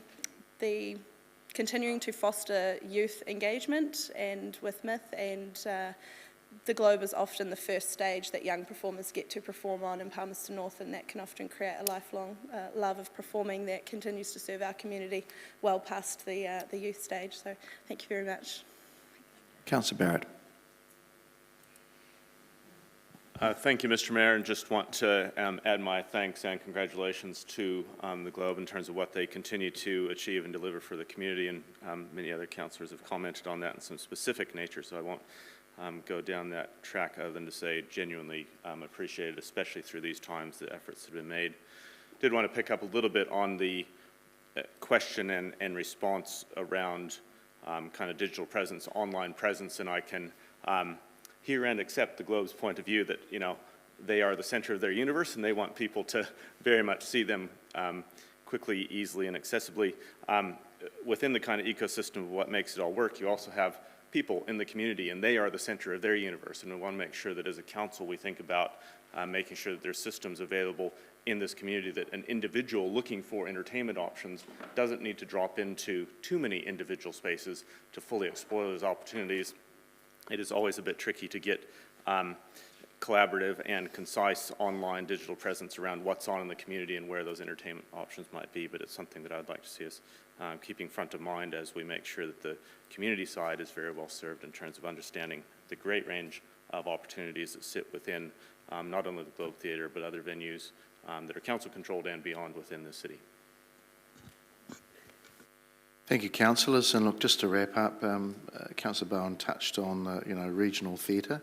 the continuing to foster youth engagement and with Myth, and the Globe is often the first stage that young performers get to perform on in Palmerston North, and that can often create a lifelong love of performing that continues to serve our community well past the youth stage. So thank you very much. Councillor Barrett. Thank you, Mr. Mayor, and just want to add my thanks and congratulations to the Globe in terms of what they continue to achieve and deliver for the community, and many other councillors have commented on that in some specific nature, so I won't go down that track other than to say genuinely appreciated, especially through these times, the efforts that have been made. Did want to pick up a little bit on the question and response around kind of digital presence, online presence, and I can hear and accept the Globe's point of view that, you know, they are the center of their universe and they want people to very much see them quickly, easily, and accessibly. Within the kind of ecosystem of what makes it all work, you also have people in the community, and they are the center of their universe, and we want to make sure that as a council we think about making sure that there's systems available in this community that an individual looking for entertainment options doesn't need to drop into too many individual spaces to fully explore those opportunities. It is always a bit tricky to get collaborative and concise online digital presence around what's on in the community and where those entertainment options might be, but it's something that I'd like to see us keeping front of mind as we make sure that the community side is very well served in terms of understanding the great range of opportunities that sit within not only the Globe Theatre but other venues that are council controlled and beyond within the city. Thank you, councillors. And look, just to wrap up, Councillor Bowen touched on regional theatre,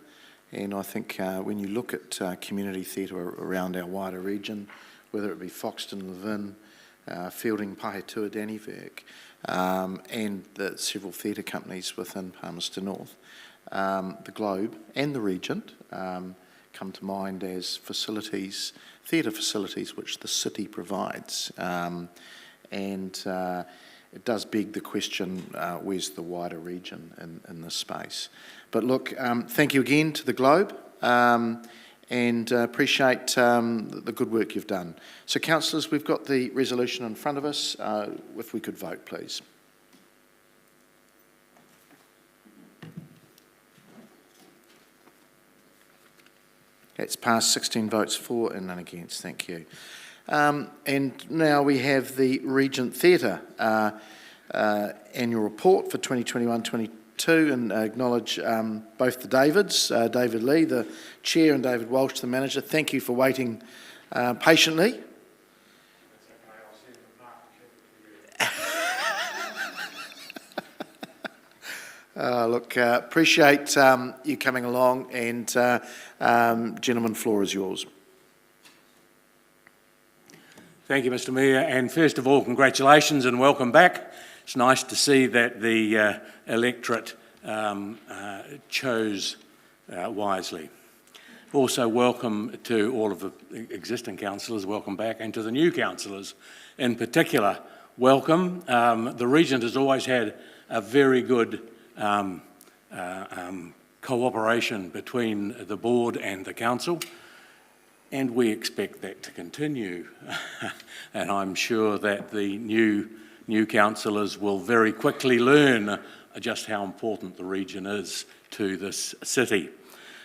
and I think when you look at community theatre around our wider region, whether it be Foxton, Levin, Fielding, Pahetua, Dannyverg, and the several theatre companies within Palmerston North, the Globe and the Regent come to mind as facilities, theatre facilities which the city provides, it does beg the question, where's the wider region in this space? But look, thank you again to the Globe, and appreciate the good work you've done. So councillors, we've got the resolution in front of us. If we could vote, please. It's passed, 16 votes for and none against. Thank you. And now we have the Regent Theatre annual report for 2021-22, and acknowledge both the Davids, David Lee, the Chair, and David Walsh, the Manager. Thank you for waiting patiently. Look, appreciate you coming along, and gentlemen, floor is yours. Thank you, Mr. Mayor, and first of all, congratulations and welcome back. It's nice to see that the electorate chose wisely. Also, welcome to all of the existing councillors, welcome back, and to the new councillors in particular, welcome. The Regent has always had a very good cooperation between the board and the council, and we expect that to continue. And I'm sure that the new councillors will very quickly learn just how important the region is to this city.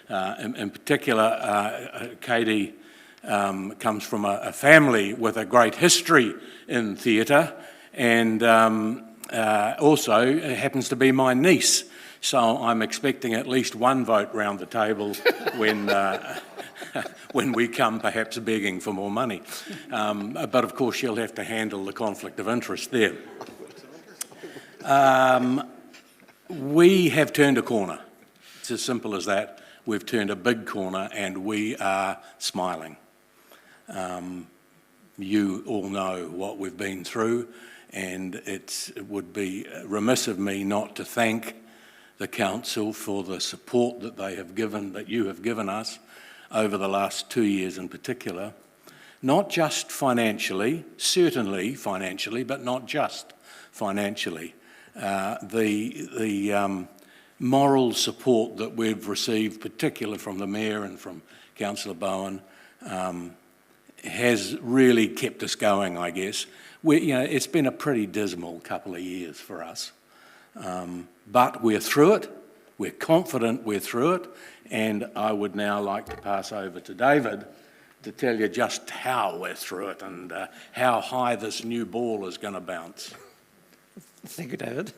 In particular, Katie comes from a family with a great history in theatre, and also happens to be my niece. So I'm expecting at least one vote round the table when we come perhaps begging for more money. But of course she'll have to handle the conflict of interest there. We have turned a corner. It's as simple as that. We've turned a big corner and we are smiling. You all know what we've been through, and it would be remiss of me not to thank the council for the support that they have given, that you have given us over the last 2 years in particular. Not just financially, certainly financially, but not just financially. The moral support that we've received, particularly from the Mayor and from Councillor Bowen, has really kept us going, I guess. It's been a pretty dismal couple of years for us. But we're through it, we're confident we're through it, and I would now like to pass over to David to tell you just how we're through it and how high this new ball is going to bounce. Thank you, David.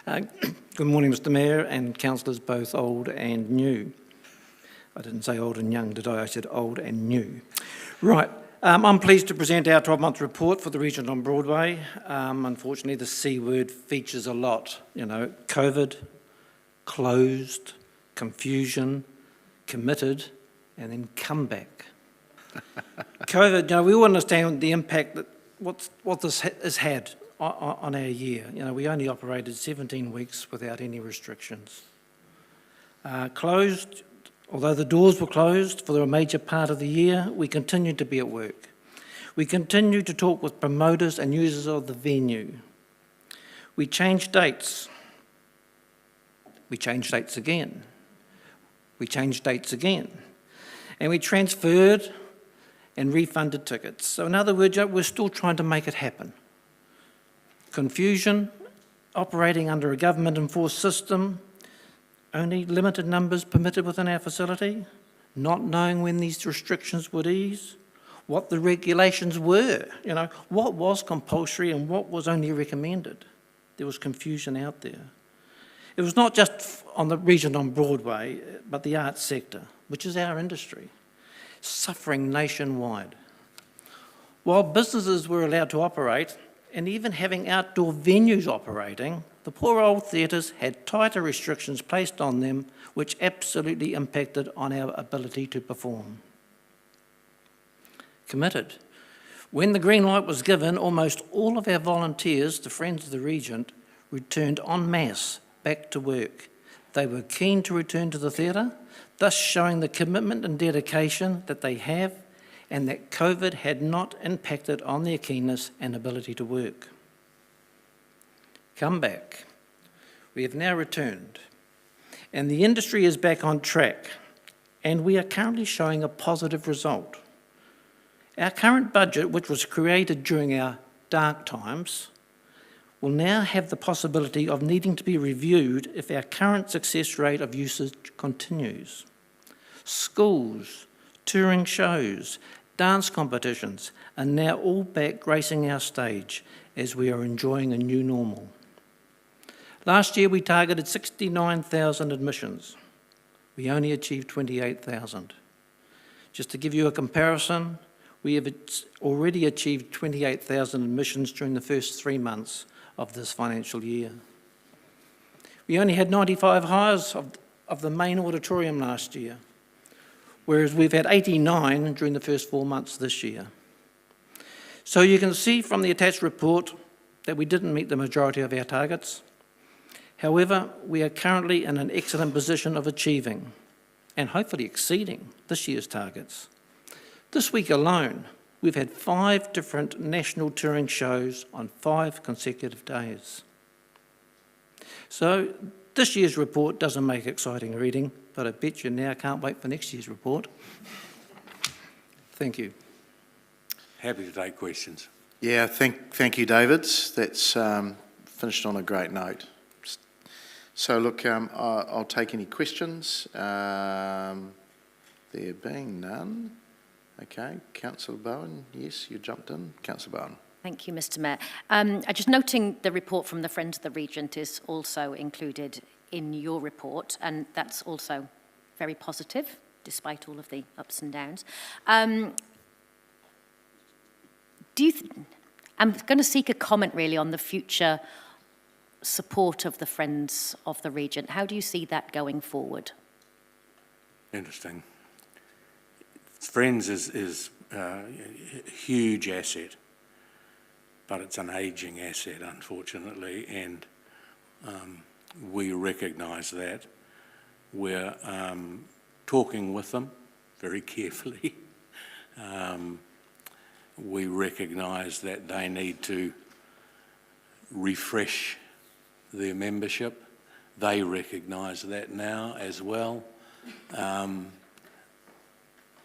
Good morning, Mr Mayor and councillors both old and new. I didn't say old and young, did I? I said old and new. Right. I'm pleased to present our 12-month report for the region on Broadway. Unfortunately, the C word features a lot. COVID, closed, confusion, committed, and then comeback. COVID, we all understand the impact that what this has had on our year. We only operated 17 weeks without any restrictions. Closed. Although the doors were closed for a major part of the year, we continued to be at work. We continued to talk with promoters and users of the venue. We changed dates. We changed dates again. We changed dates again. And we transferred and refunded tickets. So in other words, we're still trying to make it happen. Confusion, operating under a government-enforced system, only limited numbers permitted within our facility, not knowing when these restrictions would ease, what the regulations were, what was compulsory and what was only recommended. There was confusion out there. It was not just on the region on Broadway, but the arts sector, which is our industry, suffering nationwide. While businesses were allowed to operate, and even having outdoor venues operating, the poor old theatres had tighter restrictions placed on them, which absolutely impacted on our ability to perform. Committed. When the green light was given, almost all of our volunteers, the Friends of the Regent, returned en masse back to work. They were keen to return to the theatre, thus showing the commitment and dedication that they have, and that COVID had not impacted on their keenness and ability to work. Comeback. We have now returned, and the industry is back on track, and we are currently showing a positive result. Our current budget, which was created during our dark times, will now have the possibility of needing to be reviewed if our current success rate of usage continues. Schools, touring shows, dance competitions are now all back gracing our stage as we are enjoying a new normal. Last year we targeted 69,000 admissions. We only achieved 28,000. Just to give you a comparison, we have already achieved 28,000 admissions during the first 3 months of this financial year. We only had 95 hires of the main auditorium last year, whereas we've had 89 during the first 4 months this year. So you can see from the attached report that we didn't meet the majority of our targets. However, we are currently in an excellent position of achieving and hopefully exceeding this year's targets. This week alone, we've had 5 different national touring shows on 5 consecutive days. So this year's report doesn't make exciting reading, but I bet you now can't wait for next year's report. Thank you. Happy to take questions. Yeah, thank you, David. That's finished on a great note. So look, I'll take any questions. There being none. Okay, Councillor Bowen, yes, you jumped in. Councillor Bowen. Thank you, Mr. Mayor. Just noting the report from the Friends of the Regent is also included in your report, and that's also very positive, despite all of the ups and downs. I'm going to seek a comment really on the future support of the Friends of the Regent. How do you see that going forward? Interesting. Friends is a huge asset, but it's an ageing asset, unfortunately, and we recognise that. We're talking with them very carefully. We recognise that they need to refresh their membership. They recognise that now as well.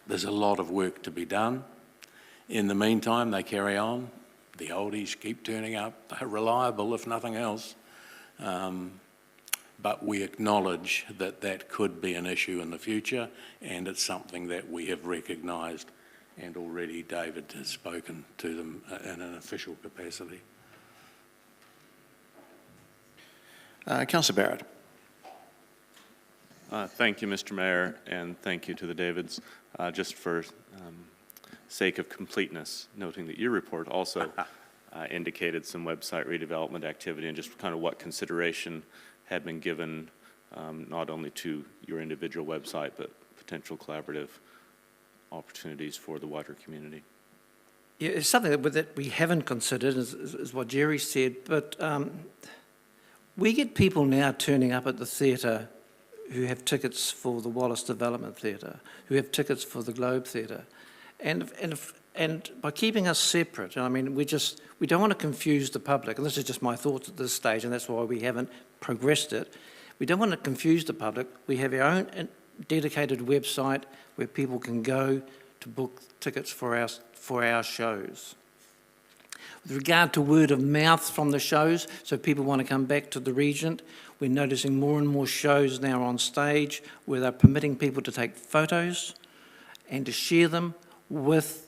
There's a lot of work to be done. In the meantime, they carry on. The oldies keep turning up. They're reliable, if nothing else. But we acknowledge that that could be an issue in the future, and it's something that we have recognised, and already David has spoken to them in an official capacity. Councillor Barrett. Thank you, Mr. Mayor, and thank you to the Davids. Just for sake of completeness, noting that your report also indicated some website redevelopment activity and just kind of what consideration had been given not only to your individual website, but potential collaborative opportunities for the wider community. Yeah, it's something that we haven't considered, is what Jerry said, but we get people now turning up at the theatre who have tickets for the Wallace Development Theatre, who have tickets for the Globe Theatre. And by keeping us separate, I mean, we don't want to confuse the public, and this is just my thoughts at this stage, and that's why we haven't progressed it. We don't want to confuse the public. We have our own dedicated website where people can go to book tickets for our shows. With regard to word of mouth from the shows, so people want to come back to the Regent, we're noticing more and more shows now on stage where they're permitting people to take photos and to share them with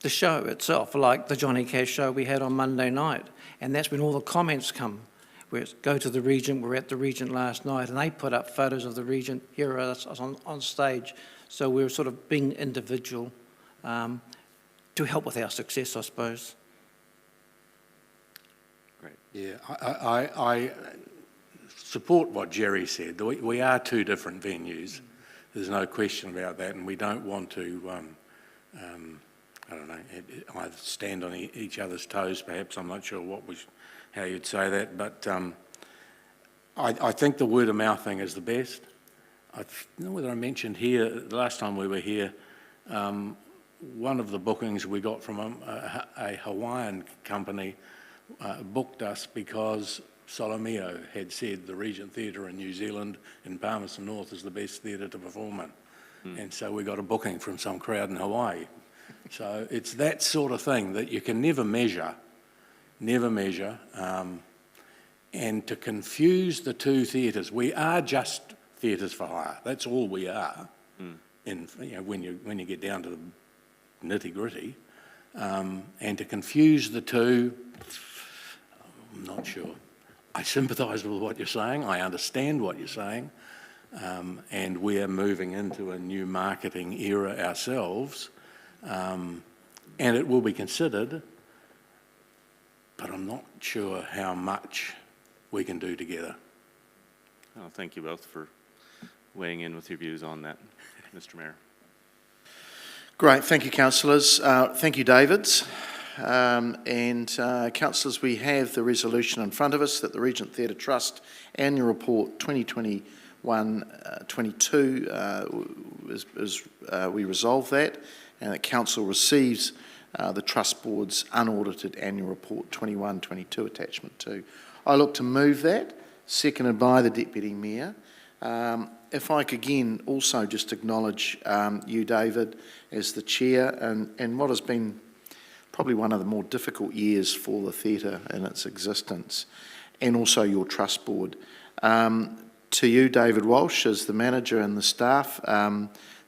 the show itself, like the Johnny Cash show we had on Monday night. And that's when all the comments come, where it's go to the Regent, we're at the Regent last night, and they put up photos of the Regent, here are us on stage. So we're sort of being individual to help with our success, I suppose. Great. Yeah, I support what Jerry said. We are two different venues. There's no question about that, and we don't want to, I don't know, either stand on each other's toes, perhaps. I'm not sure how you'd say that, but I think the word of mouth thing is the best. I don't know whether I mentioned here, the last time we were here, one of the bookings we got from a Hawaiian company booked us because Solomeo had said the Regent Theatre in New Zealand in Palmerston North is the best theatre to perform in. And so we got a booking from some crowd in Hawaii. So it's that sort of thing that you can never measure, and to confuse the two theatres. We are just theatres for hire. That's all we are. In, when you get down to the nitty-gritty, and to confuse the two, I'm not sure. I sympathise with what you're saying. I understand what you're saying, and we are moving into a new marketing era ourselves, and it will be considered, but I'm not sure how much we can do together. Well, thank you both for weighing in with your views on that, Mr. Mayor. Great, thank you, councillors. Thank you, David. Councillors, we have the resolution in front of us that the Regent Theatre Trust Annual Report 2021-22 we resolve that, and that Council receives the Trust Board's unaudited Annual Report 21-22 Attachment 2. I look to move that, seconded by the Deputy Mayor. if I could again also just acknowledge you, David, as the chair, and what has been probably one of the more difficult years for the theatre in its existence, and also your trust board. To you, David Walsh, as the manager and the staff,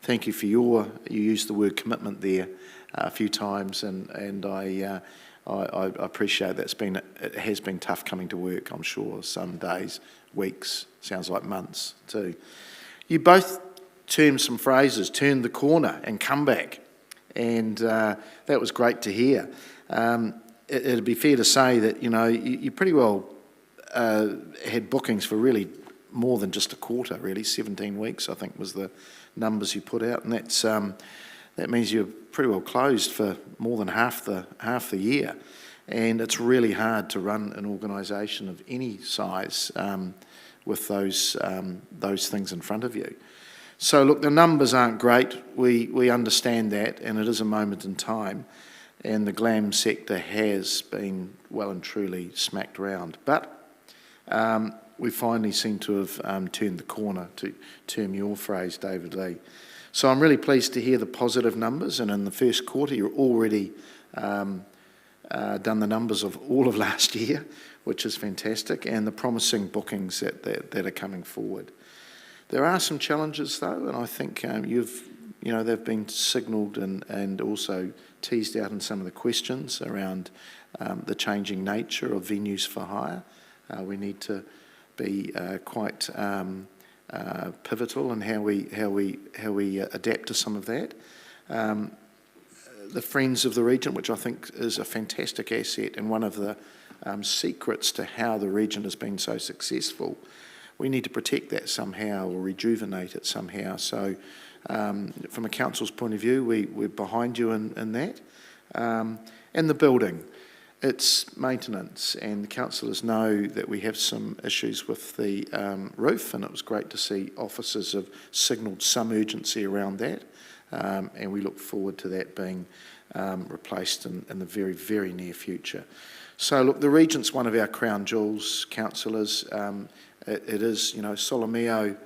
thank you for you used the word commitment there a few times, and I appreciate it has been tough coming to work, I'm sure, some days, weeks, sounds like months too. You both termed some phrases, turned the corner and come back, and that was great to hear. It'd be fair to say that, you pretty well had bookings for really more than just a quarter, really. 17 weeks, I think, was the numbers you put out, and that means you're pretty well closed for more than half the year. And it's really hard to run an organisation of any size with those things in front of you. So look, the numbers aren't great. We understand that, and it is a moment in time, and the GLAM sector has been well and truly smacked around. But we finally seem to have turned the corner, to term your phrase, David Lee. So I'm really pleased to hear the positive numbers, and in the first quarter you're already done the numbers of all of last year, which is fantastic, and the promising bookings that are coming forward. There are some challenges though, and I think they've been signalled and also teased out in some of the questions around the changing nature of venues for hire. We need to be quite pivotal in how we adapt to some of that. The Friends of the Region, which I think is a fantastic asset and one of the secrets to how the region has been so successful. We need to protect that somehow or rejuvenate it somehow. So from a council's point of view, we're behind you in that. And the building, it's maintenance, and the councillors know that we have some issues with the roof, and it was great to see officers have signalled some urgency around that, and we look forward to that being replaced in the very, very near future. So look, the Regent's one of our crown jewels, councillors. It is, Solomeo,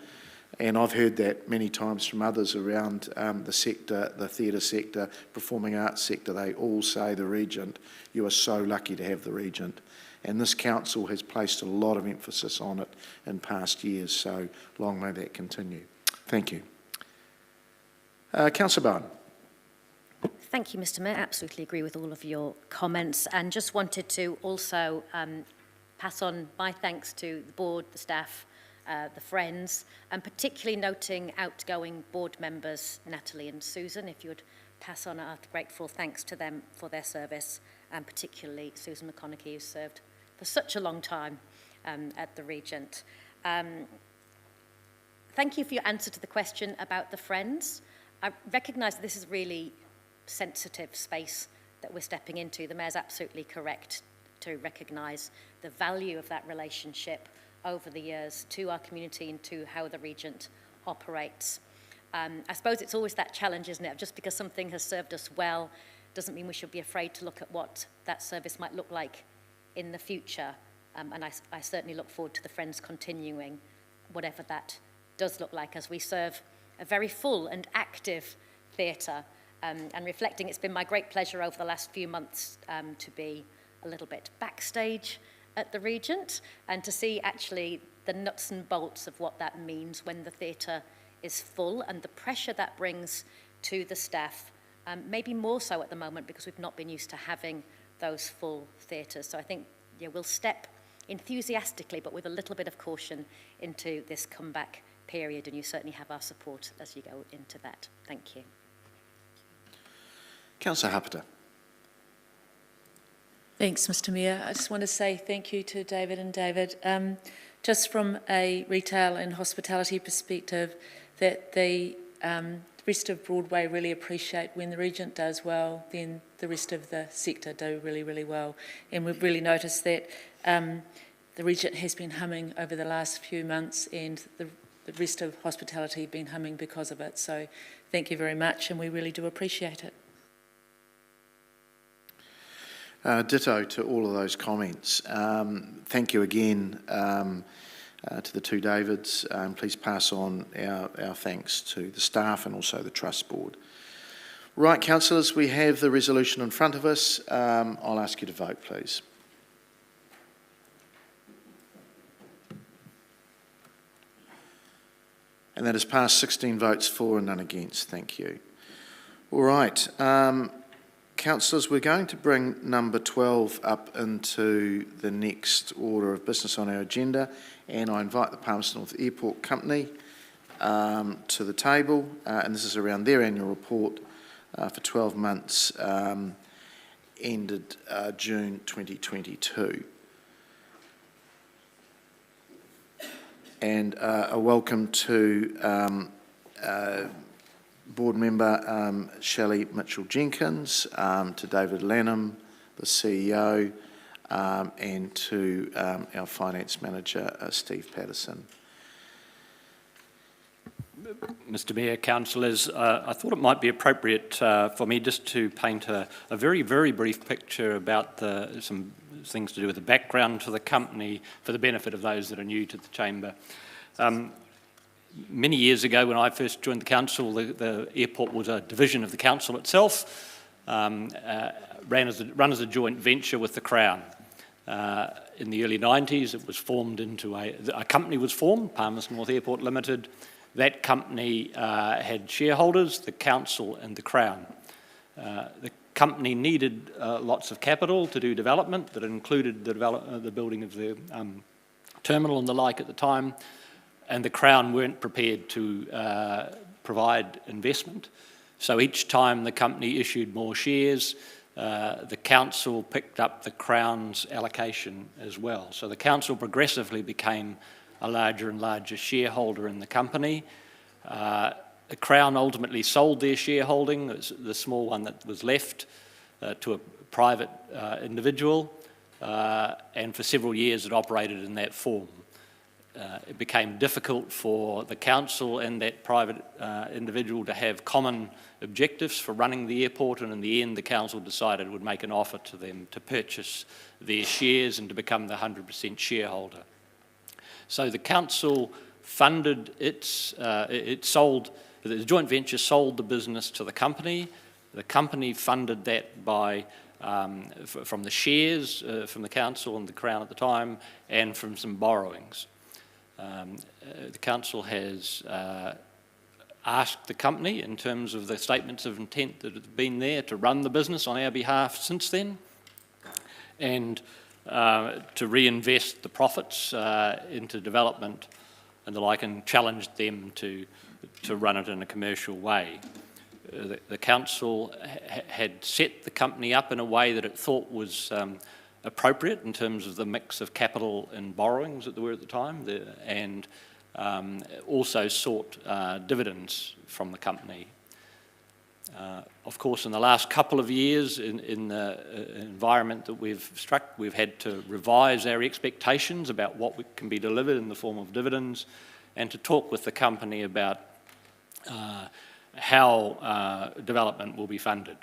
and I've heard that many times from others around the sector, the theatre sector, performing arts sector. They all say the Regent, you are so lucky to have the Regent. And this council has placed a lot of emphasis on it in past years, so long may that continue. Thank you. Councillor Bowen. Thank you, Mr. Mayor. Absolutely agree with all of your comments, and just wanted to also pass on my thanks to the board, the staff, the Friends, and particularly noting outgoing board members, Natalie and Susan, if you would pass on our grateful thanks to them for their service, and particularly Susan McConaughey, who served for such a long time at the Regent. Thank you for your answer to the question about the Friends. I recognise this is really sensitive space that we're stepping into. The Mayor's absolutely correct to recognise the value of that relationship over the years to our community and to how the Regent operates. I suppose it's always that challenge, isn't it? Just because something has served us well doesn't mean we should be afraid to look at what that service might look like in the future. And I certainly look forward to the Friends continuing, whatever that does look like, as we serve a very full and active theatre. And reflecting, it's been my great pleasure over the last few months to be a little bit backstage at the Regent and to see actually the nuts and bolts of what that means when the theatre is full and the pressure that brings to the staff, maybe more so at the moment because we've not been used to having those full theatres. So I think we'll step enthusiastically but with a little bit of caution into this comeback period, and you certainly have our support as you go into that. Thank you. Councillor Happerter. Thanks, Mr. Mayor. I just want to say thank you to David and David. Just from a retail and hospitality perspective, that the rest of Broadway really appreciate when the Regent does well, then the rest of the sector do really, really well. And we've really noticed that the Regent has been humming over the last few months, and the rest of hospitality have been humming because of it. So thank you very much, and we really do appreciate it. Ditto to all of those comments. Thank you again to the two Davids. Please pass on our thanks to the staff and also the Trust Board. Right, councillors, we have the resolution in front of us. I'll ask you to vote, please. And that has passed 16 votes for and none against. Thank you. All right. Councillors, we're going to bring number 12 up into the next order of business on our agenda, and I invite the Palmerston North Airport Company to the table, and this is around their annual report for 12 months ended June 2022. And a welcome to Board Member Shelley Mitchell-Jenkins, to David Lanham, the CEO, and to our Finance Manager, Steve Patterson. Mr Mayor, councillors, I thought it might be appropriate for me just to paint a very, very brief picture about some things to do with the background to the company for the benefit of those that are new to the Chamber. Many years ago, when I first joined the council, the airport was a division of the council itself, run as a joint venture with the Crown. In the early 90s, it was formed into a company was formed, Palmerston North Airport Limited. That company had shareholders, the council and the Crown. The company needed lots of capital to do development that included the building of the terminal and the like at the time, and the Crown weren't prepared to provide investment. So each time the company issued more shares, the council picked up the Crown's allocation as well. So the council progressively became a larger and larger shareholder in the company. The Crown ultimately sold their shareholding, the small one that was left, to a private individual, and for several years it operated in that form. It became difficult for the council and that private individual to have common objectives for running the airport, and in the end the council decided it would make an offer to them to purchase their shares and to become the 100% shareholder. So the council funded the joint venture sold the business to the company. The company funded that by from the shares from the council and the Crown at the time, and from some borrowings. The council has asked the company, in terms of the statements of intent that have been there, to run the business on our behalf since then, and to reinvest the profits into development and the like, and challenged them to run it in a commercial way. The council had set the company up in a way that it thought was appropriate in terms of the mix of capital and borrowings that there were at the time, and also sought dividends from the company. Of course, in the last couple of years, in the environment that we've struck, we've had to revise our expectations about what can be delivered in the form of dividends, and to talk with the company about how development will be funded.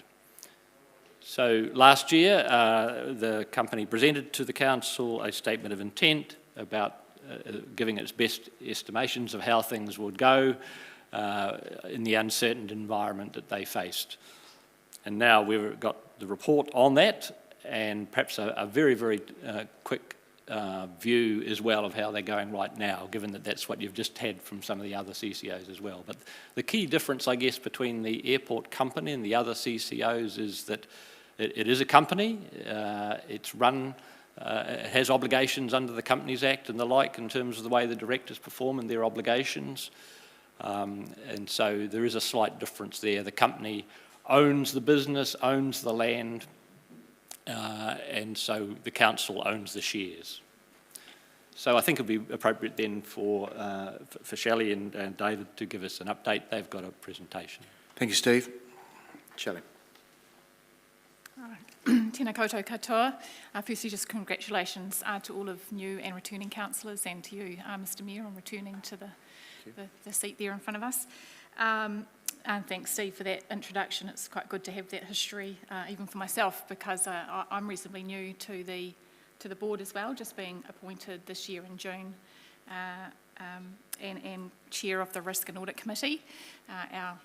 So last year, the company presented to the council a statement of intent about giving its best estimations of how things would go in the uncertain environment that they faced. And now we've got the report on that, and perhaps a very, very quick view as well of how they're going right now, given that that's what you've just had from some of the other CCOs as well. But the key difference, I guess, between the airport company and the other CCOs is that it is a company. It's run, it has obligations under the Companies Act and the like, in terms of the way the directors perform and their obligations. And so there is a slight difference there. The company owns the business, owns the land, and so the council owns the shares. So I think it would be appropriate then for Shelley and David to give us an update. They've got a presentation. Thank you, Steve. Shelley. Tēnā koutou katoa. Firstly, just congratulations to all of new and returning councillors, and to you, Mr Mayor, on returning to the seat there in front of us. And thanks, Steve, for that introduction. It's quite good to have that history, even for myself, because I'm reasonably new to the board as well, just being appointed this year in June and Chair of the Risk and Audit Committee.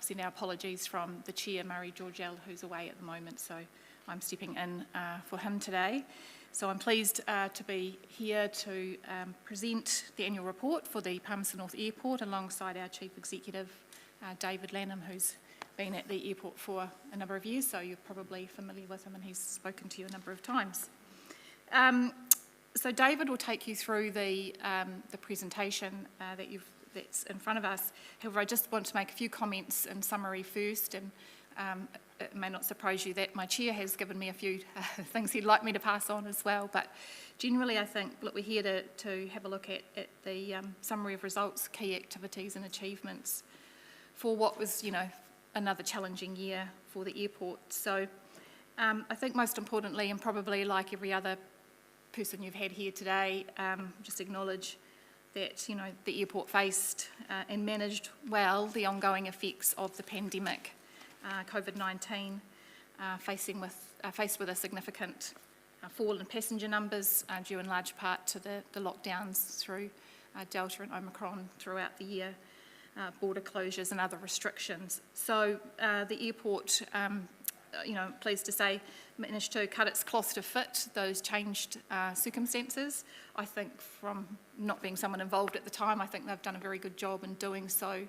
Send our apologies from the Chair, Murray Georgiel, who's away at the moment, so I'm stepping in for him today. So I'm pleased to be here to present the annual report for the Palmerston North Airport alongside our Chief Executive, David Lanham, who's been at the airport for a number of years, so you're probably familiar with him and he's spoken to you a number of times. So David will take you through the presentation that's in front of us. However, I just want to make a few comments in summary first, and it may not surprise you that my chair has given me a few things he'd like me to pass on as well, but generally I think, look, we're here to have a look at the summary of results, key activities and achievements for what was, another challenging year for the airport. So I think most importantly, and probably like every other person you've had here today, just acknowledge that, the airport faced and managed well the ongoing effects of the pandemic, COVID-19, faced with a significant fall in passenger numbers due in large part to the lockdowns through Delta and Omicron throughout the year, border closures and other restrictions. So the airport, pleased to say, managed to cut its cloth to fit those changed circumstances. I think from not being someone involved at the time, I think they've done a very good job in doing so,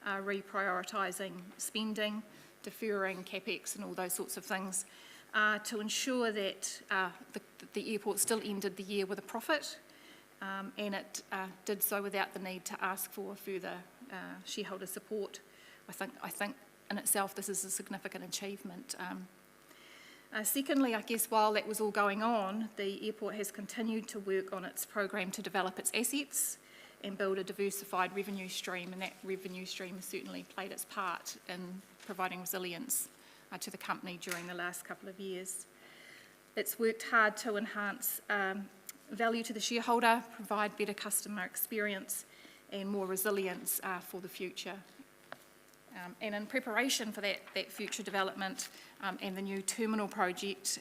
reprioritising spending, deferring CapEx and all those sorts of things to ensure that the airport still ended the year with a profit, and it did so without the need to ask for further shareholder support. I think in itself this is a significant achievement. Secondly, I guess while that was all going on, the airport has continued to work on its program to develop its assets and build a diversified revenue stream, and that revenue stream has certainly played its part in providing resilience to the company during the last couple of years. It's worked hard to enhance value to the shareholder, provide better customer experience and more resilience for the future. And in preparation for that future development and the new terminal project,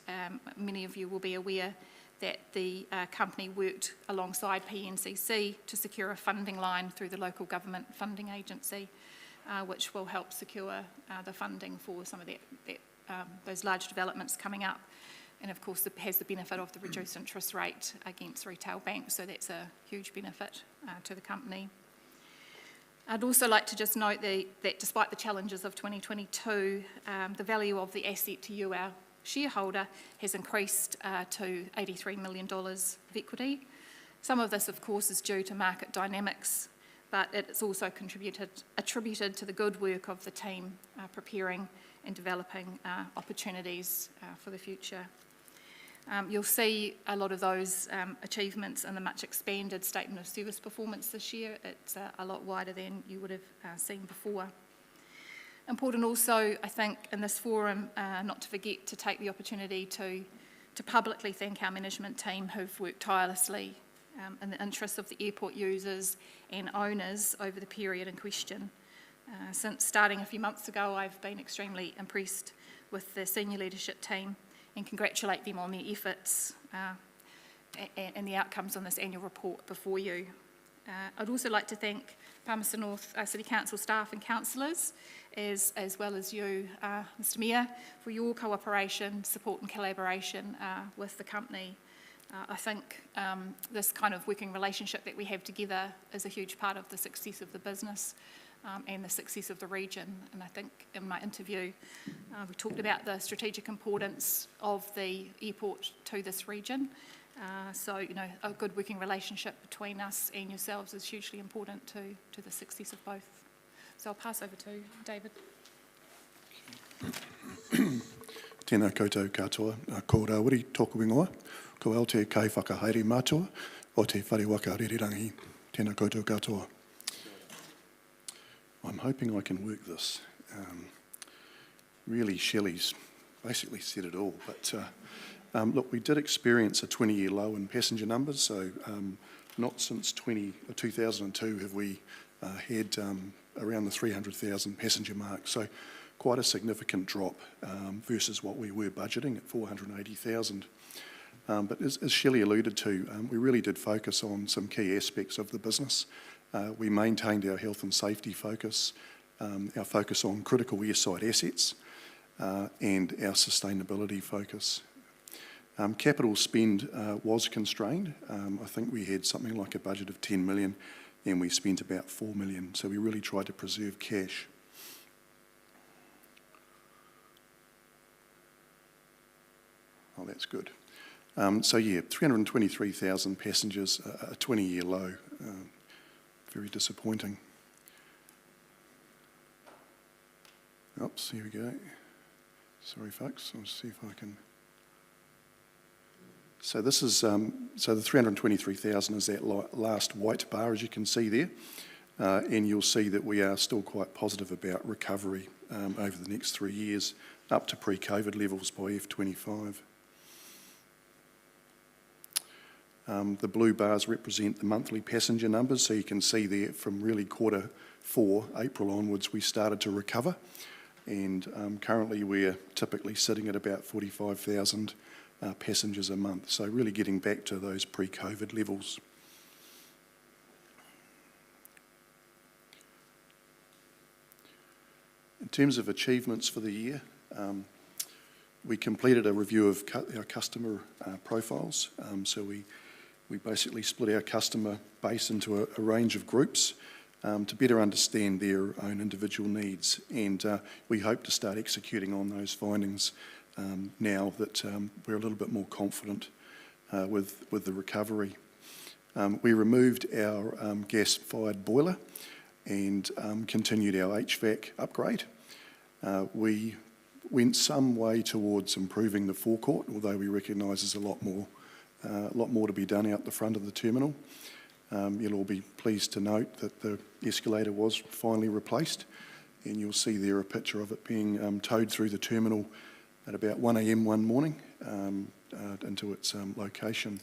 many of you will be aware that the company worked alongside PNCC to secure a funding line through the local government funding agency, which will help secure the funding for some of those large developments coming up. And of course, it has the benefit of the reduced interest rate against retail banks, so that's a huge benefit to the company. I'd also like to just note that despite the challenges of 2022, the value of the asset to you, our shareholder, has increased to $83 million of equity. Some of this, of course, is due to market dynamics, but it's also attributed to the good work of the team preparing and developing opportunities for the future. You'll see a lot of those achievements in the much expanded Statement of Service performance this year. It's a lot wider than you would have seen before. Important also, I think, in this forum, not to forget to take the opportunity to publicly thank our management team who've worked tirelessly in the interests of the airport users and owners over the period in question. Since starting a few months ago, I've been extremely impressed with the senior leadership team and congratulate them on their efforts and the outcomes on this annual report before you. I'd also like to thank Palmerston North City Council staff and councillors, as well as you, Mr Mayor, for your cooperation, support and collaboration with the company. I think this kind of working relationship that we have together is a huge part of the success of the business and the success of the region. And I think in my interview, we talked about the strategic importance of the airport to this region. So, a good working relationship between us and yourselves is hugely important to the success of both. So I'll pass over to David. Tēnā koutou katoa, ko Rawiri tōku ingoa, ko Aotea kai whakahaere mātua, o te whare waka rererangi. Tēnā koutou katoa. I'm hoping I can work this. Really, Shelley's basically said it all, but look, we did experience a 20-year low in passenger numbers, so not since 2002 have we had around the 300,000 passenger mark, so quite a significant drop versus what we were budgeting at 480,000. But as Shelley alluded to, we really did focus on some key aspects of the business. We maintained our health and safety focus, our focus on critical airside assets, and our sustainability focus. Capital spend was constrained. I think we had something like a budget of 10 million and we spent about 4 million, so we really tried to preserve cash. Oh, that's good. So yeah, 323,000 passengers, a 20-year low. Very disappointing. Oops, here we go. Sorry, folks. I'll see if I can. So this is so the 323,000 is that last white bar, as you can see there, and you'll see that we are still quite positive about recovery over the next 3 years, up to pre-COVID levels by F25. The blue bars represent the monthly passenger numbers, so you can see there from really Q4, April onwards, we started to recover, and currently we're typically sitting at about 45,000 passengers a month, so really getting back to those pre-COVID levels. In terms of achievements for the year, we completed a review of our customer profiles, so we basically split our customer base into a range of groups to better understand their own individual needs, and we hope to start executing on those findings now that we're a little bit more confident with the recovery. We removed our gas-fired boiler and continued our HVAC upgrade. We went some way towards improving the forecourt, although we recognise there's a lot more to be done out the front of the terminal. You'll all be pleased to note that the escalator was finally replaced, and you'll see there a picture of it being towed through the terminal at about 1 a.m. one morning into its location.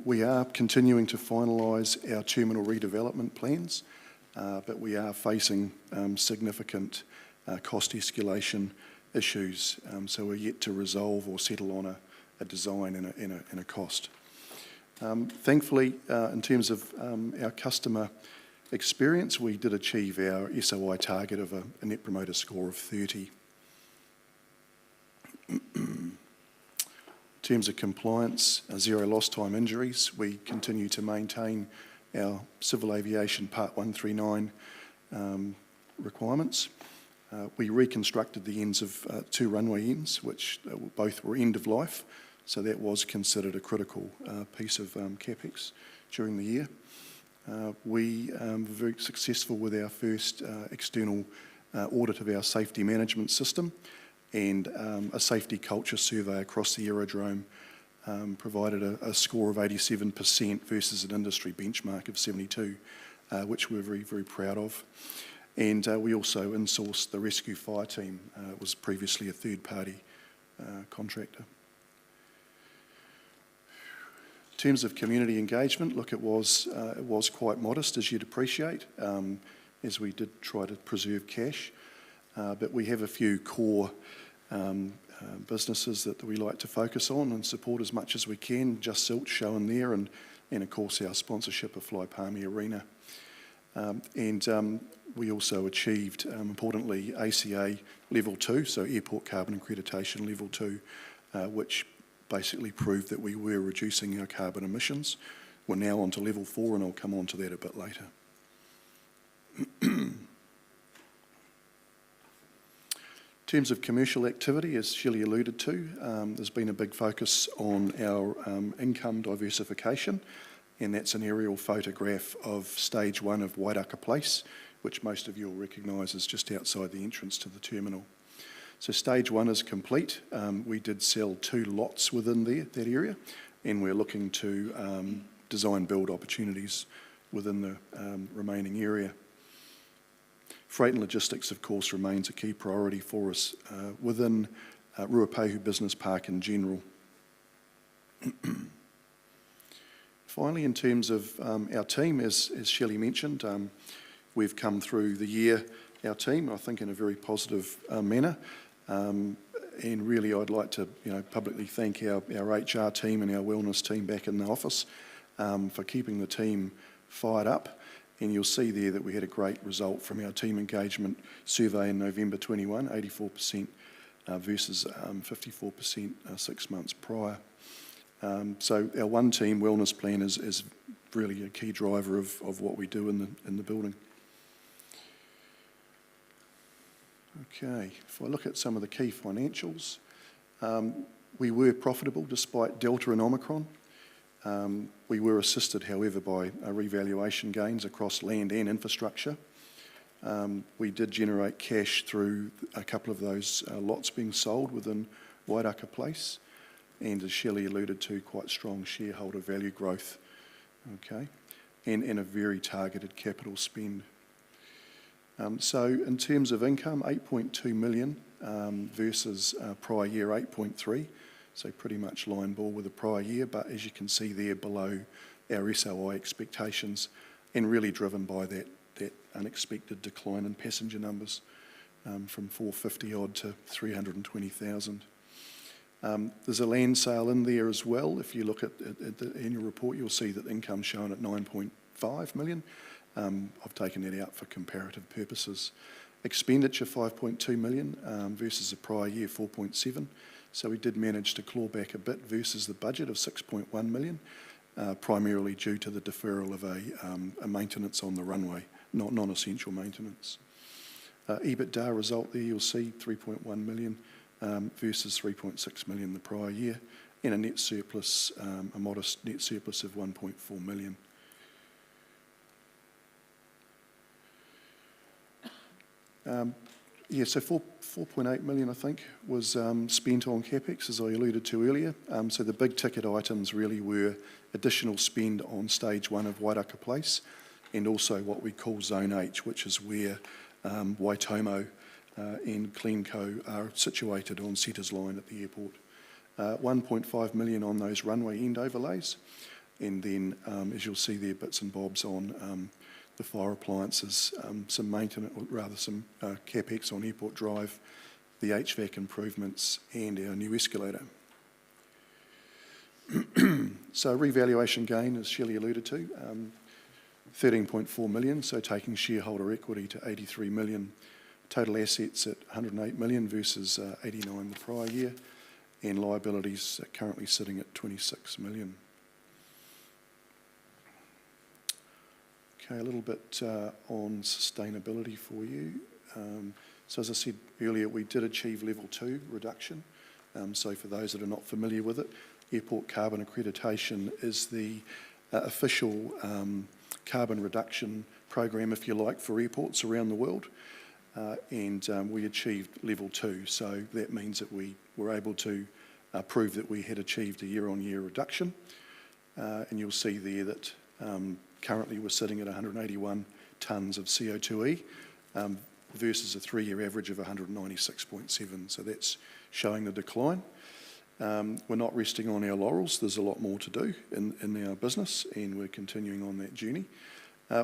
We are continuing to finalise our terminal redevelopment plans, but we are facing significant cost escalation issues, so we're yet to resolve or settle on a design and a cost. Thankfully, in terms of our customer experience, we did achieve our SOI target of a Net Promoter Score of 30. In terms of compliance, zero lost time injuries, we continue to maintain our Civil Aviation Part 139 requirements. We reconstructed the ends of 2 runway ends, which both were end of life, so that was considered a critical piece of CapEx during the year. We were very successful with our first external audit of our safety management system, and a safety culture survey across the aerodrome provided a score of 87% versus an industry benchmark of 72, which we're very, very proud of. And we also insourced the rescue fire team. It was previously a third-party contractor. In terms of community engagement, look, it was quite modest, as you'd appreciate, as we did try to preserve cash. But we have a few core businesses that we like to focus on and support as much as we can. Just Silt shown there, and of course our sponsorship of Fly Palmy Arena. And we also achieved, importantly, ACA Level 2, so Airport Carbon Accreditation Level 2, which basically proved that we were reducing our carbon emissions. We're now on to Level 4, and I'll come on to that a bit later. In terms of commercial activity, as Shelley alluded to, there's been a big focus on our income diversification, and that's an aerial photograph of Stage 1 of Wairaka Place, which most of you will recognise is just outside the entrance to the terminal. So Stage 1 is complete. We did sell 2 lots within that area, and we're looking to design build opportunities within the remaining area. Freight and logistics, of course, remains a key priority for us within Ruapehu Business Park in general. Finally, in terms of our team, as Shelley mentioned, we've come through the year, our team, I think, in a very positive manner. And really, I'd like to, publicly thank our HR team and our wellness team back in the office for keeping the team fired up. And you'll see there that we had a great result from our team engagement survey in November 21, 84% versus 54% 6 months prior. So our One Team wellness plan is really a key driver of what we do in the building. Okay, if I look at some of the key financials, we were profitable despite Delta and Omicron. We were assisted, however, by revaluation gains across land and infrastructure. We did generate cash through a couple of those lots being sold within Wairaka Place, and as Shelley alluded to, quite strong shareholder value growth, okay, and a very targeted capital spend. So in terms of income, 8.2 million versus prior year 8.3, so pretty much line ball with the prior year, but as you can see there below our SOI expectations, and really driven by that unexpected decline in passenger numbers from 450 odd to 320,000. There's a land sale in there as well. If you look at the annual report, you'll see that income's shown at 9.5 million. I've taken that out for comparative purposes. Expenditure 5.2 million versus the prior year 4.7. So we did manage to claw back a bit versus the budget of 6.1 million, primarily due to the deferral of a maintenance on the runway, non-essential maintenance. EBITDA result there, you'll see 3.1 million versus 3.6 million the prior year, and a net surplus, a modest net surplus of 1.4 million. So 4.8 million, I think, was spent on CapEx, as I alluded to earlier. So the big ticket items really were additional spend on stage 1 of Wairaka Place, and also what we call Zone H, which is where Waitomo and CleanCo are situated on Setters Line at the airport. 1.5 million on those runway end overlays, and then, as you'll see there, bits and bobs on the fire appliances, some maintenance, or rather some CapEx on Airport Drive, the HVAC improvements, and our new escalator. So revaluation gain, as Shelley alluded to, 13.4 million, so taking shareholder equity to 83 million. Total assets at 108 million versus 89 the prior year, and liabilities are currently sitting at 26 million. Okay, a little bit on sustainability for you. So as I said earlier, we did achieve level 2 reduction. So for those that are not familiar with it, Airport Carbon Accreditation is the official carbon reduction program, if you like, for airports around the world. And we achieved level 2. So that means that we were able to prove that we had achieved a year-on-year reduction. And you'll see there that currently we're sitting at 181 tonnes of CO2e versus a 3-year average of 196.7. So that's showing the decline. We're not resting on our laurels. There's a lot more to do in our business, and we're continuing on that journey.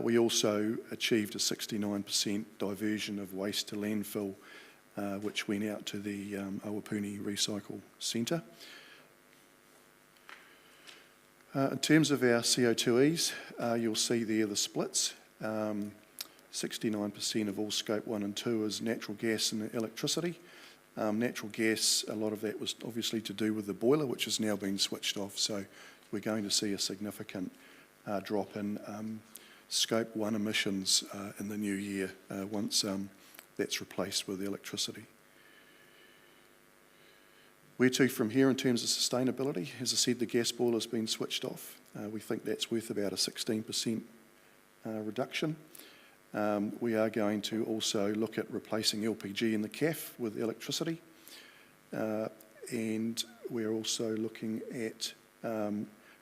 We also achieved a 69% diversion of waste to landfill, which went out to the Awapuni Recycle Centre. In terms of our CO2es, you'll see there the splits. 69% of all scope 1 and 2 is natural gas and electricity. Natural gas, a lot of that was obviously to do with the boiler, which has now been switched off. So we're going to see a significant drop in scope 1 emissions in the new year once that's replaced with electricity. Where to from here in terms of sustainability? As I said, the gas boiler's been switched off. We think that's worth about a 16% reduction. We are going to also look at replacing LPG in the CAF with electricity. And we're also looking at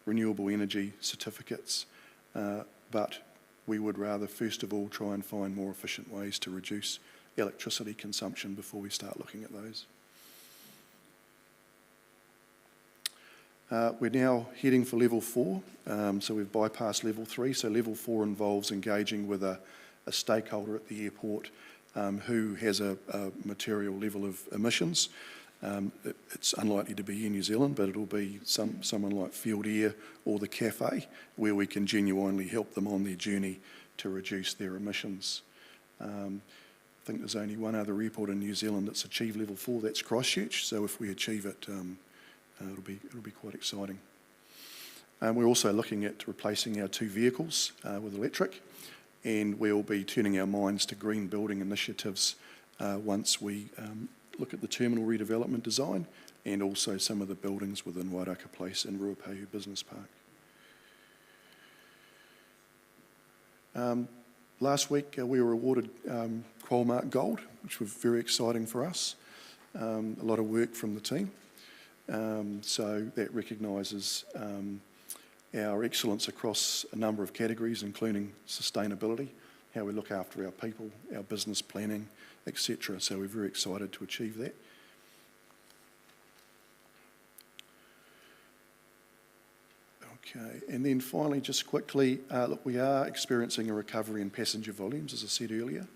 renewable energy certificates. But we would rather, first of all, try and find more efficient ways to reduce electricity consumption before we start looking at those. We're now heading for level 4, so we've bypassed level 3. So level 4 involves engaging with a stakeholder at the airport who has a material level of emissions, It's unlikely to be Air New Zealand, but it'll be someone like Field Air or the Cafe, where we can genuinely help them on their journey to reduce their emissions. I think there's only one other airport in New Zealand that's achieved level 4, that's Christchurch, so if we achieve it, it'll be quite exciting. We're also looking at replacing our 2 vehicles with electric, and we'll be turning our minds to green building initiatives once we look at the terminal redevelopment design and also some of the buildings within Wairaka Place and Ruapehu Business Park. Last week we were awarded Qualmark Gold, which was very exciting for us. A lot of work from the team. So that recognises our excellence across a number of categories, including sustainability, how we look after our people, our business planning, etc. So we're very excited to achieve that. Okay, and then finally, just quickly, look, we are experiencing a recovery in passenger volumes, as I said earlier.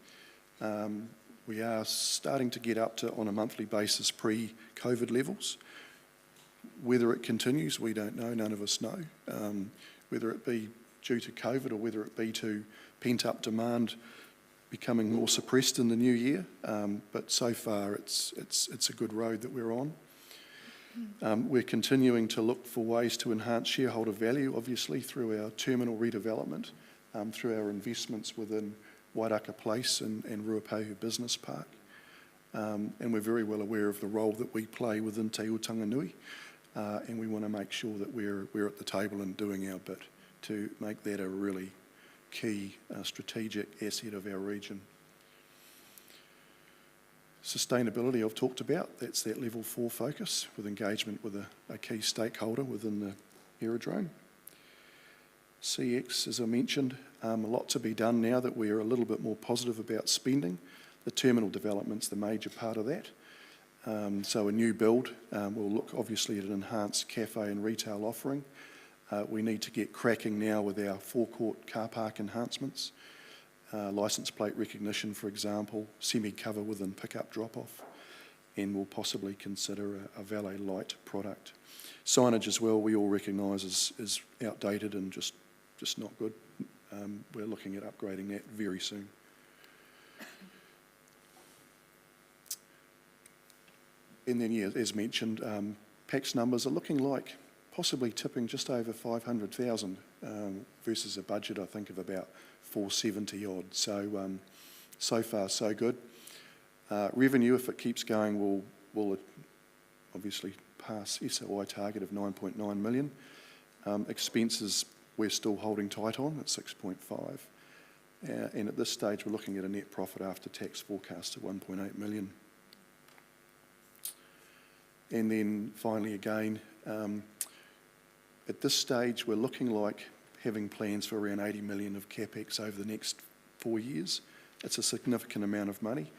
We are starting to get up to, on a monthly basis, pre-COVID levels. Whether it continues, we don't know, none of us know. Whether it be due to COVID or whether it be to pent-up demand becoming more suppressed in the new year, but so far it's a good road that we're on. We're continuing to look for ways to enhance shareholder value, obviously, through our terminal redevelopment, through our investments within Wairaka Place and Ruapehu Business Park. And we're very well aware of the role that we play within Te Utanganui, and we want to make sure that we're at the table and doing our bit to make that a really key strategic asset of our region. Sustainability I've talked about, that's that level 4 focus with engagement with a key stakeholder within the aerodrome. CX, as I mentioned, a lot to be done now that we're a little bit more positive about spending. The terminal development's the major part of that. So a new build will look obviously at an enhanced cafe and retail offering. We need to get cracking now with our forecourt car park enhancements. Licence plate recognition, for example, semi-cover within pickup drop-off, and we'll possibly consider a valet light product. Signage as well, we all recognise is outdated and just not good. We're looking at upgrading that very soon. And then, yeah, as mentioned, PAX numbers are looking like possibly tipping just over 500,000 versus a budget, I think, of about 470 odd. So, so far so good. Revenue, if it keeps going, will obviously pass SOI target of 9.9 million. Expenses, we're still holding tight on at 6.5. And at this stage, we're looking at a net profit after tax forecast of 1.8 million. And then finally again, at this stage, we're looking like having plans for around 80 million of CapEx over the next 4 years. It's a significant amount of money.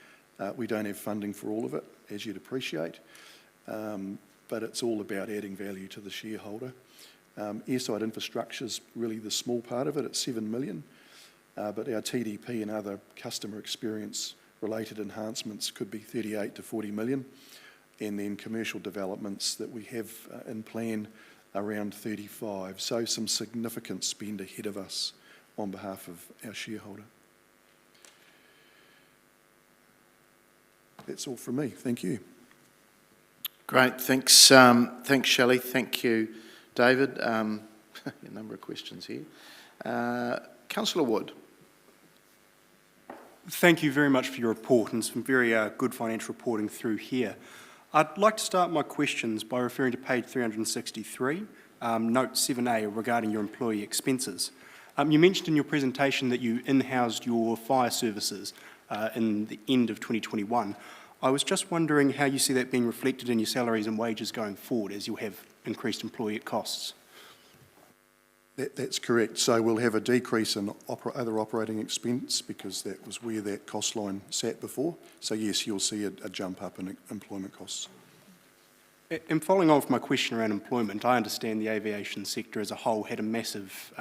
We don't have funding for all of it, as you'd appreciate, but it's all about adding value to the shareholder. Airside infrastructure is really the small part of it at 7 million, but our TDP and other customer experience related enhancements could be 38 to 40 million, and then commercial developments that we have in plan around 35. So some significant spend ahead of us on behalf of our shareholder. That's all from me. Thank you. Great. Thanks, thanks, Shelley. Thank you, David. A number of questions here. Councillor Wood. Thank you very much for your report and some very good financial reporting through here. I'd like to start my questions by referring to page 363, note 7A regarding your employee expenses. You mentioned in your presentation that you in-housed your fire services in the end of 2021. I was just wondering how you see that being reflected in your salaries and wages going forward as you have increased employee costs. That's correct. So we'll have a decrease in other operating expense because that was where that cost line sat before. So yes, you'll see a jump up in employment costs. And following on from my question around employment, I understand the aviation sector as a whole had a massive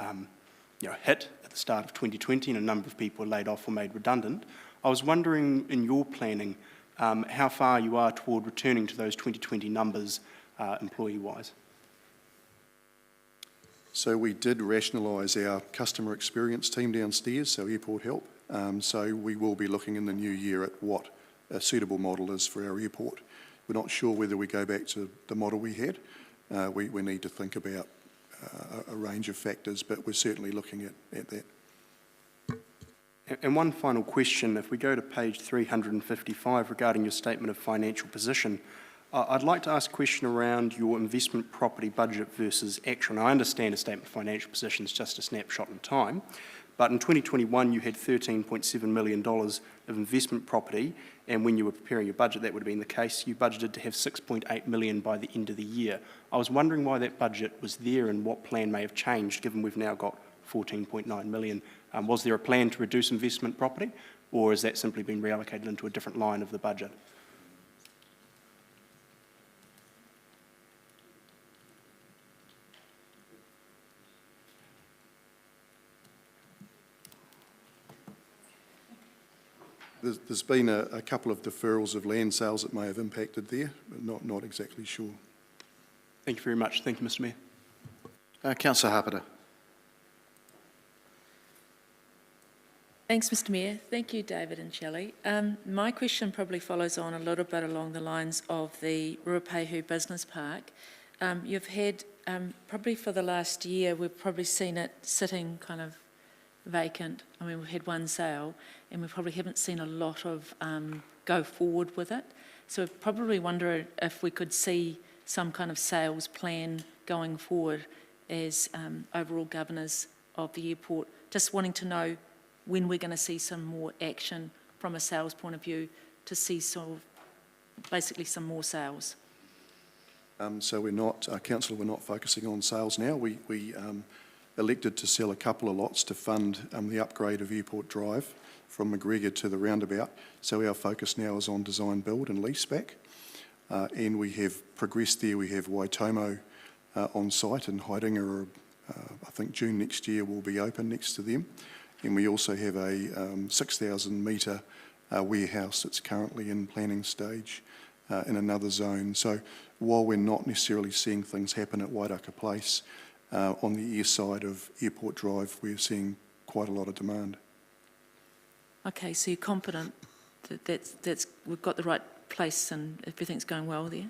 hit at the start of 2020 and a number of people were laid off or made redundant. I was wondering in your planning how far you are toward returning to those 2020 numbers employee-wise. So we did rationalise our customer experience team downstairs, so Airport Help. So we will be looking in the new year at what a suitable model is for our airport. We're not sure whether we go back to the model we had. We need to think about a range of factors, but we're certainly looking at that. And one final question, if we go to page 355 regarding your statement of financial position, I'd like to ask a question around your investment property budget versus actual. Now, I understand a statement of financial position is just a snapshot in time, but in 2021 you had $13.7 million of investment property, and when you were preparing your budget that would have been the case. You budgeted to have $6.8 million by the end of the year. I was wondering why that budget was there and what plan may have changed given we've now got $14.9 million. Was there a plan to reduce investment property, or has that simply been reallocated into a different line of the budget? There's been a couple of deferrals of land sales that may have impacted there, but not exactly sure. Thank you very much. Thank you, Mr. Mayor. Councillor Harpiter. Thanks, Mr. Mayor. Thank you, David and Shelley. My question probably follows on a little bit along the lines of the Ruapehu Business Park. You've had, probably for the last year, we've probably seen it sitting kind of vacant. I mean, we've had one sale and we probably haven't seen a lot of go forward with it. So I probably wonder if we could see some kind of sales plan going forward as overall governors of the airport. Just wanting to know when we're going to see some more action from a sales point of view to see sort of basically some more sales. So we're not, Councillor, we're not focusing on sales now. We elected to sell a couple of lots to fund the upgrade of Airport Drive from McGregor to the roundabout. So our focus now is on design, build and lease back. And we have progressed there. We have Waitomo on site, and Haidinga, I think June next year will be open next to them. And we also have a 6,000 metre warehouse that's currently in planning stage in another zone. So while we're not necessarily seeing things happen at Wairaka Place, on the east side of Airport Drive, we're seeing quite a lot of demand. Okay, so you're confident that we've got the right place and everything's going well there?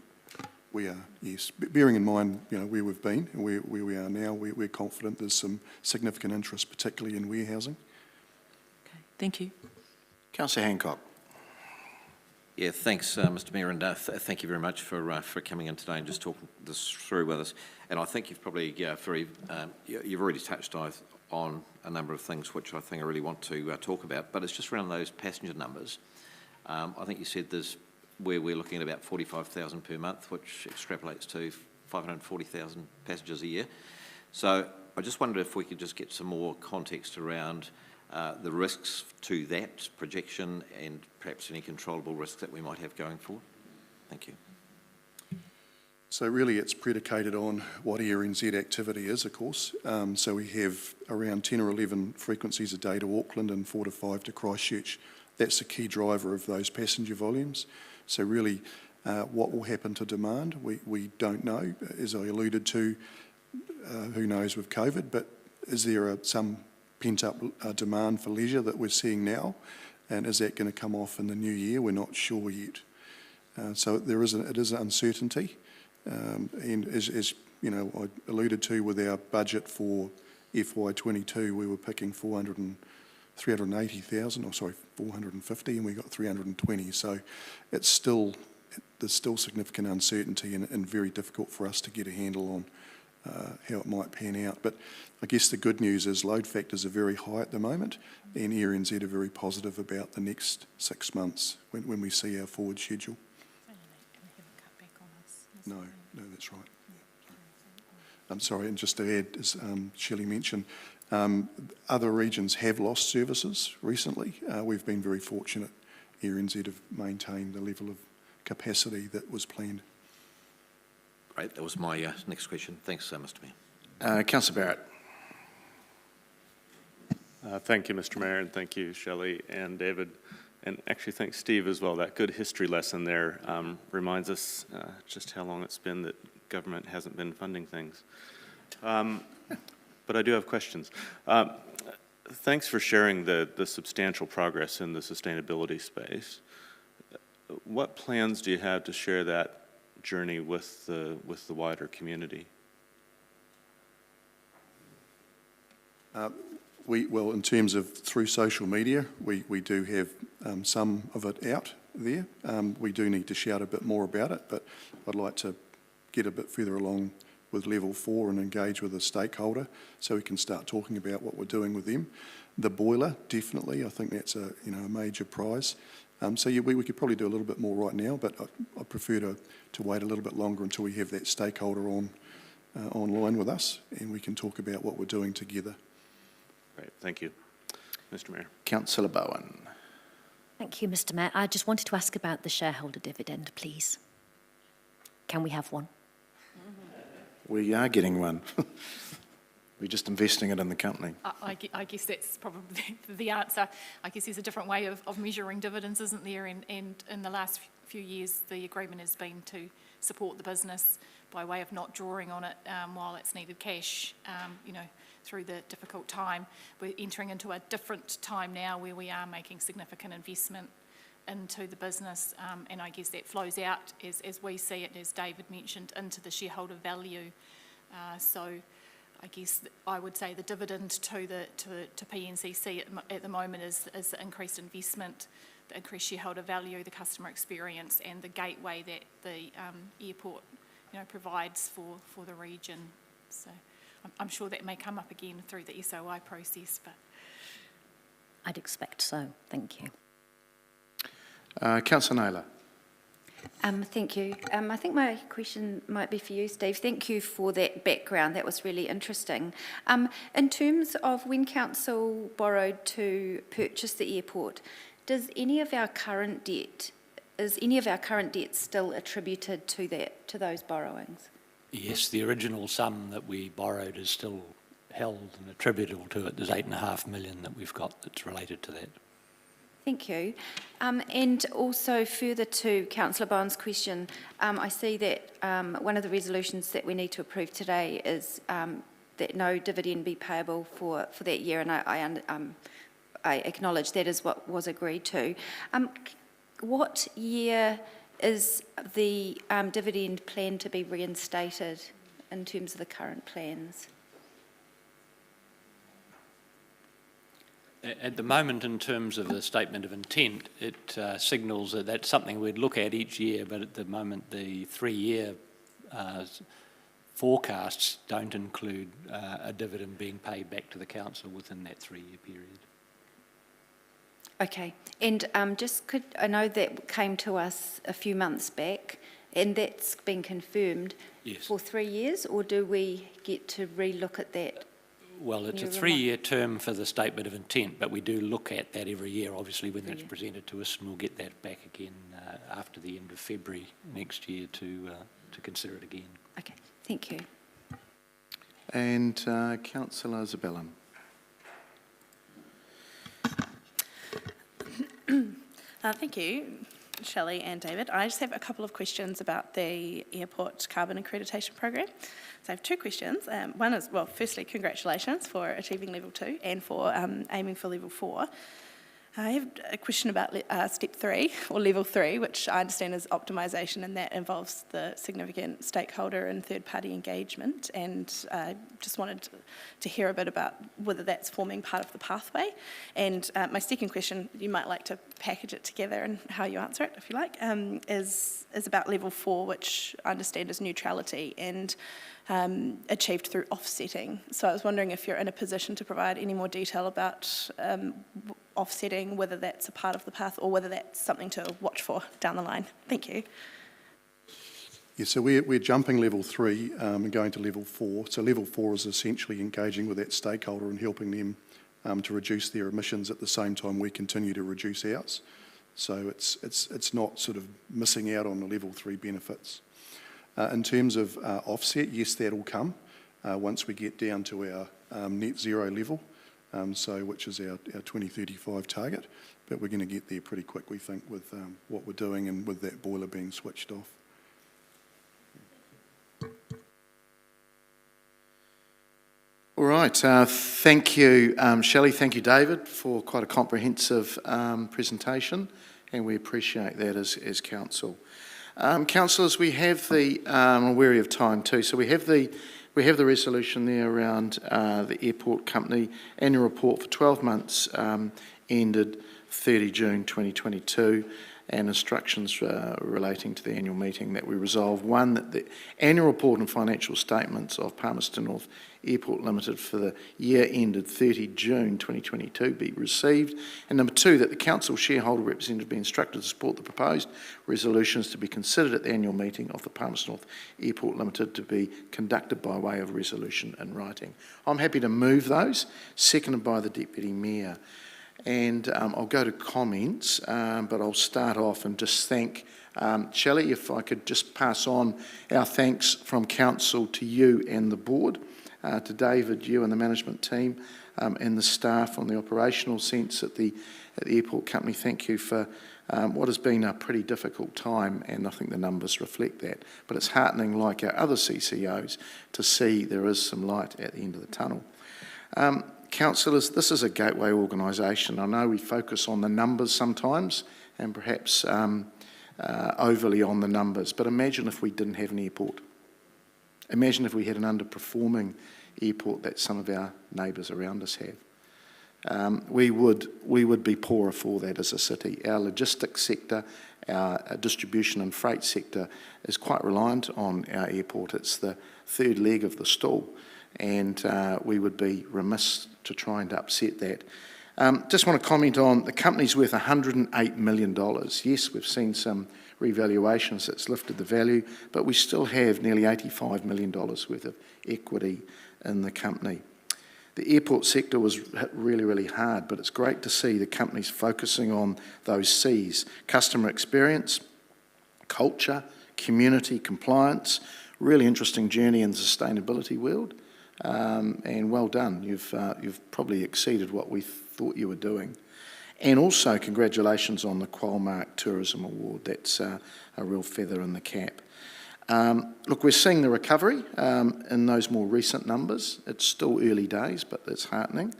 We are, yes. Bearing in mind, you know, where we've been and where we are now, we're confident there's some significant interest, particularly in warehousing. Okay, thank you. Councillor Hancock. Yeah, thanks, Mr. Mayor, and thank you very much for coming in today and just talking this through with us. And I think you've probably you've already touched on a number of things which I think I really want to talk about. But it's just around those passenger numbers. I think you said there's where we're looking at about 45,000 per month, which extrapolates to 540,000 passengers a year. So I just wondered if we could just get some more context around the risks to that projection and perhaps any controllable risks that we might have going forward. Thank you. So really it's predicated on what Air NZ activity is, of course. So we have around 10 or 11 frequencies a day to Auckland and 4 to 5 to Christchurch. That's the key driver of those passenger volumes. So really what will happen to demand, we don't know. As I alluded to, who knows with COVID, but is there some pent-up demand for leisure that we're seeing now? And is that going to come off in the new year? We're not sure yet. So it is an uncertainty. And as you know, I alluded to with our budget for FY22, we were picking 380,000, or sorry, 450, and we got 320. So there's still significant uncertainty and very difficult for us to get a handle on how it might pan out. But I guess the good news is load factors are very high at the moment, and Air NZ are very positive about the next 6 months when we see our forward schedule. No, that's right. I'm sorry, and just to add, as Shelley mentioned, other regions have lost services recently. We've been very fortunate. Air NZ have maintained the level of capacity that was planned. Great, that was my next question. Thanks, Mr. Mayor. Councillor Barrett. Thank you, Mr. Mayor, and thank you, Shelley and David And actually, thanks Steve as well. That good history lesson there reminds us just how long it's been that government hasn't been funding things. But I do have questions. Thanks for sharing the substantial progress in the sustainability space. What plans do you have to share that journey with the wider community? Well, in terms of through social media, we do have some of it out there. We do need to shout a bit more about it, but I'd like to get a bit further along with level 4 and engage with a stakeholder so we can start talking about what we're doing with them. The boiler, definitely, I think that's a major prize. So yeah, we could probably do a little bit more right now, but I prefer to wait a little bit longer until we have that stakeholder online with us and we can talk about what we're doing together. Great, thank you. Mr. Mayor. Councillor Bowen. Thank you, Mr. Mayor. I just wanted to ask about the shareholder dividend, please. Can we have one? We are getting one. We're just investing it in the company. I guess that's probably the answer. I guess there's a different way of measuring dividends, isn't there? And in the last few years, the agreement has been to support the business by way of not drawing on it while it's needed cash, through the difficult time. We're entering into a different time now where we are making significant investment into the business, and I guess that flows out, as we see it, as David mentioned, into the shareholder value. So I guess I would say the dividend to PNCC at the moment is the increased investment, the increased shareholder value, the customer experience, and the gateway that the airport provides for the region. So I'm sure that may come up again through the SOI process, but I'd expect so. Thank you. Councillor Naylor. Thank you. I think my question might be for you, Steve. Thank you for that background. That was really interesting. In terms of when council borrowed to purchase the airport, is any of our current debt still attributed to those borrowings? Yes, the original sum that we borrowed is still held and attributable to it. There's $8.5 million that we've got that's related to that. Thank you. And also further to Councillor Bowen's question, I see that one of the resolutions that we need to approve today is that no dividend be payable for that year, and I acknowledge that is what was agreed to. What year is the dividend plan to be reinstated in terms of the current plans? At the moment, in terms of the statement of intent, it signals that that's something we'd look at each year, but at the moment the 3-year forecasts don't include a dividend being paid back to the council within that 3-year period. Okay, and I know that came to us a few months back, and that's been confirmed for 3 years, or do we get to re-look at that? Well, it's a 3-year term for the statement of intent, but we do look at that every year, obviously, when that's presented to us, and we'll get that back again after the end of February next year to consider it again. Okay, thank you. And Councillor Zabellan. Thank you, Shelley and David. I just have a couple of questions about the airport carbon accreditation program. So I have 2 questions. One is, well, firstly, congratulations for achieving level 2 and for aiming for level 4. I have a question about step 3, or level 3, which I understand is optimisation, and that involves the significant stakeholder and third-party engagement. And I just wanted to hear a bit about whether that's forming part of the pathway. And my second question, you might like to package it together and how you answer it, if you like, is about level 4, which I understand is neutrality and achieved through offsetting. So I was wondering if you're in a position to provide any more detail about offsetting, whether that's a part of the path or whether that's something to watch for down the line. Thank you. Yeah, so we're jumping level 3 and going to level 4. So level 4 is essentially engaging with that stakeholder and helping them to reduce their emissions at the same time we continue to reduce ours. So it's not sort of missing out on the level 3 benefits. In terms of offset, yes, that'll come once we get down to our net zero level. which is our 2035 target. But we're going to get there pretty quick, we think, with what we're doing and with that boiler being switched off. All right, thank you, Shelley. Thank you, David, for quite a comprehensive presentation, and we appreciate that as council. Councillors, we have the, I'm wary of time too, so we have the resolution there around the airport company annual report for 12 months ended 30 June 2022, and instructions relating to the annual meeting that we resolve. One, that the annual report and financial statements of Palmerston North Airport Limited for the year ended 30 June 2022 be received. And number two, that the council shareholder representative be instructed to support the proposed resolutions to be considered at the annual meeting of the Palmerston North Airport Limited to be conducted by way of resolution in writing. I'm happy to move those, seconded by the Deputy Mayor. And I'll go to comments, but I'll start off and just thank Shelley, if I could just pass on our thanks from council to you and the board, to David, you and the management team, and the staff on the operational sense at the airport company. Thank you for what has been a pretty difficult time, and I think the numbers reflect that. But it's heartening, like our other CCOs, to see there is some light at the end of the tunnel. Councillors, this is a gateway organisation. I know we focus on the numbers sometimes, and perhaps overly on the numbers, but imagine if we didn't have an airport. Imagine if we had an underperforming airport that some of our neighbours around us have. We would be poorer for that as a city. Our logistics sector, our distribution and freight sector is quite reliant on our airport. It's the third leg of the stool, and we would be remiss to try and upset that. Just want to comment on the company's worth $108 million. Yes, we've seen some revaluations that's lifted the value, but we still have nearly $85 million worth of equity in the company. The airport sector was hit really, really hard, but it's great to see the company's focusing on those C's: customer experience, culture, community, compliance. Really interesting journey in the sustainability world. And well done. You've probably exceeded what we thought you were doing. And also congratulations on the Qualmark Tourism Award. That's a real feather in the cap. Look, we're seeing the recovery in those more recent numbers. It's still early days, but it's heartening.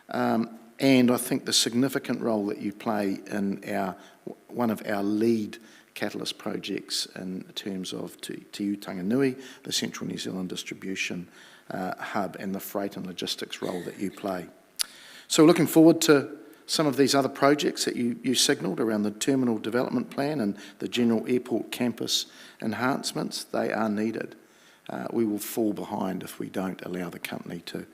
And I think the significant role that you play in one of our lead catalyst projects in terms of Te Iu Tanganui, the Central New Zealand Distribution Hub, and the freight and logistics role that you play. So we're looking forward to some of these other projects that you signalled around the terminal development plan and the general airport campus enhancements. They are needed. We will fall behind if we don't allow the company to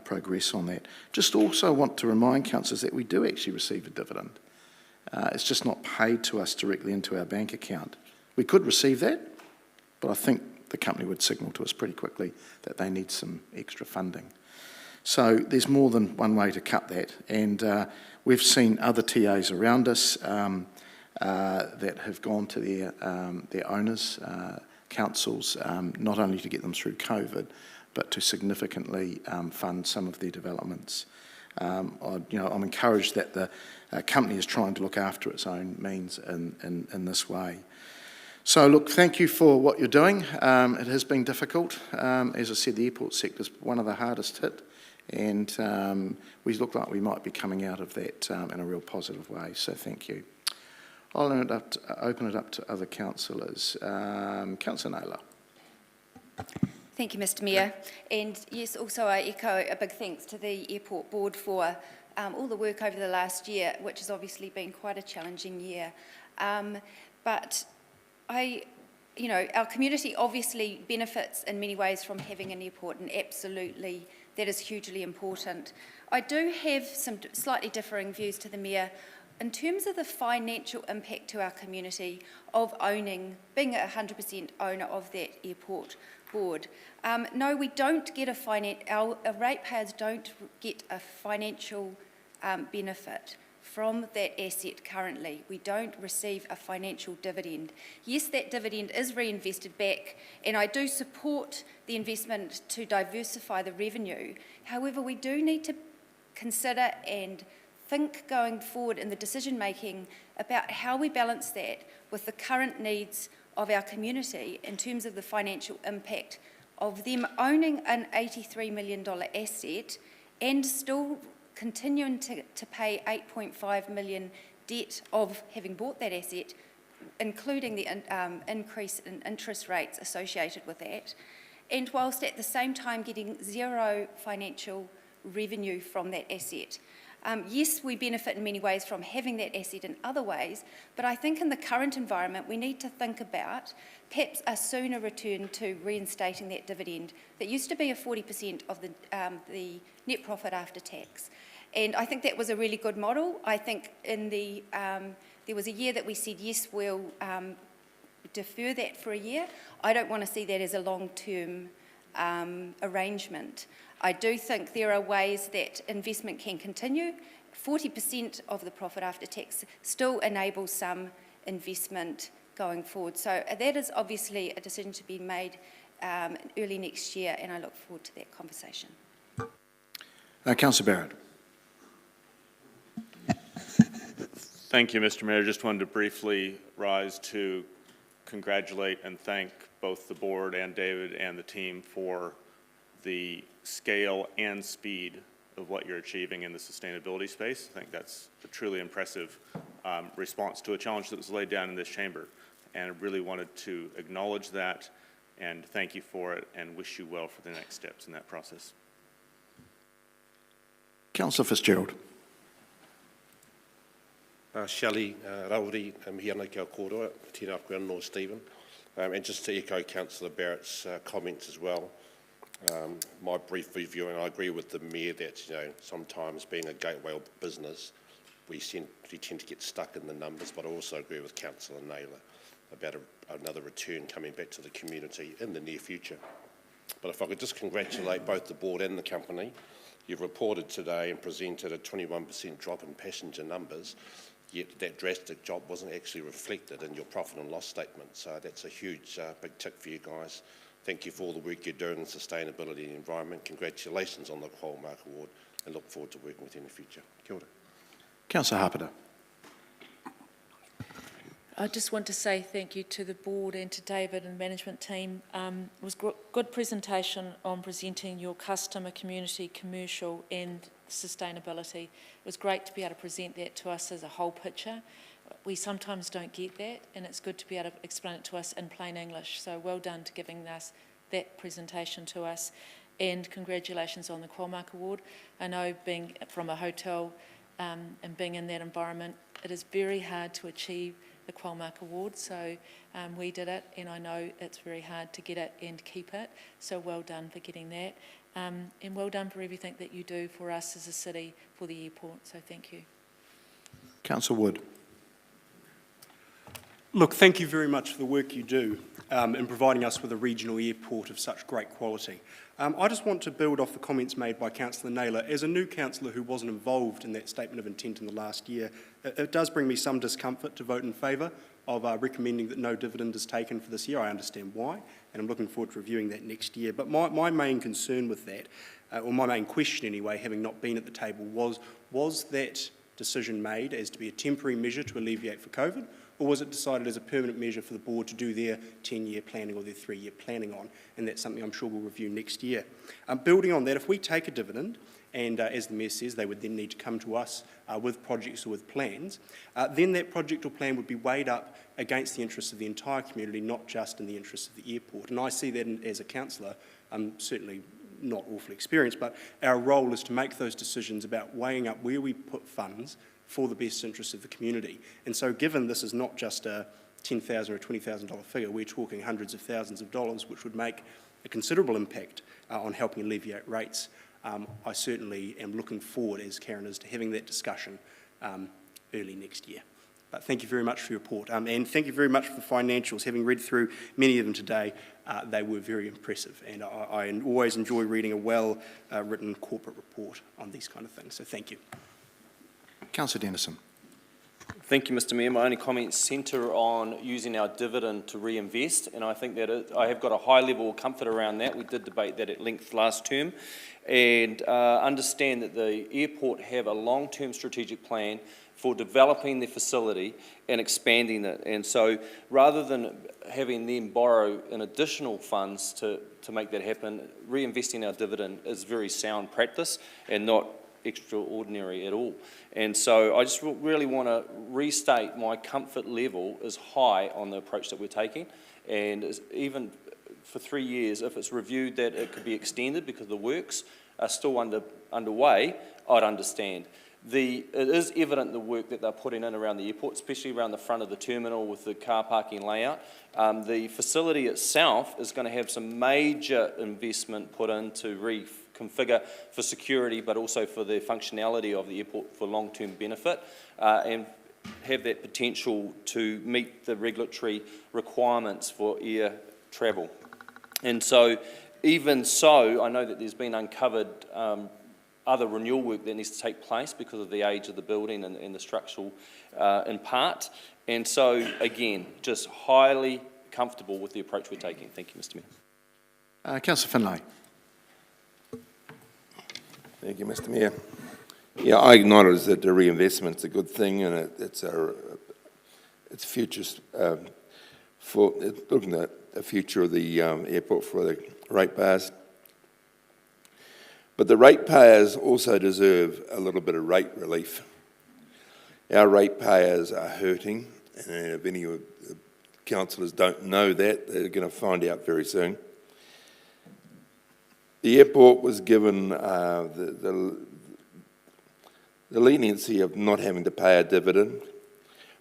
progress on that. Just also want to remind councillors that we do actually receive a dividend. It's just not paid to us directly into our bank account. We could receive that, but I think the company would signal to us pretty quickly that they need some extra funding. So there's more than one way to cut that, and we've seen other TAs around us that have gone to their owners, councils, not only to get them through COVID, but to significantly fund some of their developments. I'm encouraged that the company is trying to look after its own means in this way. So look, thank you for what you're doing. It has been difficult. As I said, the airport sector is one of the hardest hit, and we look like we might be coming out of that in a real positive way, so thank you. I'll open it up to other councillors. Councillor Naylor. Thank you, Mr Mayor. And yes, also I echo a big thanks to the Airport Board for all the work over the last year, which has obviously been quite a challenging year. But our community obviously benefits in many ways from having an airport, and absolutely that is hugely important. I do have some slightly differing views to the Mayor in terms of the financial impact to our community of being a 100% owner of that airport board. No, we don't get our ratepayers don't get a financial benefit from that asset currently. We don't receive a financial dividend. Yes, that dividend is reinvested back, and I do support the investment to diversify the revenue. However, we do need to consider and think going forward in the decision-making about how we balance that with the current needs of our community in terms of the financial impact of them owning an $83 million asset and still continuing to pay $8.5 million debt of having bought that asset, including the increase in interest rates associated with that, and whilst at the same time getting zero financial revenue from that asset. Yes, we benefit in many ways from having that asset in other ways, but I think in the current environment we need to think about perhaps a sooner return to reinstating that dividend that used to be a 40% of the net profit after tax. And I think that was a really good model. I think in there was a year that we said, yes, we'll defer that for a year. I don't want to see that as a long-term arrangement. I do think there are ways that investment can continue. 40% of the profit after tax still enables some investment going forward. So that is obviously a decision to be made early next year, and I look forward to that conversation. Councillor Barrett. Thank you, Mr. Mayor. Just wanted to briefly rise to congratulate and thank both the board and David and the team for the scale and speed of what you're achieving in the sustainability space. I think that's a truly impressive response to a challenge that was laid down in this chamber. And I really wanted to acknowledge that and thank you for it and wish you well for the next steps in that process. Councillor Fitzgerald. Shelley, Rauri, Hiana kia koroa, tēnā koe anō Stephen. And just to echo Councillor Barrett's comments as well, my brief review, and I agree with the Mayor that, sometimes being a gateway business, we tend to get stuck in the numbers, but I also agree with Councillor Naylor about another return coming back to the community in the near future. But if I could just congratulate both the board and the company, you've reported today and presented a 21% drop in passenger numbers, yet that drastic drop wasn't actually reflected in your profit and loss statement. So that's a huge, big tick for you guys. Thank you for all the work you're doing in sustainability and environment. Congratulations on the Qualmark Award and look forward to working with you in the future. Kia ora. Councillor Harpiter. I just want to say thank you to the board and to David and management team. It was a good presentation on presenting your customer, community, commercial and sustainability. It was great to be able to present that to us as a whole picture. We sometimes don't get that, and it's good to be able to explain it to us in plain English. So well done to giving us that presentation to us, and congratulations on the Qualmark Award. I know being from a hotel and being in that environment, it is very hard to achieve the Qualmark Award, so we did it, and I know it's very hard to get it and keep it, so well done for getting that, and well done for everything that you do for us as a city, for the airport, so thank you. Councillor Wood. Look, thank you very much for the work you do in providing us with a regional airport of such great quality. I just want to build off the comments made by Councillor Naylor. As a new councillor who wasn't involved in that statement of intent in the last year, it does bring me some discomfort to vote in favour of recommending that no dividend is taken for this year. I understand why, and I'm looking forward to reviewing that next year. But my main concern with that, or my main question anyway, having not been at the table, was that decision made as to be a temporary measure to alleviate for COVID, or was it decided as a permanent measure for the board to do their 10-year planning or their 3-year planning on? And that's something I'm sure we'll review next year. Building on that, if we take a dividend, and as the Mayor says, they would then need to come to us with projects or with plans, then that project or plan would be weighed up against the interests of the entire community, not just in the interests of the airport. And I see that as a councillor, I'm certainly not awfully experienced, but our role is to make those decisions about weighing up where we put funds for the best interests of the community. And so given this is not just a $10,000 or $20,000 figure, we're talking hundreds of thousands of dollars, which would make a considerable impact on helping alleviate rates. I certainly am looking forward, as Karen is, to having that discussion early next year. But thank you very much for your report. And thank you very much for the financials. Having read through many of them today, they were very impressive. And I always enjoy reading a well-written corporate report on these kind of things. So thank you. Councillor Dennison. Thank Thank you, Mr Mayor. My only comments centre on using our dividend to reinvest, and I think that I have got a high level of comfort around that. We did debate that at length last term, and understand that the airport have a long-term strategic plan for developing the facility and expanding it. And so rather than having them borrow an additional funds to make that happen, reinvesting our dividend is very sound practice and not extraordinary at all. And so I just really want to restate my comfort level is high on the approach that we're taking, and even for 3 years, if it's reviewed that it could be extended because the works are still underway, I'd understand. It is evident the work that they're putting in around the airport, especially around the front of the terminal with the car parking layout. The facility itself is going to have some major investment put in to reconfigure for security, but also for the functionality of the airport for long-term benefit, and have that potential to meet the regulatory requirements for air travel. And so, even so, I know that there's been uncovered other renewal work that needs to take place because of the age of the building and the structural in part. And so, again, just highly comfortable with the approach we're taking. Thank you, Mr Mayor. Councillor Finlay. Thank you, Mr Mayor. Yeah, I acknowledge that the reinvestment's a good thing, and it's future for looking at the future of the airport for the ratepayers. But the ratepayers also deserve a little bit of rate relief. Our ratepayers are hurting, and if any of the councillors don't know that, they're going to find out very soon. The airport was given the leniency of not having to pay a dividend,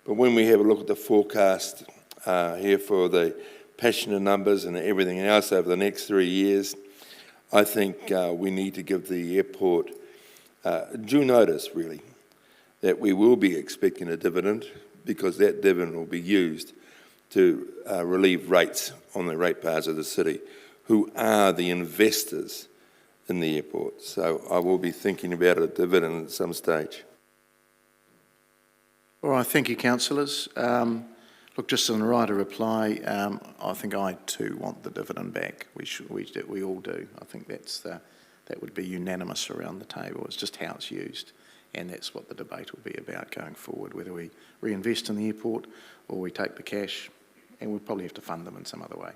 but when we have a look at the forecast here for the passenger numbers and everything else over the next 3 years, I think we need to give the airport due notice, really, that we will be expecting a dividend, because that dividend will be used to relieve rates on the ratepayers of the city, who are the investors in the airport. So I will be thinking about a dividend at some stage. All right, thank you, councillors. Look, just on the right of reply, I think I too want the dividend back. We all do. I think that would be unanimous around the table. It's just how it's used, and that's what the debate will be about going forward, whether we reinvest in the airport or we take the cash, and we'll probably have to fund them in some other way.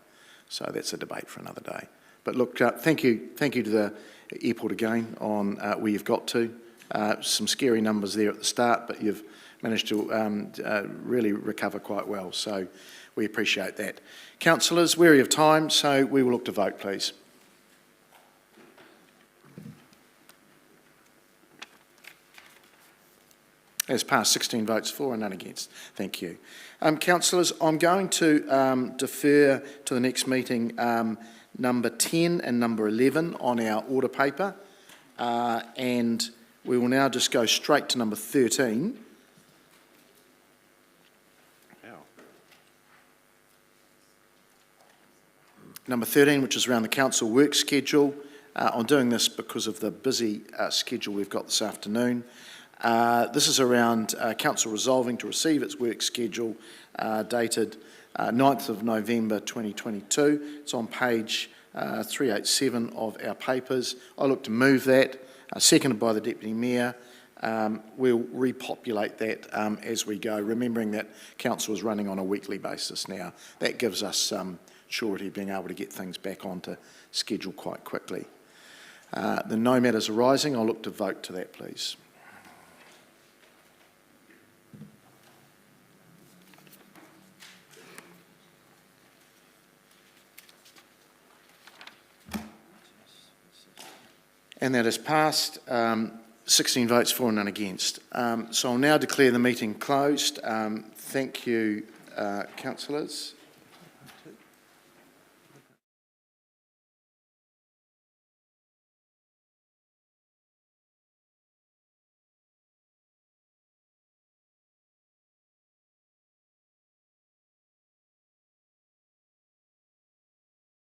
So that's a debate for another day. But look, thank you to the airport again on where you've got to. Some scary numbers there at the start, but you've managed to really recover quite well. So we appreciate that. Councillors, wary of time, so we will look to vote, please. As passed, 16 votes for and none against. Thank you. Councillors, I'm going to defer to the next meeting number 10 and number 11 on our order paper, and we will now just go straight to number 13. Number 13, which is around the council work schedule. I'm doing this because of the busy schedule we've got this afternoon. This is around council resolving to receive its work schedule dated 9th of November 2022. It's on page 387 of our papers. I look to move that, seconded by the Deputy Mayor. We'll repopulate that as we go, remembering that council is running on a weekly basis now. That gives us some surety of being able to get things back onto schedule quite quickly. The no matters arising, I'll look to vote to that, please. And that is passed, 16 votes for and none against. So I'll now declare the meeting closed. Thank you, councillors.